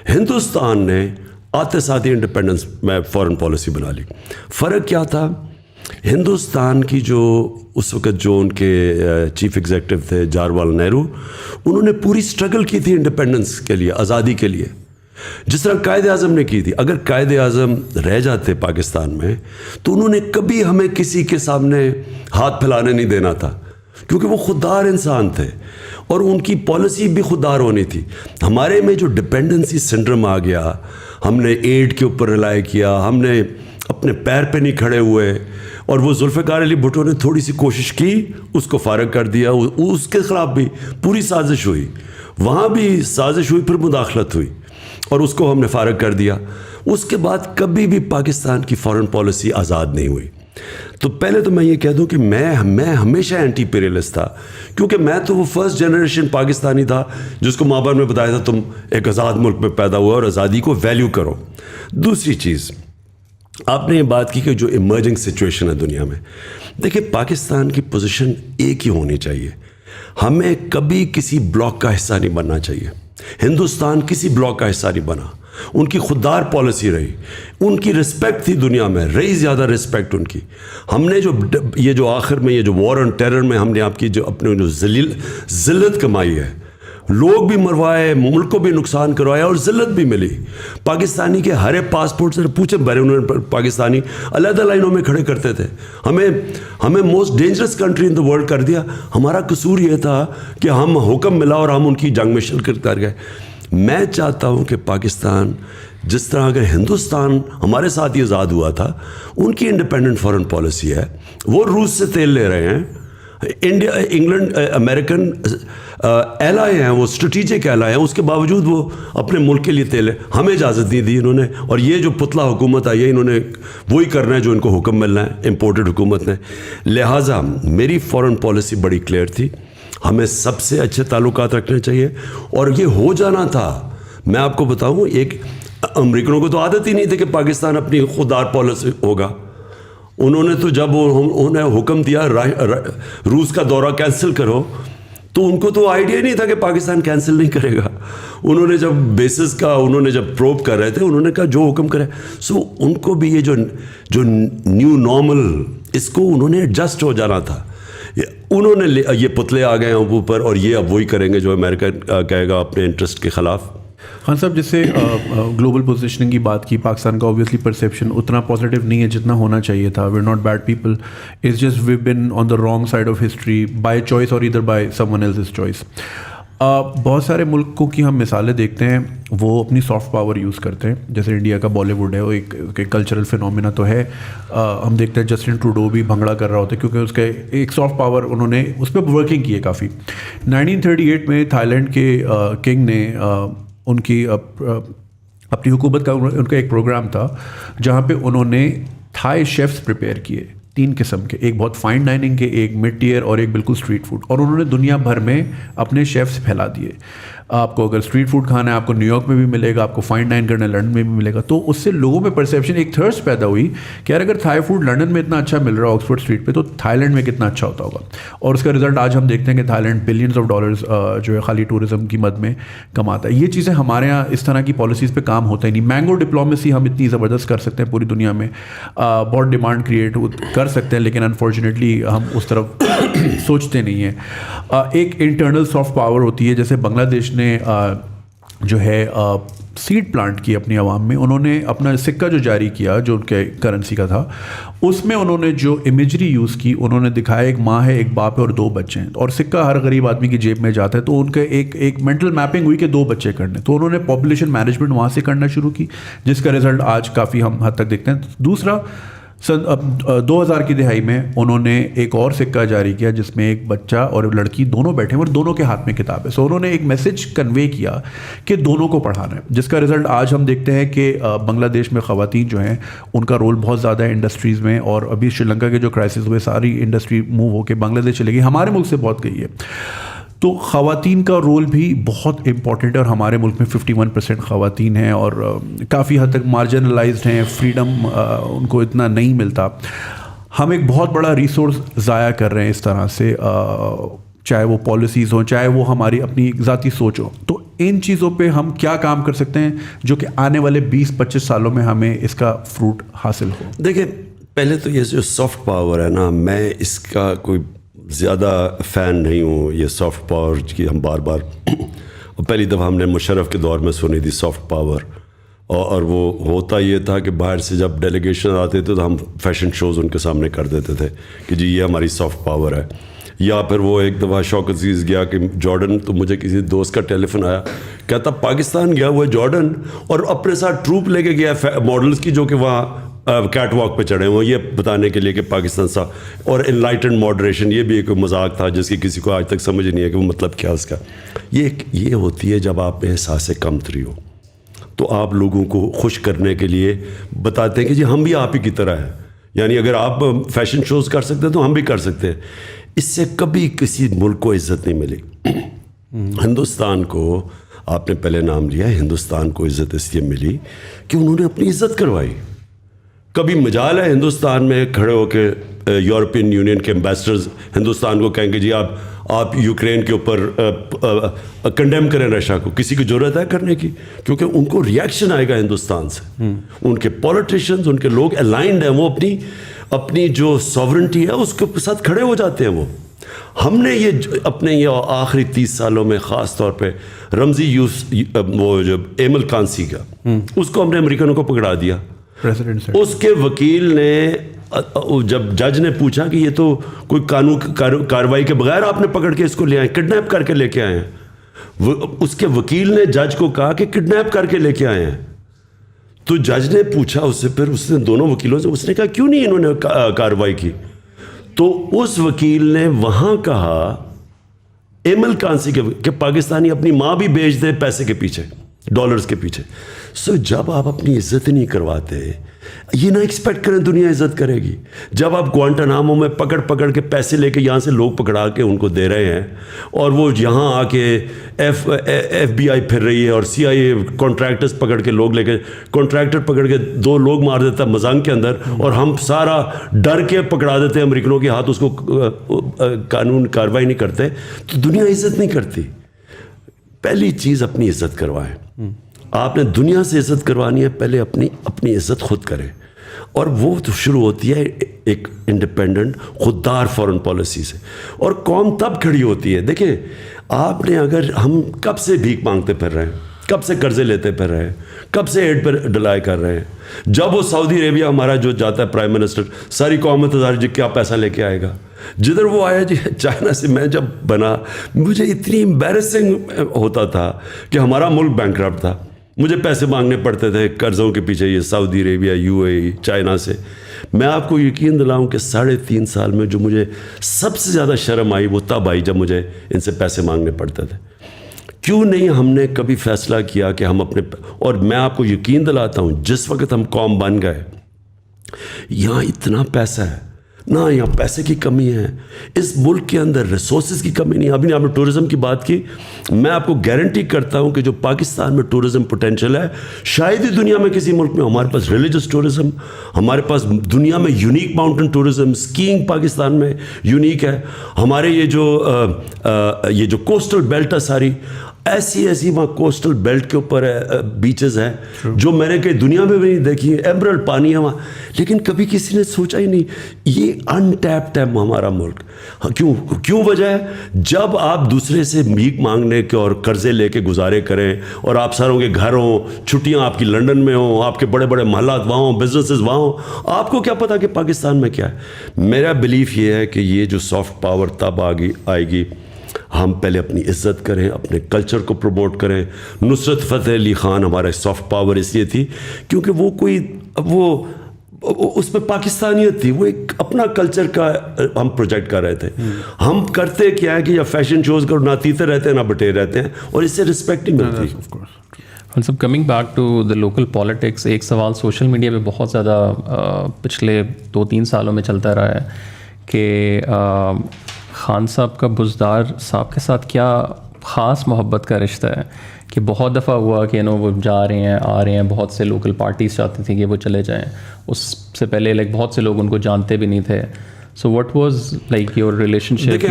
C: ہندوستان نے آتے ساتھ ہی انڈیپینڈنس میں فورن پالیسی بنا لی. فرق کیا تھا؟ ہندوستان کی جو اس وقت جو ان کے چیف ایگزیکٹو تھے جواہر نہرو, انہوں نے پوری سٹرگل کی تھی انڈیپینڈنس کے لیے, آزادی کے لیے, جس طرح قائد اعظم نے کی تھی. اگر قائد اعظم رہ جاتے پاکستان میں تو انہوں نے کبھی ہمیں کسی کے سامنے ہاتھ پھیلانے نہیں دینا تھا, کیونکہ وہ خوددار انسان تھے اور ان کی پالیسی بھی خوددار ہونی تھی. ہمارے میں جو ڈپینڈنسی سنڈرم آ گیا, ہم نے ایڈ کے اوپر ریلائی کیا, ہم نے اپنے پیر پہ نہیں کھڑے ہوئے, اور وہ ذوالفقار علی بھٹو نے تھوڑی سی کوشش کی, اس کو فارغ کر دیا. اس کے خلاف بھی پوری سازش ہوئی, وہاں بھی سازش ہوئی, پھر مداخلت ہوئی اور اس کو ہم نے فارغ کر دیا. اس کے بعد کبھی بھی پاکستان کی فارن پالیسی آزاد نہیں ہوئی. تو پہلے تو میں یہ کہہ دوں کہ میں ہمیشہ اینٹی پیریلسٹ تھا, کیونکہ میں تو وہ فرسٹ جنریشن پاکستانی تھا جس کو ماں باپ نے بتایا تھا تم ایک آزاد ملک میں پیدا ہوا اور آزادی کو ویلیو کرو. دوسری چیز, آپ نے یہ بات کی کہ جو ایمرجنگ سچویشن ہے دنیا میں, دیکھیں پاکستان کی پوزیشن ایک ہی ہونی چاہیے. ہمیں کبھی کسی بلاک کا حصہ نہیں بننا چاہیے. ہندوستان کسی بلاک کا حصہ نہیں بنا, ان کی خوددار پالیسی رہی, ان کی رسپیکٹ تھی دنیا میں, رہی زیادہ رسپیکٹ ان کی. ہم نے یہ جو آخر میں یہ جو وار آن ٹیرر میں ہم نے آپ کی جو اپنے جو ذلت کمائی ہے, لوگ بھی مروائے, ملک کو بھی نقصان کروایا اور ذلت بھی ملی. پاکستانی کے ہر ایک پاسپورٹ سے پوچھیں بھرے انہوں نے پاکستانی علیحدہ لائنوں میں کھڑے کرتے تھے. ہمیں most dangerous country in the world کر دیا. ہمارا قصور یہ تھا کہ ہم حکم ملا اور ہم ان کی جنگ میں شرکت کر گئے. میں چاہتا ہوں کہ پاکستان جس طرح اگر ہندوستان ہمارے ساتھ ہی آزاد ہوا تھا, ان کی انڈیپینڈنٹ فارن پالیسی ہے, وہ روس سے تیل لے رہے ہیں, انڈیا انگلینڈ امریکن ایلائی ہیں, وہ اسٹریٹجک ایلائی ہیں, اس کے باوجود وہ اپنے ملک کے لیے تیل ہے. ہمیں اجازت نہیں دی انہوں نے, اور یہ جو پتلا حکومت آئی ہے انہوں نے وہی کرنا ہے جو ان کو حکم ملنا ہے امپورٹڈ حکومت نے. لہٰذا میری فارن پالیسی بڑی کلیئر تھی, ہمیں سب سے اچھے تعلقات رکھنے چاہیے, اور یہ ہو جانا تھا. میں آپ کو بتاؤں, ایک امریکنوں کو تو عادت ہی نہیں تھی کہ پاکستان اپنی خوددار پالیسی ہوگا. انہوں نے تو جب انہیں حکم دیا روس کا دورہ کینسل کرو تو ان کو تو آئیڈیا نہیں تھا کہ پاکستان کینسل نہیں کرے گا. انہوں نے جب بیسس کا انہوں نے جب پروب کر رہے تھے انہوں نے کہا جو حکم کرے. سو ان کو بھی یہ جو نیو نارمل اس کو انہوں نے ایڈجسٹ ہو جانا تھا. انہوں نے یہ پتلے آ گئے ہیں اوپر اور یہ اب وہی کریں گے جو امریکہ کہے گا اپنے انٹرسٹ کے خلاف.
B: خان صاحب جیسے گلوبل پوزیشننگ کی بات کی, پاکستان کا اوبویسلی پرسیپشن اتنا پازیٹیو نہیں ہے جتنا ہونا چاہیے تھا. We are not bad people, it's just we been on the wrong side of history by choice اور ادھر by someone else's choice. بہت سارے ملکوں کی ہم مثالیں دیکھتے ہیں وہ اپنی سافٹ پاور یوز کرتے ہیں, جیسے انڈیا کا بالی ووڈ ہے, وہ ایک کلچرل فینومینا تو ہے. ہم دیکھتے ہیں جسٹن ٹروڈو بھی بھنگڑا کر رہا ہوتا ہے کیونکہ اس کا ایک سافٹ پاور انہوں نے اس پہ ورکنگ کی ہے کافی. 1938 میں تھائی لینڈ کے کنگ نے ان کی اپنی حکومت کا ان کا ایک پروگرام تھا جہاں پہ انہوں نے تھائی شیفس پریپیئر کیے 3 قسم کے, ایک بہت فائن ڈائننگ کے, ایک مڈ ٹیئر اور ایک بالکل اسٹریٹ فوڈ, اور انہوں نے دنیا بھر میں اپنے شیفس پھیلا دیے. آپ کو اگر اسٹریٹ فوڈ کھانا ہے آپ کو نیو یارک میں بھی ملے گا, آپ کو فائن ڈائن کرنا ہے لنڈن میں بھی ملے گا. تو اس سے لوگوں میں پرسیپشن ایک تھرسٹ پیدا ہوئی کہ یار اگر تھائی فوڈ لنڈن میں اتنا اچھا مل رہا ہے آکسفورڈ اسٹریٹ پہ تو تھائی لینڈ میں کتنا اچھا ہوتا ہوگا. اور اس کا رزلٹ آج ہم دیکھتے ہیں کہ Thailand billions of dollars جو ہے خالی ٹورزم کی مد میں کماتا ہے. یہ چیزیں ہمارے یہاں اس طرح کی پالیسیز پہ کام ہوتا ہی نہیں. مینگو ڈپلومیسی ہم اتنی زبردست کر سکتے ہیں پوری دنیا میں, بہت ڈیمانڈ کریٹ کر سکتے ہیں, لیکن انفارچونیٹلی ہم اس طرف سوچتے نہیں ہیں. ایک انٹرنل سافٹ پاور ہوتی ہے, جیسے بنگلہ دیش نے جو ہے سیڈ پلانٹ کی اپنی عوام میں. انہوں نے اپنا سکہ جو جاری کیا جو ان کے کرنسی کا تھا اس میں انہوں نے جو امیجری یوز کی, انہوں نے دکھایا ایک ماں ہے, ایک باپ ہے اور 2 بچے ہیں, اور سکہ ہر غریب آدمی کی جیب میں جاتا ہے. تو ان کا ایک مینٹل میپنگ ہوئی کہ 2 بچے کرنے, تو انہوں نے پاپولیشن مینجمنٹ وہاں سے کرنا شروع کی جس کا رزلٹ آج کافی ہم حد تک دیکھتے ہیں. دوسرا 2000 کی دہائی میں انہوں نے ایک اور سکہ جاری کیا جس میں ایک بچہ اور لڑکی دونوں بیٹھے ہیں اور دونوں کے ہاتھ میں کتاب ہے. سو انہوں نے ایک میسج کنوے کیا کہ دونوں کو پڑھانا ہے, جس کا رزلٹ آج ہم دیکھتے ہیں کہ بنگلہ دیش میں خواتین جو ہیں ان کا رول بہت زیادہ ہے انڈسٹریز میں, اور ابھی شری لنکا کے جو کرائسس ہوئے ساری انڈسٹری موو ہو کے بنگلہ دیش چلے گئی, ہمارے ملک سے بہت گئی ہے. تو خواتین کا رول بھی بہت امپورٹنٹ ہے, اور ہمارے ملک میں 51% خواتین ہیں اور کافی حد تک مارجنلائزڈ ہیں, فریڈم ان کو اتنا نہیں ملتا. ہم ایک بہت بڑا ریسورس ضائع کر رہے ہیں اس طرح سے, چاہے وہ پالیسیز ہوں چاہے وہ ہماری اپنی ذاتی سوچ ہو. تو ان چیزوں پہ ہم کیا کام کر سکتے ہیں جو کہ آنے والے 20-25 سالوں میں ہمیں اس کا فروٹ حاصل ہو؟
C: دیکھیں, پہلے تو یہ جو سافٹ پاور ہے نا, میں اس کا کوئی زیادہ فین نہیں ہوں. یہ سافٹ پاور کی ہم بار بار پہلی دفعہ ہم نے مشرف کے دور میں سنی تھی سافٹ پاور, اور وہ ہوتا یہ تھا کہ باہر سے جب ڈیلیگیشن آتے تھے تو ہم فیشن شوز ان کے سامنے کر دیتے تھے کہ جی یہ ہماری سافٹ پاور ہے. یا پھر وہ ایک دفعہ شوق عزیز گیا کہ جارڈن, تو مجھے کسی دوست کا ٹیلی فون آیا, کہتا پاکستان گیا ہوا ہے جارڈن اور اپنے ساتھ ٹروپ لے کے گیا ماڈلس کی جو کہ وہاں کیٹ واک پہ چڑھے ہوئے, یہ بتانے کے لیے کہ پاکستان سا. اور انلائٹنڈ ماڈریشن یہ بھی ایک مذاق تھا جس کی کسی کو آج تک سمجھ نہیں ہے کہ وہ مطلب کیا اس کا. یہ ہوتی ہے جب آپ میں احساس کمتری ہو تو آپ لوگوں کو خوش کرنے کے لیے بتاتے ہیں کہ جی ہم بھی آپ ہی کی طرح ہیں. یعنی اگر آپ فیشن شوز کر سکتے ہیں تو ہم بھی کر سکتے ہیں. اس سے کبھی کسی ملک کو عزت نہیں ملی. ہندوستان کو آپ نے پہلے نام لیا, ہندوستان کو عزت اس لیے ملی کہ انہوں نے اپنی عزت کروائی. کبھی مجال ہے ہندوستان میں کھڑے ہو کے یورپین یونین کے امبیسڈرز ہندوستان کو کہیں گے جی آپ یوکرین کے اوپر کنڈیم کریں رشیا کو, کسی کی ضرورت ہے کرنے کی؟ کیونکہ ان کو ریئیکشن آئے گا ہندوستان سے. ان کے پولیٹیشینز, ان کے لوگ الائنڈ ہیں, وہ اپنی جو ساورنٹی ہے اس کے ساتھ کھڑے ہو جاتے ہیں. ہم نے یہ اپنے یہ آخری 30 سالوں میں خاص طور پہ رمزی وہ جو ایمل کانسی کا, اس کو ہم نے امریکنوں کو پکڑا دیا. اس کے وکیل نے جب جج نے پوچھا کہ یہ تو کوئی قانون کارروائی کے بغیر آپ نے پکڑ کے اس کو لے آئے, کڈنیپ کر کے لے کے آئے ہیں, اس کے وکیل نے جج کو کہا کہ کڈنیپ کر کے لے کے آئے ہیں. تو جج نے پوچھا اس سے, پھر اس نے دونوں وکیلوں سے, اس نے کہا کیوں نہیں انہوں نے کارروائی کی؟ تو اس وکیل نے وہاں کہا ایمل کانسی کہ پاکستانی اپنی ماں بھی بیچ دے پیسے کے پیچھے, ڈالرز کے پیچھے. سو جب آپ اپنی عزت نہیں کرواتے, یہ نہ ایکسپیکٹ کریں دنیا عزت کرے گی. جب آپ گوانٹانامو میں پکڑ کے پیسے لے کے یہاں سے لوگ پکڑا کے ان کو دے رہے ہیں, اور وہ یہاں آ کے ایف بی آئی پھر رہی ہے, اور سی آئی اے کانٹریکٹرز پکڑ کے لوگ لے کے, کانٹریکٹر پکڑ کے 2 لوگ مار دیتا ہے مزنگ کے اندر, اور ہم سارا ڈر کے پکڑا دیتے ہیں امریکنوں کے ہاتھ, اس کو قانون کارروائی نہیں کرتے, تو دنیا عزت نہیں کرتی. پہلی چیز اپنی عزت کروائیں. آپ نے دنیا سے عزت کروانی ہے, پہلے اپنی عزت خود کریں, اور وہ تو شروع ہوتی ہے ایک انڈیپینڈنٹ خوددار فارن پالیسی سے, اور قوم تب کھڑی ہوتی ہے. دیکھیں آپ نے, اگر ہم کب سے بھیک مانگتے پھر رہے ہیں, کب سے قرضے لیتے پھر رہے ہیں, کب سے ایڈ پر ڈلائی کر رہے ہیں. جب وہ سعودی عربیہ ہمارا جو جاتا ہے پرائم منسٹر, ساری قوم انتظار جی کیا پیسہ لے کے آئے گا. جدھر وہ آیا جی چائنا سے, میں جب بنا مجھے اتنی امبیرسنگ ہوتا تھا کہ ہمارا ملک بینکرپٹ تھا, مجھے پیسے مانگنے پڑتے تھے قرضوں کے پیچھے, یہ Saudi Arabia, U A E, China سے. میں آپ کو یقین دلاؤں کہ 3.5 سال میں جو مجھے سب سے زیادہ شرم آئی وہ تب آئی جب مجھے ان سے پیسے مانگنے پڑتے تھے. کیوں نہیں ہم نے کبھی فیصلہ کیا کہ ہم اپنے, اور میں آپ کو یقین دلاتا ہوں جس وقت ہم قوم بن گئے, یہاں اتنا پیسہ ہے نہ, یہاں پیسے کی کمی ہے, اس ملک کے اندر ریسورسز کی کمی نہیں. ابھی آپ نے ٹورزم کی بات کی, میں آپ کو گارنٹی کرتا ہوں کہ جو پاکستان میں ٹورزم پوٹینشیل ہے شاید ہی دنیا میں کسی ملک میں. ہمارے پاس ریلیجس ٹورزم, ہمارے پاس دنیا میں unique mountain tourism, skiing Pakistan میں یونیک ہے. ہمارے یہ جو کوسٹل بیلٹ ہے ساری, ایسی وہاں کوسٹل بیلٹ کے اوپر بیچز ہیں جو میں نے کہیں دنیا میں بھی نہیں دیکھی. ایمرلڈ پانی ہے وہاں, لیکن کبھی کسی نے سوچا ہی نہیں. یہ انٹیپڈ ہے ہمارا ملک. کیوں وجہ ہے, جب آپ دوسرے سے بھیک مانگنے کے اور قرضے لے کے گزارے کریں, اور آپ ساروں کے گھر ہوں, چھٹیاں آپ کی لنڈن میں ہوں, آپ کے بڑے بڑے محلات وہاں ہوں, بزنسز وہاں ہوں, آپ کو کیا پتا کہ پاکستان میں کیا ہے. میرا بلیف یہ ہے کہ یہ جو سافٹ پاور تب آئے گی, ہم پہلے اپنی عزت کریں, اپنے کلچر کو پروموٹ کریں. نصرت فتح علی خان ہمارا سافٹ پاور اس لیے تھی کیونکہ وہ اس میں پاکستانیت تھی, وہ ایک اپنا کلچر کا ہم پروجیکٹ کر رہے تھے. ہم کرتے کیا ہے کہ یا فیشن شوز کو نہ تیتے رہتے ہیں نہ بٹے رہتے ہیں, اور اس سے رسپیکٹ نہیں ملتی.
D: سب coming back to the local politics, ایک سوال سوشل میڈیا پہ بہت زیادہ پچھلے 2-3 سالوں میں چلتا رہا ہے کہ خان صاحب کا بزدار صاحب کے ساتھ کیا خاص محبت کا رشتہ ہے, کہ بہت دفعہ ہوا کہ وہ جا رہے ہیں آ رہے ہیں, بہت سے لوکل پارٹیز چاہتی تھیں کہ وہ چلے جائیں, اس سے پہلے بہت سے لوگ ان کو جانتے بھی نہیں تھے. So what was like your relationship?
C: دیکھیں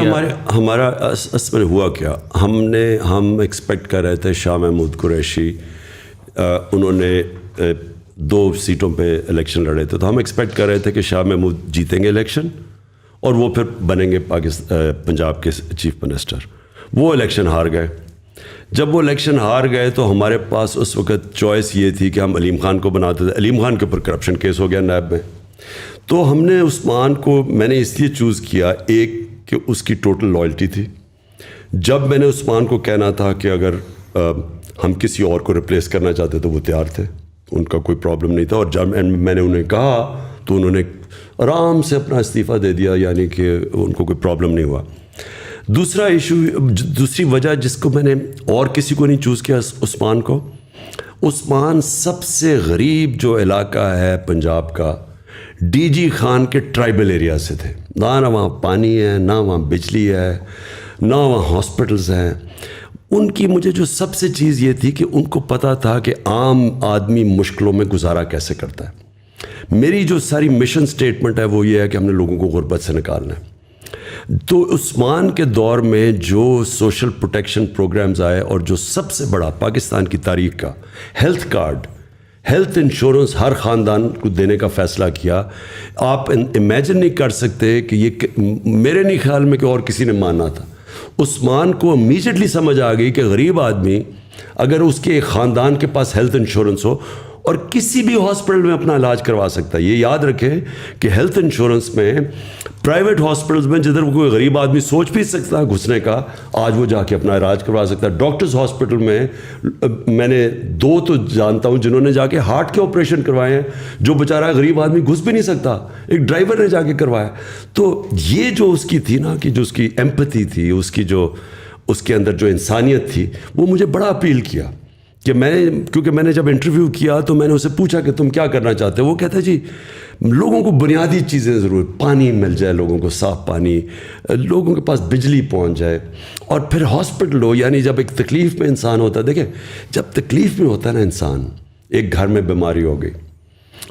C: ہمارا اصل میں ہوا کیا, ہم ایکسپیکٹ کر رہے تھے شاہ محمود قریشی, انہوں نے 2 سیٹوں پہ الیکشن لڑے تھے, تو ہم ایکسپیکٹ کر رہے تھے کہ شاہ محمود جیتیں گے الیکشن اور وہ پھر بنیں گے پنجاب کے چیف منسٹر. وہ الیکشن ہار گئے. جب وہ الیکشن ہار گئے تو ہمارے پاس اس وقت چوائس یہ تھی کہ ہم علیم خان کو بناتے تھے. علیم خان کے اوپر کرپشن کیس ہو گیا نیب میں, تو ہم نے عثمان کو, میں نے اس لیے چوز کیا, ایک کہ اس کی ٹوٹل لائلٹی تھی. جب میں نے عثمان کو کہنا تھا کہ اگر ہم کسی اور کو ریپلیس کرنا چاہتے تو وہ تیار تھے, ان کا کوئی پرابلم نہیں تھا. اور جب میں نے انہیں کہا تو انہوں نے آرام سے اپنا استعفیٰ دے دیا, یعنی کہ ان کو کوئی پرابلم نہیں ہوا. دوسرا ایشو, دوسری وجہ جس کو میں نے اور کسی کو نہیں چوز کیا, عثمان کو, عثمان سب سے غریب جو علاقہ ہے پنجاب کا, ڈی جی خان کے ٹرائبل ایریا سے تھے. نہ وہاں پانی ہے, نہ وہاں بجلی ہے, نہ وہاں ہاسپٹلز ہیں. ان کی مجھے جو سب سے چیز یہ تھی کہ ان کو پتہ تھا کہ عام آدمی مشکلوں میں گزارا کیسے کرتا ہے. میری جو ساری مشن سٹیٹمنٹ ہے وہ یہ ہے کہ ہم نے لوگوں کو غربت سے نکالنا ہے. تو عثمان کے دور میں جو سوشل پروٹیکشن پروگرامز آئے, اور جو سب سے بڑا پاکستان کی تاریخ کا ہیلتھ کارڈ, ہیلتھ انشورنس ہر خاندان کو دینے کا فیصلہ کیا, آپ امیجن نہیں کر سکتے کہ یہ میرے نہیں خیال میں کہ اور کسی نے ماننا تھا. عثمان کو امیجیٹلی سمجھ آ گئی کہ غریب آدمی اگر اس کے خاندان کے پاس ہیلتھ انشورنس ہو اور کسی بھی ہاسپٹل میں اپنا علاج کروا سکتا ہے. یہ یاد رکھیں کہ ہیلتھ انشورنس میں پرائیویٹ ہاسپٹلز میں جدھر کوئی غریب آدمی سوچ بھی سکتا ہے گھسنے کا, آج وہ جا کے اپنا علاج کروا سکتا ہے. ڈاکٹرز ہاسپٹل میں نے 2 تو جانتا ہوں جنہوں نے جا کے ہارٹ کے آپریشن کروائے ہیں, جو بیچارہ غریب آدمی گھس بھی نہیں سکتا, ایک ڈرائیور نے جا کے کروایا. تو یہ جو اس کی تھی نا, کہ جو اس کی ایمپتھی تھی, اس کے اندر جو انسانیت تھی, وہ مجھے بڑا اپیل کیا. کہ کیونکہ میں نے جب انٹرویو کیا تو میں نے اسے پوچھا کہ تم کیا کرنا چاہتے ہو. وہ کہتا ہے جی لوگوں کو بنیادی چیزیں ضرور, پانی مل جائے لوگوں کو, صاف پانی, لوگوں کے پاس بجلی پہنچ جائے, اور پھر ہاسپٹل ہو. یعنی جب ایک تکلیف میں انسان ہوتا ہے, دیکھیں جب تکلیف میں ہوتا ہے نا انسان, ایک گھر میں بیماری ہو گئی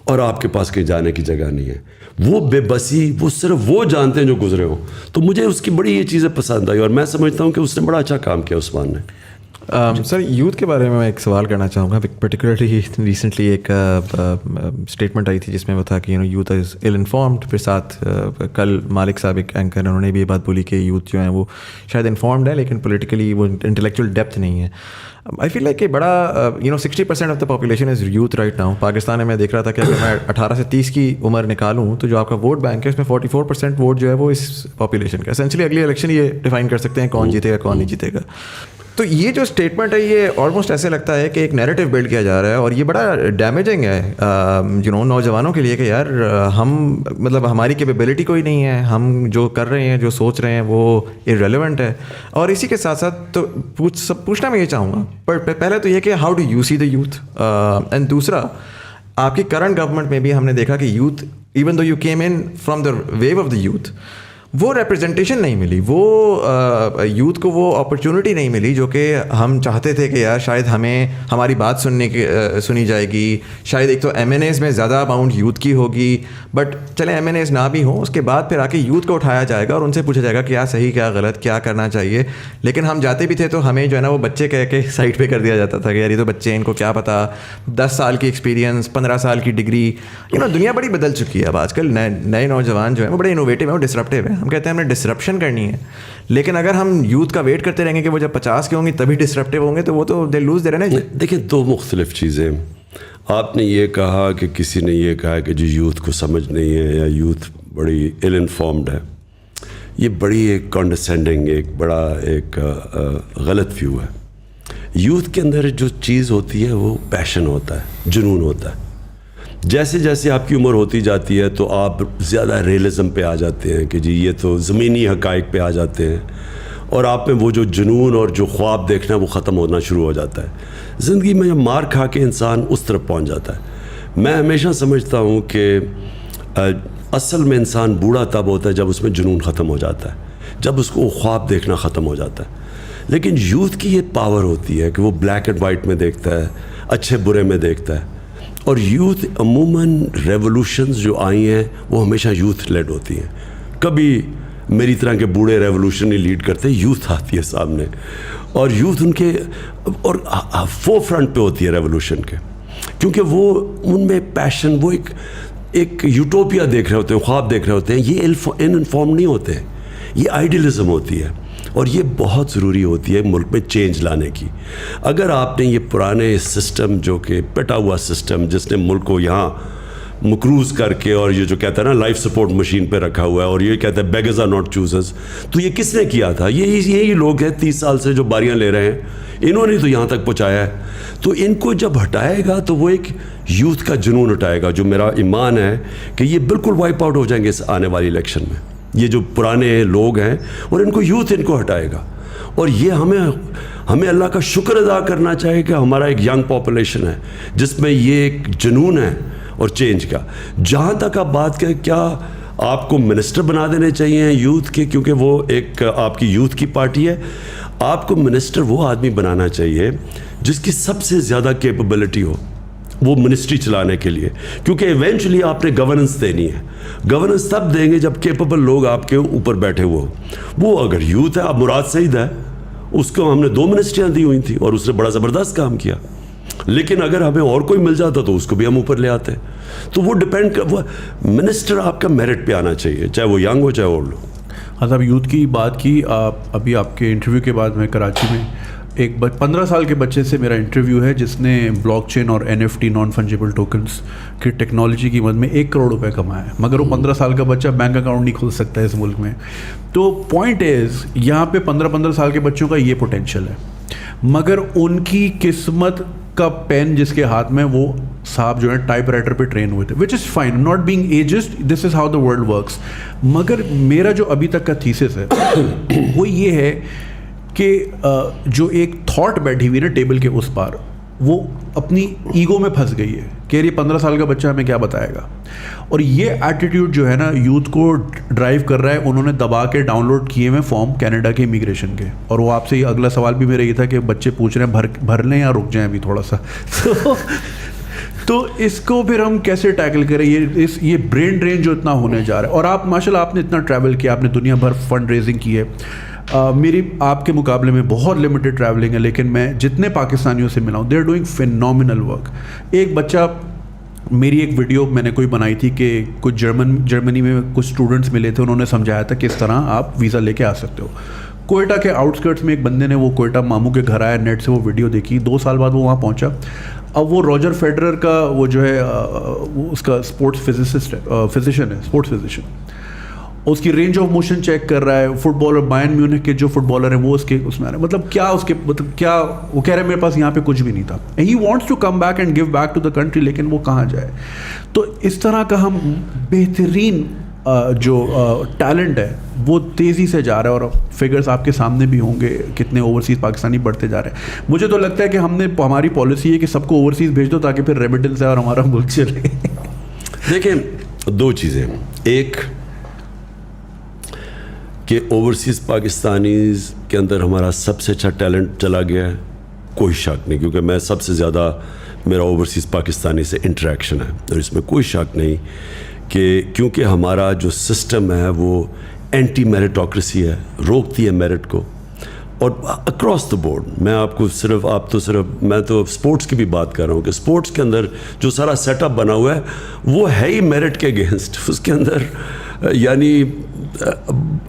C: اور آپ کے پاس کہیں جانے کی جگہ نہیں ہے, وہ بے بسی وہ صرف وہ جانتے ہیں جو گزرے ہوں. تو مجھے اس کی بڑی یہ چیزیں پسند آئی, اور میں سمجھتا ہوں کہ اس نے بڑا اچھا کام کیا عثمان نے.
A: سر یوتھ کے بارے میں ایک سوال کرنا چاہوں گا. پرٹیکولرلی ریسنٹلی ایک اسٹیٹمنٹ آئی تھی جس میں وہ تھا کہ یوتھ از ایل انفارمڈ. پھر ساتھ کل مالک صاحب ایک اینکر انہوں نے بھی یہ بات بولی کہ یوتھ جو ہیں وہ شاید انفارمڈ ہے لیکن پولیٹیکلی وہ انٹلیکچوئل ڈیپتھ نہیں ہے. آئی فیل لائک کہ بڑا 60% of the population is youth right now. Pakistan میں دیکھ رہا تھا کہ اگر میں 18 سے 30 کی عمر نکالوں تو جو آپ کا ووٹ بینک ہے اس میں 44% ووٹ جو ہے وہ اس پاپولیشن کا. اسینشلی اگلی الیکشن یہ ڈیفائن کر سکتے ہیں کون جیتے گا کون نہیں جیتے گا. تو یہ جو اسٹیٹمنٹ ہے یہ آلموسٹ ایسے لگتا ہے کہ ایک نیریٹو بلڈ کیا جا رہا ہے, اور یہ بڑا ڈیمیجنگ ہے نوجوانوں کے لیے کہ یار ہم مطلب ہماری کیپیبلٹی کوئی نہیں ہے, ہم جو کر رہے ہیں جو سوچ رہے ہیں وہ ارریلیونٹ ہے. اور اسی کے ساتھ ساتھ تو پوچھنا میں یہ چاہوں گا, پر پہلے تو یہ کہ how do you see the youth, and دوسرا آپ کی کرنٹ گورنمنٹ میں بھی ہم نے دیکھا کہ youth even though you came in from the view of the youth, وہ ریپرزنٹیشن نہیں ملی, وہ یوتھ کو وہ اپرچونٹی نہیں ملی جو کہ ہم چاہتے تھے کہ یار شاید ہمیں ہماری بات سنی جائے گی. شاید ایک تو ایم این ایز میں زیادہ اماؤنٹ یوتھ کی ہوگی, بٹ چلیں ایم این ایز نہ بھی ہوں, اس کے بعد پھر آ کے یوتھ کو اٹھایا جائے گا اور ان سے پوچھا جائے گا کیا صحیح کیا غلط کیا کرنا چاہیے. لیکن ہم جاتے بھی تھے تو ہمیں جو ہے نا وہ بچے کہہ کے سائڈ پہ کر دیا جاتا تھا کہ یار یہ تو بچے ان کو کیا پتہ, 10 سال کی ایکسپیرینس 15 سال کی ڈگری. دنیا بڑی بدل چکی ہے اب, آج کل نئے نوجوان جو ہیں وہ بڑے انوویٹیو ہیں, وہ ڈسرپٹیو ہیں. ہم کہتے ہیں ہم نے ڈسرپشن کرنی ہے, لیکن اگر ہم یوتھ کا ویٹ کرتے رہیں گے کہ وہ جب 50 کے ہوں گے تبھی ڈسرپٹیو ہوں گے تو وہ تو دے لوز دے رہے ہیں.
C: دیکھیں دو مختلف چیزیں. آپ نے یہ کہا کہ کسی نے یہ کہا کہ جو یوتھ کو سمجھ نہیں ہے یا یوتھ بڑی ایل انفارمڈ ہے, یہ بڑی ایک کانڈسینڈنگ ایک غلط ویو ہے. یوتھ کے اندر جو چیز ہوتی ہے وہ پیشن ہوتا ہے, جنون ہوتا ہے. جیسے جیسے آپ کی عمر ہوتی جاتی ہے تو آپ زیادہ ریئلزم پہ آ جاتے ہیں کہ جی یہ تو زمینی حقائق پہ آ جاتے ہیں, اور آپ میں وہ جو جنون اور جو خواب دیکھنا وہ ختم ہونا شروع ہو جاتا ہے. زندگی میں مار کھا کے انسان اس طرف پہنچ جاتا ہے. میں ہمیشہ سمجھتا ہوں کہ اصل میں انسان بوڑھا تب ہوتا ہے جب اس میں جنون ختم ہو جاتا ہے, جب اس کو خواب دیکھنا ختم ہو جاتا ہے. لیکن یوتھ کی یہ پاور ہوتی ہے کہ وہ بلیک اینڈ وائٹ میں دیکھتا ہے, اچھے برے میں دیکھتا ہے. اور یوتھ عموماً ریولوشنز جو آئی ہیں وہ ہمیشہ یوتھ لیڈ ہوتی ہیں. کبھی میری طرح کے بوڑھے ریولوشن نہیں لیڈ کرتے, یوتھ آتی ہے سامنے, اور یوتھ ان کے اور فور فرنٹ پہ ہوتی ہے ریولوشن کے, کیونکہ وہ ان میں پیشن, وہ ایک یوٹوپیا دیکھ رہے ہوتے ہیں, خواب دیکھ رہے ہوتے ہیں. یہ انفارم نہیں ہوتے ہیں, یہ آئیڈیلزم ہوتی ہے, اور یہ بہت ضروری ہوتی ہے ملک میں چینج لانے کی. اگر آپ نے یہ پرانے سسٹم جو کہ پٹا ہوا سسٹم جس نے ملک کو یہاں مقروض کر کے, اور یہ جو کہتا ہے نا لائف سپورٹ مشین پہ رکھا ہوا ہے, اور یہ کہتا ہے بیگز آر ناٹ چوزرز, تو یہ کس نے کیا تھا؟ یہی لوگ ہیں 30 سال سے جو باریاں لے رہے ہیں, انہوں نے تو یہاں تک پہنچایا ہے. تو ان کو جب ہٹائے گا تو وہ ایک یوتھ کا جنون ہٹائے گا, جو میرا ایمان ہے کہ یہ بالکل وائپ آؤٹ ہو جائیں گے اس آنے والی الیکشن میں. یہ جو پرانے لوگ ہیں اور ان کو یوتھ ان کو ہٹائے گا. اور یہ ہمیں اللہ کا شکر ادا کرنا چاہیے کہ ہمارا ایک ینگ پاپولیشن ہے جس میں یہ ایک جنون ہے اور چینج کا. جہاں تک آپ بات کریں کیا آپ کو منسٹر بنا دینے چاہیے یوتھ کے, کیونکہ وہ ایک آپ کی یوتھ کی پارٹی ہے, آپ کو منسٹر وہ آدمی بنانا چاہیے جس کی سب سے زیادہ کیپبلٹی ہو وہ منسٹری چلانے کے لیے, کیونکہ ایونچولی آپ نے گورننس دینی ہے. گورننس تب دیں گے جب کیپبل لوگ آپ کے اوپر بیٹھے ہوئے ہو. وہ اگر یوتھ ہے, اب مراد سعید ہے, اس کو ہم نے 2 منسٹریاں دی ہوئی تھیں اور اس نے بڑا زبردست کام کیا, لیکن اگر ہمیں اور کوئی مل جاتا تو اس کو بھی ہم اوپر لے آتے. تو وہ ڈپینڈ وہ منسٹر آپ کا میرٹ پہ آنا چاہیے, چاہے وہ ینگ ہو چاہے اولڈ ہو.
B: ہاں صاحب, یوتھ کی بات کی ابھی آپ کے انٹرویو کے بعد میں کراچی میں ایک 15 سال کے بچے سے میرا انٹرویو ہے جس نے بلاک چین اور NFT نان فنجیبل ٹوکنس کی ٹیکنالوجی کی مدد میں 1 کروڑ روپے کمایا ہے, مگر وہ 15 سال کا بچہ بینک اکاؤنٹ نہیں کھول سکتا ہے اس ملک میں. تو پوائنٹ از یہاں پہ 15 سال کے بچوں کا یہ پوٹینشیل ہے, مگر ان کی قسمت کا پین جس کے ہاتھ میں, وہ صاحب جو ہے ٹائپ رائٹر پہ ٹرین ہوئے تھے, which is fine, not being adjusted, this is how the world works. مگر میرا جو ابھی تک کا تھیسس ہے وہ یہ ہے کہ جو ایک تھاٹ بیٹھی ہوئی نا ٹیبل کے اس پار, وہ اپنی ایگو میں پھنس گئی ہے کہ یہ 15 سال کا بچہ ہمیں کیا بتائے گا. اور یہ ایٹیٹیوڈ جو ہے نا یوتھ کو ڈرائیو کر رہا ہے. انہوں نے دبا کے ڈاؤن لوڈ کیے ہوئے فارم کینیڈا کے امیگریشن کے, اور وہ آپ سے اگلا سوال بھی میرا یہ تھا کہ بچے پوچھ رہے ہیں بھر لیں یا رک جائیں ابھی تھوڑا سا. تو اس کو پھر ہم کیسے ٹیکل کریں, یہ برین ڈرین جو اتنا ہونے جا رہا ہے. اور آپ ماشاء اللہ آپ نے اتنا ٹریول کیا, آپ نے دنیا بھر فنڈ ریزنگ کی ہے. میری آپ کے مقابلے میں بہت لمیٹڈ ٹریولنگ ہے, لیکن میں جتنے پاکستانیوں سے ملا ہوں they are doing phenomenal work. ایک بچہ, میری ایک ویڈیو میں نے کوئی بنائی تھی کہ کچھ جرمنی میں کچھ اسٹوڈنٹس ملے تھے, انہوں نے سمجھایا تھا کس طرح آپ ویزا لے کے آ سکتے ہو. کوئٹہ کے آؤٹسکرٹس میں ایک بندے نے, وہ کوئٹہ ماموں کے گھر آیا, نیٹ سے وہ ویڈیو دیکھی, 2 سال بعد وہ وہاں پہنچا. اب وہ روجر فیڈرر کا وہ جو ہے اس کا اسپورٹس فزیشین ہے, اسپورٹس فزیشین, اس کی رینج آف موشن چیک کر رہا ہے. فٹ بالر بائرن میونخ کے جو فٹ بالر ہیں وہ اس میں آ رہے ہیں. مطلب کیا وہ کہہ رہے ہیں میرے پاس یہاں پہ کچھ بھی نہیں تھا. He wants to come back and give back to the country, لیکن وہ کہاں جائے. تو اس طرح کا ہم بہترین جو ٹیلنٹ ہے وہ تیزی سے جا رہا ہے, اور فگرز آپ کے سامنے بھی ہوں گے کتنے اوورسیز پاکستانی بڑھتے جا رہے ہیں. مجھے تو لگتا ہے کہ ہماری پالیسی ہے کہ سب کو اوورسیز بھیج دو تاکہ پھر ریمیٹنس ہے اور ہمارا ملک چلے.
C: دیکھیں 2 چیزیں, ایک کہ اوورسیز پاکستانیز کے اندر ہمارا سب سے اچھا ٹیلنٹ چلا گیا ہے, کوئی شک نہیں, کیونکہ میں سب سے زیادہ میرا اوورسیز پاکستانی سے انٹریکشن ہے, اور اس میں کوئی شک نہیں کہ کیونکہ ہمارا جو سسٹم ہے وہ اینٹی میرٹوکریسی ہے, روکتی ہے میرٹ کو. اور اکراس دا بورڈ میں آپ کو میں تو اسپورٹس کی بھی بات کر رہا ہوں کہ اسپورٹس کے اندر جو سارا سیٹ اپ بنا ہوا ہے وہ ہے ہی میرٹ کے اگینسٹ. اس کے اندر یعنی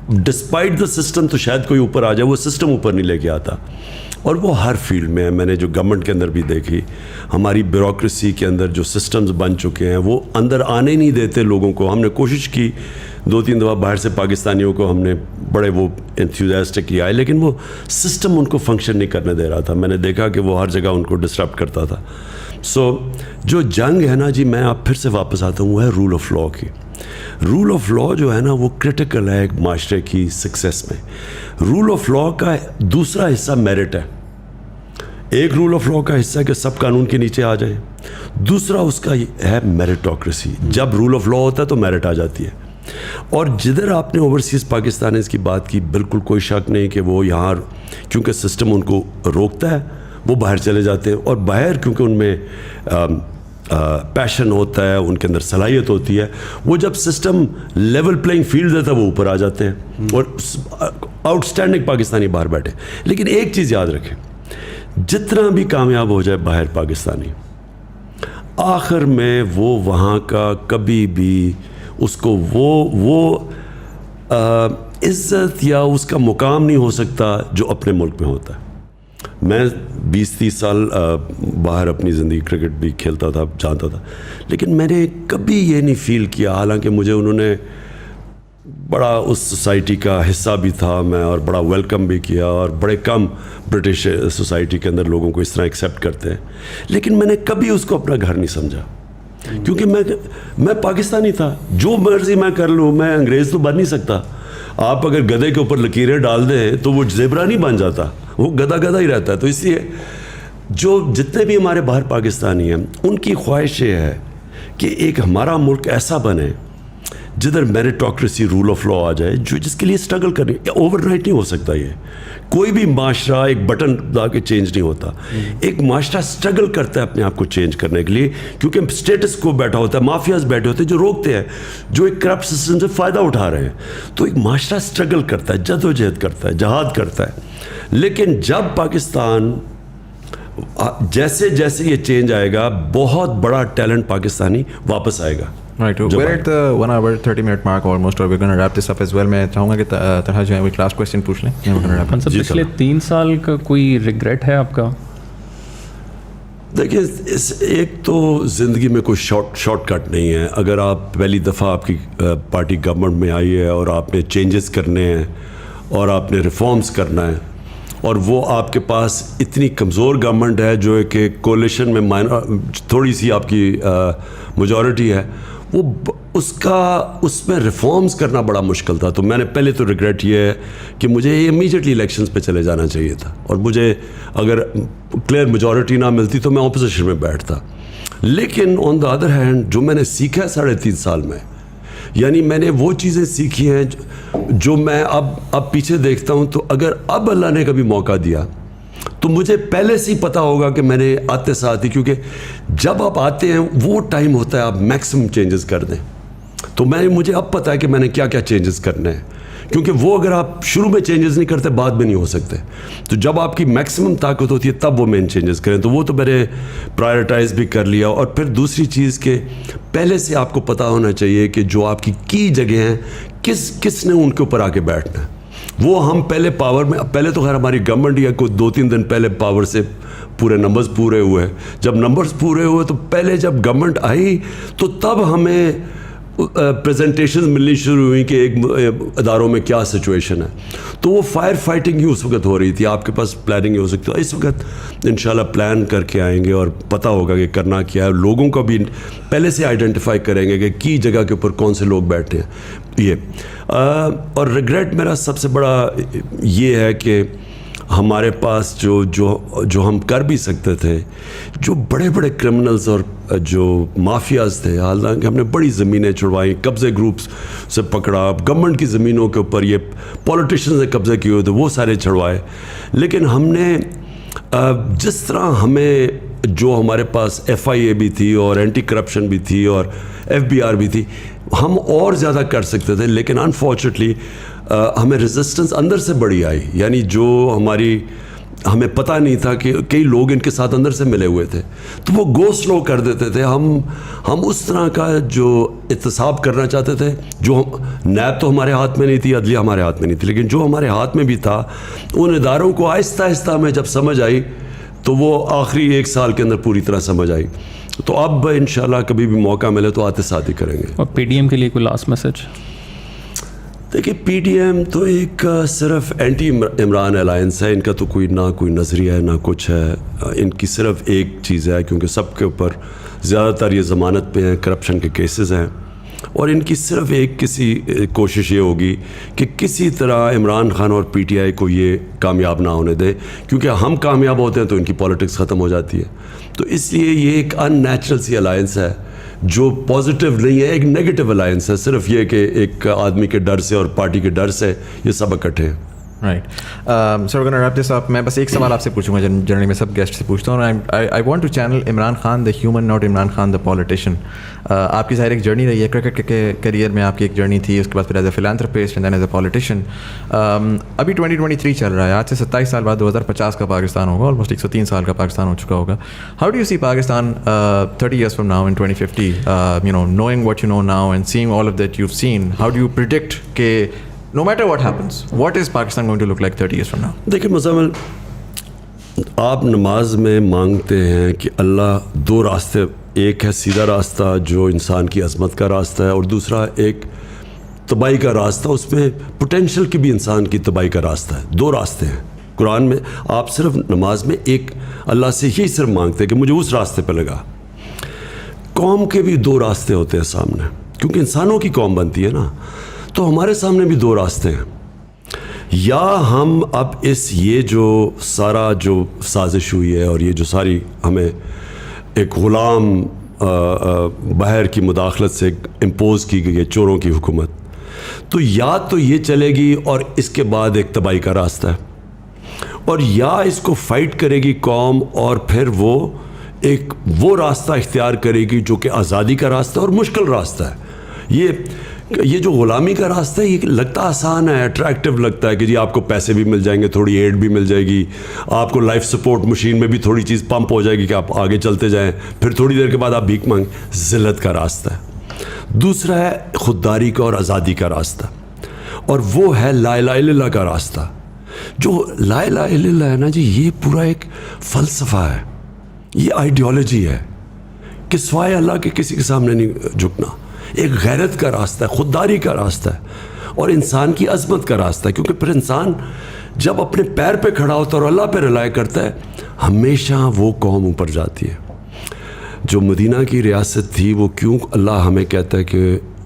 C: ڈسپائٹ دا سسٹم تو شاید کوئی اوپر آ جائے, وہ سسٹم اوپر نہیں لے کے آتا. اور وہ ہر فیلڈ میں ہے. میں نے جو گورنمنٹ کے اندر بھی دیکھی, ہماری بیوروکریسی کے اندر جو سسٹمز بن چکے ہیں وہ اندر آنے نہیں دیتے لوگوں کو. ہم نے کوشش کی 2-3 دفعہ باہر سے پاکستانیوں کو ہم نے بڑے وہ انتھیوزیاسٹکلی آئے, لیکن وہ سسٹم ان کو فنکشن نہیں کرنے دے رہا تھا. میں نے دیکھا کہ وہ ہر جگہ ان کو ڈسٹرب کرتا تھا. سو جو جنگ ہے نا جی, میں اب پھر سے واپس آتا ہوں, وہ ہے رول آف لاء کی. رول آف لاء جو ہے نا وہ کرٹیکل ہے ایک معاشرے کی سکسیس میں. رول آف لاء کا دوسرا حصہ میرٹ ہے. ایک رول آف لاء کا حصہ ہے کہ سب قانون کے نیچے آ جائیں, دوسرا اس کا ہے میرٹوکریسی. جب رول آف لاء ہوتا ہے تو میرٹ آ جاتی ہے. اور جدھر آپ نے اوورسیز پاکستانیز کی بات کی, بالکل کوئی شک نہیں کہ وہ یہاں کیونکہ سسٹم ان کو روکتا ہے وہ باہر چلے جاتے ہیں, اور باہر کیونکہ ان میں پیشن ہوتا ہے, ان کے اندر صلاحیت ہوتی ہے, وہ جب سسٹم لیول پلینگ فیلڈ دیتا ہے وہ اوپر آ جاتے ہیں, اور آؤٹ اسٹینڈنگ پاکستانی باہر بیٹھے. لیکن ایک چیز یاد رکھیں, جتنا بھی کامیاب ہو جائے باہر پاکستانی, آخر میں وہ وہاں کا کبھی بھی اس کو وہ عزت یا اس کا مقام نہیں ہو سکتا جو اپنے ملک میں ہوتا ہے. میں 20-30 سال باہر اپنی زندگی کرکٹ بھی کھیلتا تھا, جانتا تھا, لیکن میں نے کبھی یہ نہیں فیل کیا, حالانکہ مجھے انہوں نے بڑا اس سوسائٹی کا حصہ بھی تھا میں, اور بڑا ویلکم بھی کیا, اور بڑے کم برٹش سوسائٹی کے اندر لوگوں کو اس طرح ایکسیپٹ کرتے ہیں, لیکن میں نے کبھی اس کو اپنا گھر نہیں سمجھا. کیونکہ میں پاکستانی تھا, جو مرضی میں کر لوں, میں انگریز تو بن نہیں سکتا. آپ اگر گدھے کے اوپر لکیریں ڈال دیں تو وہ زیبرا نہیں بن جاتا, وہ گدھا ہی رہتا ہے. تو اس لیے جو جتنے بھی ہمارے باہر پاکستانی ہیں ان کی خواہش یہ ہے کہ ایک ہمارا ملک ایسا بنے جدھر میرٹوکریسی رول آف لاء آ جائے, جس کے لیے اسٹرگل کرنی. اوور نائٹ نہیں ہو سکتا. یہ کوئی بھی معاشرہ ایک بٹن دبا کے چینج نہیں ہوتا. ایک معاشرہ اسٹرگل کرتا ہے اپنے آپ کو چینج کرنے کے لیے, کیونکہ اسٹیٹس کو بیٹھا ہوتا ہے, مافیاز بیٹھے ہوتے ہیں جو روکتے ہیں, جو ایک کرپٹ سسٹم سے فائدہ اٹھا رہے ہیں. تو ایک معاشرہ اسٹرگل کرتا ہے, جدوجہد کرتا ہے, جہاد کرتا ہے. لیکن جب پاکستان جیسے جیسے یہ چینج آئے گا, بہت بڑا ٹیلنٹ پاکستانی واپس آئے گا.
A: Right, we're at the 1 hour 30 minute mark almost, or we're going to wrap this up as well. میں چاہوں گا کہ طرح جو ہے ایک لاسٹ کوشچن پوچھ لیں.
D: پچھلے 3 سال کا کوئی ریگریٹ ہے آپ کا؟
C: دیکھیں, ایک تو زندگی میں کوئی شارٹ کٹ نہیں ہے. اگر آپ پہلی دفعہ آپ کی پارٹی گورنمنٹ میں آئی ہے اور آپ نے چینجز کرنے ہیں اور آپ نے ریفارمز کرنا ہے, اور وہ آپ کے پاس اتنی کمزور گورنمنٹ ہے جو کہ کولیشن میں تھوڑی سی آپ کی میجورٹی ہے, وہ اس میں ریفارمز کرنا بڑا مشکل تھا. تو میں نے پہلے تو ریگریٹ یہ ہے کہ مجھے امیجیٹلی الیکشنز پہ چلے جانا چاہیے تھا, اور مجھے اگر کلیئر میجورٹی نہ ملتی تو میں اپوزیشن میں بیٹھتا. لیکن آن دا ادر ہینڈ جو میں نے سیکھا ہے 3.5 سال میں, یعنی میں نے وہ چیزیں سیکھی ہیں جو میں اب پیچھے دیکھتا ہوں, تو اگر اب اللہ نے کبھی موقع دیا تو مجھے پہلے سے ہی پتہ ہوگا کہ میں نے آتے ساتھ ہی, کیونکہ جب آپ آتے ہیں وہ ٹائم ہوتا ہے آپ میکسیمم چینجز کر دیں. تو مجھے اب پتہ ہے کہ میں نے کیا کیا چینجز کرنے ہیں, کیونکہ وہ اگر آپ شروع میں چینجز نہیں کرتے بعد میں نہیں ہو سکتے. تو جب آپ کی میکسیمم طاقت ہوتی ہے تب وہ مین چینجز کریں. تو وہ تو میں نے پرائرٹائز بھی کر لیا. اور پھر دوسری چیز کہ پہلے سے آپ کو پتہ ہونا چاہیے کہ جو آپ کی جگہ ہیں کس نے ان کے اوپر آ کے بیٹھنا ہے. وہ ہم پہلے پاور میں, پہلے تو خیر ہماری گورنمنٹ یا کوئی 2-3 دن پہلے پاور سے پورے نمبرز پورے ہوئے. جب نمبرز پورے ہوئے تو پہلے جب گورنمنٹ آئی تو تب ہمیں پریزنٹیشنز ملنی شروع ہوئی کہ ایک اداروں میں کیا سچویشن ہے. تو وہ فائر فائٹنگ ہی اس وقت ہو رہی تھی. آپ کے پاس پلاننگ ہی ہو سکتی ہے. اس وقت انشاءاللہ پلان کر کے آئیں گے اور پتہ ہوگا کہ کرنا کیا ہے. لوگوں کو بھی پہلے سے آئیڈینٹیفائی کریں گے کہ کی جگہ کے اوپر کون سے لوگ بیٹھے ہیں. یہ اور ریگریٹ میرا سب سے بڑا یہ ہے کہ ہمارے پاس جو ہم کر بھی سکتے تھے, جو بڑے بڑے کرمنلز اور جو مافیاز تھے, حالانکہ ہم نے بڑی زمینیں چھڑوائیں, قبضے گروپس سے پکڑا, گورنمنٹ کی زمینوں کے اوپر یہ پولیٹیشنز نے قبضے کیے ہوئے تھے وہ سارے چھڑوائے. لیکن ہم نے جس طرح ہمیں جو ہمارے پاس FIA بھی تھی اور اینٹی کرپشن بھی تھی اور FBR بھی تھی, ہم اور زیادہ کر سکتے تھے. لیکن انفارچونیٹلی ہمیں ریزسٹنس اندر سے بڑی آئی. یعنی جو ہمیں پتہ نہیں تھا کہ کئی لوگ ان کے ساتھ اندر سے ملے ہوئے تھے, تو وہ گو سلو کر دیتے تھے. ہم اس طرح کا جو احتساب کرنا چاہتے تھے, جو نیب تو ہمارے ہاتھ میں نہیں تھی, عدلیہ ہمارے ہاتھ میں نہیں تھی, لیکن جو ہمارے ہاتھ میں بھی تھا ان اداروں کو آہستہ آہستہ ہمیں جب سمجھ آئی تو وہ آخری 1 سال کے اندر پوری طرح سمجھ آئی. تو اب انشاءاللہ کبھی بھی موقع ملے تو آتے ساتھ ہی کریں گے.
D: اور PDM کے لیے کوئی لاسٹ میسج؟
C: دیکھیے PDM تو ایک صرف اینٹی عمران الائنس ہے. ان کا تو کوئی نظریہ ہے نہ کچھ ہے. ان کی صرف ایک چیز ہے, کیونکہ سب کے اوپر زیادہ تر یہ ضمانت پہ ہیں, کرپشن کے کیسز ہیں, اور ان کی صرف کسی کوشش یہ ہوگی کہ کسی طرح عمران خان اور PTI کو یہ کامیاب نہ ہونے دے, کیونکہ ہم کامیاب ہوتے ہیں تو ان کی پالیٹکس ختم ہو جاتی ہے. تو اس لیے یہ ایک ان نیچرل سی الائنس ہے جو پازیٹیو نہیں ہے, ایک نیگیٹو الائنس ہے. صرف یہ کہ ایک آدمی کے ڈر سے اور پارٹی کے ڈر سے یہ سب اکٹھے ہیں.
A: رائٹ سر, اگر ریپ دس اپ, میں بس ایک سوال آپ سے پوچھوں گا, جنرلی میں سب گیسٹ سے پوچھتا ہوں. I want to channel Imran Khan the human, not Imran Khan the politician. آپ کی ظاہر ایک جرنی رہی ہے, کرکٹ کے کریئر میں آپ کی ایک جرنی تھی, اس کے بعد پھر as a philanthropist and then as a politician. ابھی 2023 چل رہا ہے, آج سے 27 سال بعد 2050 کا پاکستان ہوگا, آلموسٹ 103 سال کا پاکستان ہو چکا ہوگا. How do you see Pakistan 30 years from now in 2050, knowing what you know now and seeing all of that you've seen, how do you predict کہ no matter what happens, what is Pakistan going to look like 30 years from now?
C: دیکھیں مزمل, آپ نماز میں مانگتے ہیں کہ اللہ 2 راستے, ایک ہے سیدھا راستہ جو انسان کی عظمت کا راستہ ہے, اور دوسرا ایک تباہی کا راستہ, اس میں پوٹینشیل کی بھی انسان کی تباہی کا راستہ ہے. 2 راستے ہیں قرآن میں. آپ صرف نماز میں ایک اللہ سے یہی صرف مانگتے ہیں کہ مجھے اس راستے پہ لگا. قوم کے بھی 2 راستے ہوتے ہیں سامنے, کیونکہ انسانوں کی قوم بنتی ہے نا, تو ہمارے سامنے بھی 2 راستے ہیں. یا ہم اب یہ جو سارا جو سازش ہوئی ہے اور یہ جو ساری ہمیں ایک غلام باہر کی مداخلت سے امپوز کی گئی ہے چوروں کی حکومت, تو یا تو یہ چلے گی اور اس کے بعد ایک تباہی کا راستہ ہے, اور یا اس کو فائٹ کرے گی قوم اور پھر وہ راستہ اختیار کرے گی جو کہ آزادی کا راستہ اور مشکل راستہ ہے. یہ جو غلامی کا راستہ ہے یہ لگتا آسان ہے, اٹریکٹیو لگتا ہے کہ جی آپ کو پیسے بھی مل جائیں گے, تھوڑی ایڈ بھی مل جائے گی, آپ کو لائف سپورٹ مشین میں بھی تھوڑی چیز پمپ ہو جائے گی کہ آپ آگے چلتے جائیں, پھر تھوڑی دیر کے بعد آپ بھیک مانگیں. ذلت کا راستہ ہے. دوسرا ہے خودداری کا اور آزادی کا راستہ, اور وہ ہے لا الہ الا اللہ کا راستہ. جو لا الہ الا اللہ ہے نا جی, یہ پورا ایک فلسفہ ہے, یہ آئیڈیالوجی ہے کہ سوائے اللہ کے کسی کے سامنے نہیں جھکنا. ایک غیرت کا راستہ ہے, خودداری کا راستہ ہے, اور انسان کی عظمت کا راستہ ہے. کیونکہ پھر انسان جب اپنے پیر پہ کھڑا ہوتا ہے اور اللہ پہ رلائے کرتا ہے, ہمیشہ وہ قوم اوپر جاتی ہے. جو مدینہ کی ریاست تھی وہ کیوں اللہ ہمیں کہتا ہے کہ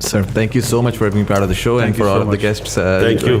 A: Sir, thank you so much for being part of the show and for all of the guests,
C: Thank you.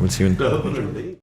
A: we'll see you.